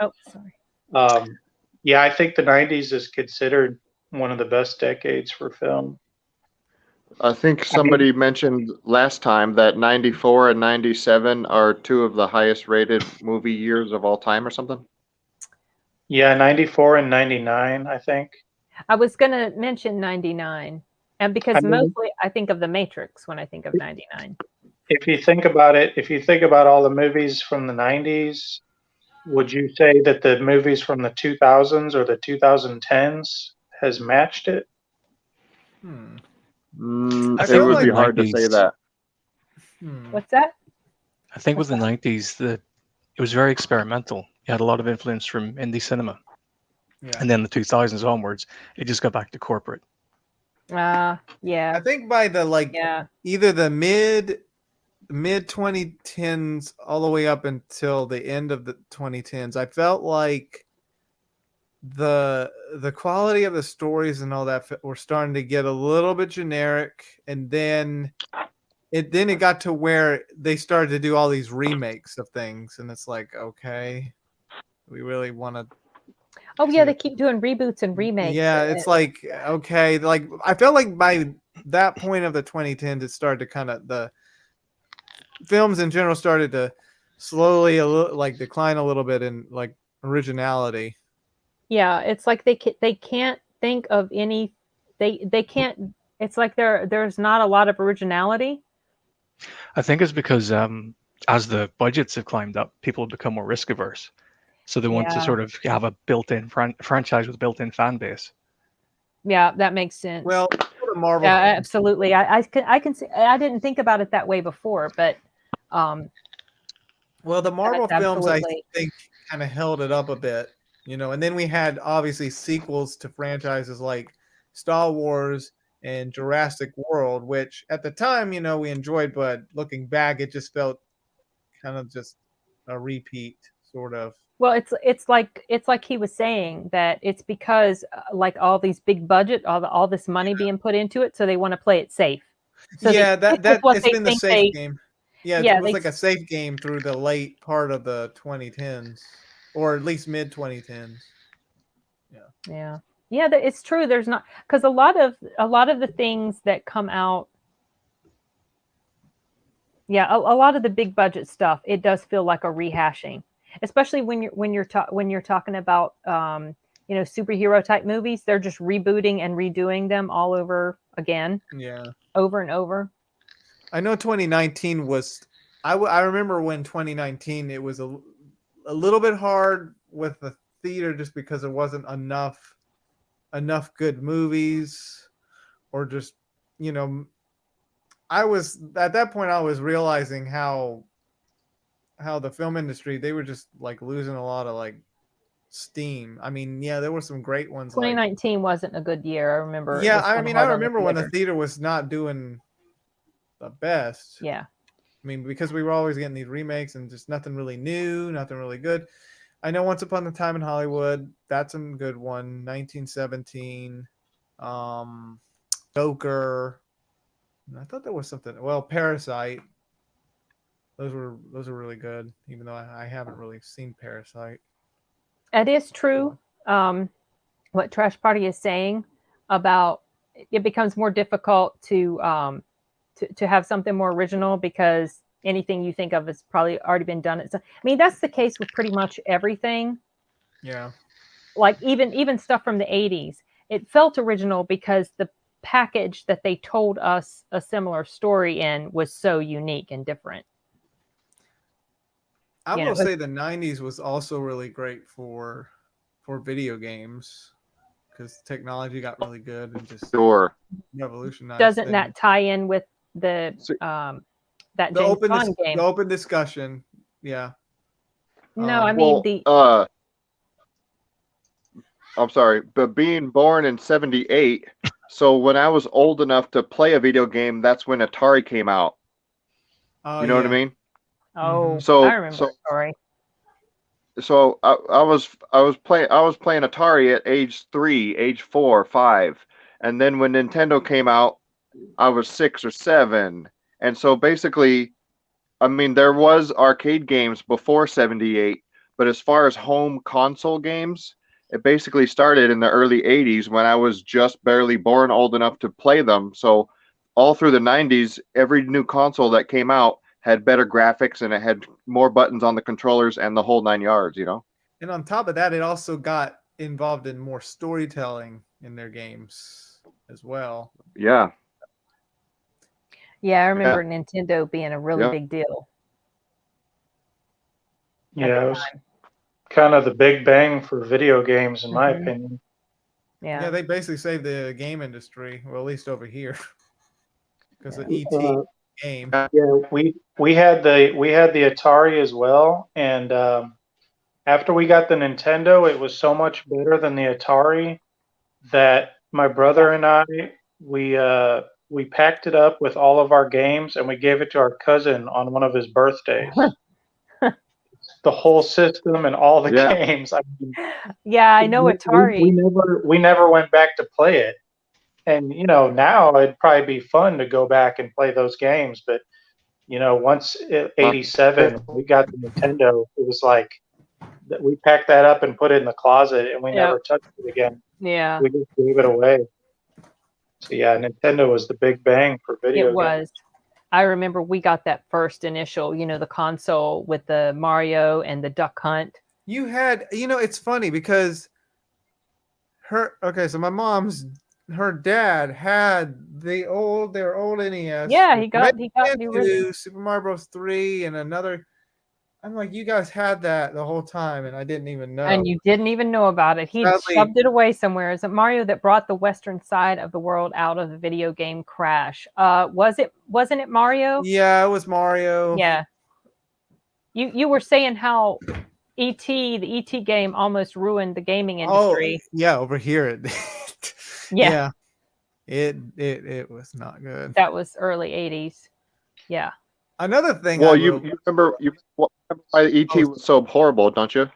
Speaker 6: yeah, I think the 90s is considered one of the best decades for film.
Speaker 3: I think somebody mentioned last time that 94 and 97 are two of the highest rated movie years of all time or something.
Speaker 6: Yeah, 94 and 99, I think.
Speaker 1: I was going to mention 99, and because mostly I think of The Matrix when I think of 99.
Speaker 6: If you think about it, if you think about all the movies from the 90s, would you say that the movies from the 2000s or the 2010s has matched it?
Speaker 3: It would be hard to say that.
Speaker 1: What's that?
Speaker 7: I think with the 90s, it was very experimental. You had a lot of influence from indie cinema. Yeah. And then the 2000s onwards, it just got back to corporate.
Speaker 1: Yeah.
Speaker 2: I think by the either the mid 2010s all the way up until the end of the 2010s, I felt like the quality of the stories and all that were starting to get a little bit generic, and then it got to where they started to do all these remakes of things, and it's like, okay, we really want to.
Speaker 1: Oh yeah, they keep doing reboots and remakes.
Speaker 2: Yeah, it's like, okay, like I felt like by that point of the 2010s, it started to kind of, the films in general started to slowly decline a little bit in like originality.
Speaker 1: Yeah, it's like they can't think of any. They can't. It's like there's not a lot of originality.
Speaker 7: I think it's because as the budgets have climbed up, people have become more risk averse. So they want to sort of have a built-in franchise with a built-in fan base.
Speaker 1: Yeah, that makes sense.
Speaker 2: Well, Marvel.
Speaker 1: Yeah, absolutely. I can see. I didn't think about it that way before, but
Speaker 2: well, the Marvel films, I think, kind of held it up a bit, and then we had obviously sequels to franchises like Star Wars and Jurassic World, which at the time, we enjoyed, but looking back, it just felt kind of just a repeat, sort of.
Speaker 1: Well, it's like he was saying that it's because like all these big budget, all this money being put into it, so they want to play it safe. So
Speaker 2: yeah, it's been the safe game. Yeah, it was like a safe game through the late part of the 2010s, or at least mid 2010s.
Speaker 1: Yeah. It's true. There's not, because a lot of the things that come out. Yeah, a lot of the big budget stuff, it does feel like a rehashing, especially when you're talking about superhero type movies. They're just rebooting and redoing them all over again.
Speaker 2: Yeah,
Speaker 1: over and over.
Speaker 2: I know 2019 was. I remember when 2019 it was a little bit hard with the theater just because there wasn't enough good movies, or just I was at that point I was realizing how the film industry, they were just like losing a lot of like steam. I mean, yeah, there were some great ones.
Speaker 1: 2019 wasn't a good year. I remember.
Speaker 2: Yeah, I mean, I remember when the theater was not doing the best.
Speaker 1: Yeah.
Speaker 2: I mean, because we were always getting these remakes and just nothing really new, nothing really good. I know Once Upon a Time in Hollywood, that's a good one. 1917, Joker. I thought there was something. Well, Parasite. Those were really good, even though I haven't really seen Parasite.
Speaker 1: It is true. What Trash Party is saying about it becomes more difficult to have something more original, because anything you think of has probably already been done. I mean, that's the case with pretty much everything.
Speaker 2: Yeah.
Speaker 1: Like even stuff from the 80s, it felt original because the package that they told us a similar story in was so unique and different.
Speaker 2: I will say the 90s was also really great for video games, because technology got really good and just revolutionized.
Speaker 1: Doesn't that tie in with the that James Bond game?
Speaker 2: The open discussion, yeah.
Speaker 1: No, I mean
Speaker 3: I'm sorry, but being born in 78, so when I was old enough to play a video game, that's when Atari came out. You know what I mean?
Speaker 1: Oh,
Speaker 3: so
Speaker 1: I remember Atari.
Speaker 3: So I was playing Atari at age 4, 5, and then when Nintendo came out, I was 6 or 7, and so basically, I mean, there was arcade games before 78, but as far as home console games, it basically started in the early 80s when I was just barely born old enough to play them. So all through the 90s, every new console that came out had better graphics, and it had more buttons on the controllers and the whole 9 yards,
Speaker 2: And on top of that, it also got involved in more storytelling in their games as well.
Speaker 3: Yeah.
Speaker 1: Yeah, I remember Nintendo being a really big deal.
Speaker 6: Yeah, kind of the big bang for video games, in my opinion.
Speaker 1: Yeah,
Speaker 2: they basically saved the game industry, well, at least over here, because of ET game.
Speaker 6: Yeah, we had the Atari as well, and after we got the Nintendo, it was so much better than the Atari that my brother and I we packed it up with all of our games and we gave it to our cousin on one of his birthdays. The whole system and all the games. I mean,
Speaker 1: I know Atari.
Speaker 6: We never went back to play it. And you know, now it'd probably be fun to go back and play those games, but you know, once '87 we got the Nintendo, it was like we packed that up and put it in the closet, and we never touched it again.
Speaker 1: Yeah,
Speaker 6: we just gave it away. So yeah, Nintendo was the big bang for video games. It was.
Speaker 1: I remember we got that first initial, you know, the console with the Mario and the Duck Hunt.
Speaker 2: You had, you know, it's funny because so my mom's, her dad had their old NES.
Speaker 1: Yeah, he got the original
Speaker 2: Super Mario Bros. 3 and another. I'm like, you guys had that the whole time, and I didn't even know.
Speaker 1: And you didn't even know about it. He shoved it away somewhere. Is it Mario that brought the western side of the world out of the video game crash? Wasn't it Mario?
Speaker 2: Yeah, it was Mario.
Speaker 1: Yeah. You were saying how the ET game almost ruined the gaming industry.
Speaker 2: Oh, yeah, over here it did.
Speaker 1: Yeah.
Speaker 2: It was not good.
Speaker 1: That was early 80s. Yeah.
Speaker 2: Another thing.
Speaker 3: Well, you remember why ET was so horrible, don't you?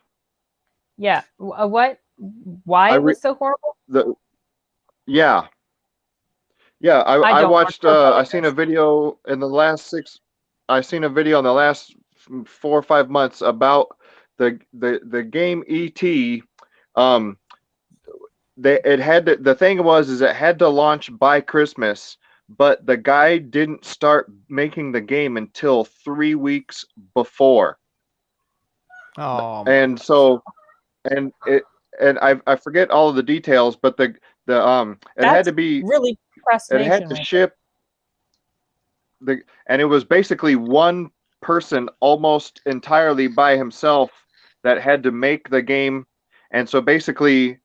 Speaker 1: Yeah. What? Why it was so horrible?
Speaker 3: I watched. I seen a video in the last 4 or 5 months about the game ET. The thing was it had to launch by Christmas. But the guy didn't start making the game until 3 weeks before.
Speaker 2: Oh,
Speaker 3: and so, and I forget all of the details, but it had to be
Speaker 1: really procrastination.
Speaker 3: It had to ship and it was basically one person almost entirely by himself that had to make the game, and so basically.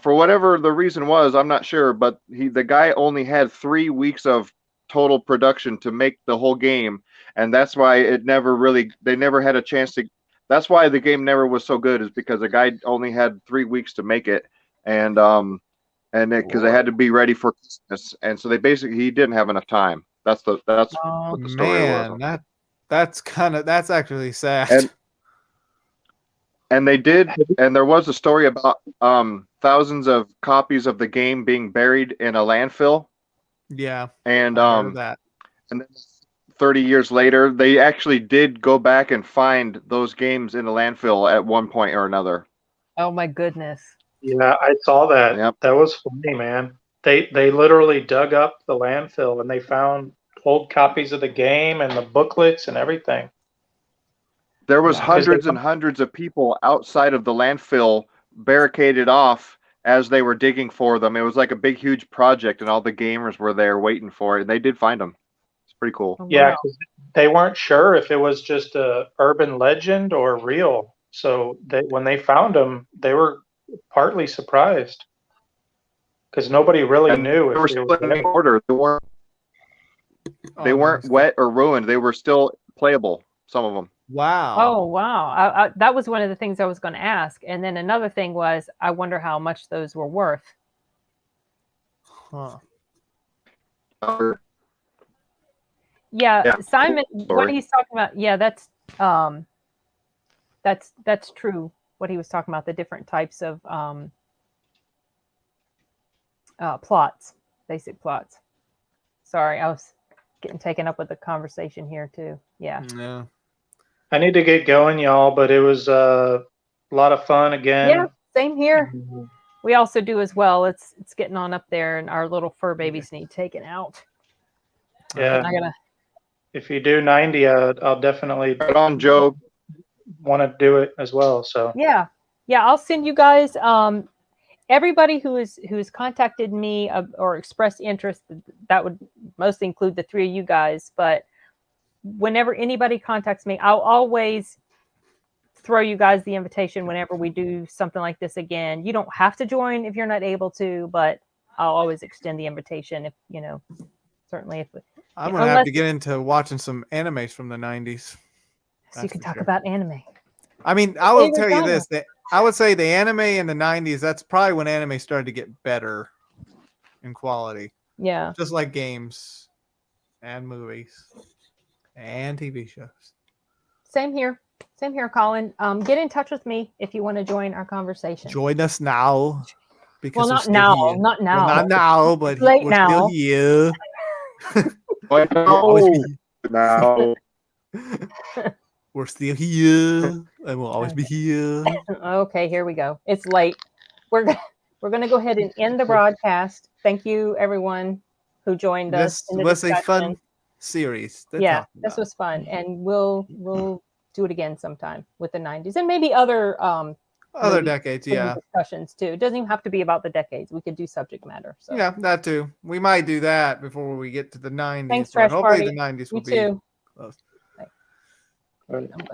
Speaker 3: For whatever the reason was, I'm not sure, but the guy only had 3 weeks of total production to make the whole game, and that's why they never had a chance to. That's why the game never was so good, is because the guy only had 3 weeks to make it, and because they had to be ready for Christmas, and so he didn't have enough time. That's what the story was.
Speaker 2: That's actually sad.
Speaker 3: And they did, and there was a story about thousands of copies of the game being buried in a landfill.
Speaker 2: Yeah,
Speaker 3: and
Speaker 2: that.
Speaker 3: And then 30 years later, they actually did go back and find those games in the landfill at one point or another.
Speaker 1: Oh my goodness!
Speaker 6: Yeah, I saw that.
Speaker 3: Yep.
Speaker 6: That was funny, man. They literally dug up the landfill and they found old copies of the game and the booklets and everything.
Speaker 3: There was hundreds and hundreds of people outside of the landfill barricaded off as they were digging for them. It was like a big, huge project, and all the gamers were there waiting for it. And they did find them. It's pretty cool.
Speaker 1: Oh, wow.
Speaker 6: Yeah, 'cause they weren't sure if it was just a urban legend or real. So when they found them, they were partly surprised because nobody really knew if
Speaker 3: they were
Speaker 6: they
Speaker 3: still
Speaker 6: were
Speaker 3: in order. They weren't wet or ruined. They were still playable. Some of them.
Speaker 2: Wow.
Speaker 1: Oh, wow. That was one of the things I was going to ask. And then another thing was, I wonder how much those were worth.
Speaker 2: Huh.
Speaker 1: Yeah, Simon, what he's talking about. Yeah, that's true. What he was talking about, the different types of plots, basic plots. Sorry, I was getting taken up with the conversation here too. Yeah.
Speaker 2: Yeah.
Speaker 6: I need to get going, y'all, but it was a lot of fun again.
Speaker 1: Yeah, same here. We also do as well. It's getting on up there, and our little fur babies need taken out.
Speaker 6: Yeah. If you do 90, I'll definitely
Speaker 3: right on, Joe.
Speaker 6: Want to do it as well. So
Speaker 1: yeah, I'll send you guys. Everybody who's contacted me or expressed interest, that would mostly include the three of you guys, but whenever anybody contacts me, I'll always throw you guys the invitation whenever we do something like this again. You don't have to join if you're not able to, but I'll always extend the invitation if, certainly if
Speaker 2: I'm going to have to get into watching some animes from the 90s.
Speaker 1: So you can talk about anime.
Speaker 2: I mean, I will tell you this, that I would say the anime in the 90s, that's probably when anime started to get better in quality.
Speaker 1: Yeah.
Speaker 2: Just like games and movies and TV shows.
Speaker 1: Same here, Colin. Get in touch with me if you want to join our conversation.
Speaker 2: Join us now.
Speaker 1: Well, not now, not now.
Speaker 2: Well, not now, but
Speaker 1: we're
Speaker 2: still here.
Speaker 3: No.
Speaker 2: We're still here, and we'll always be here.
Speaker 1: Okay, here we go. It's late. We're going to go ahead and end the broadcast. Thank you, everyone who joined us.
Speaker 2: This was a fun series.
Speaker 1: Yeah, this was fun, and we'll do it again sometime with the 90s and maybe other
Speaker 2: decades. Yeah,
Speaker 1: discussions too. It doesn't even have to be about the decades. We could do subject matter. So.
Speaker 2: Yeah, that too. We might do that before we get to the 90s.
Speaker 1: Thanks, Trash
Speaker 2: hopefully
Speaker 1: Party.
Speaker 2: the 90s will
Speaker 1: be close.
Speaker 3: Right.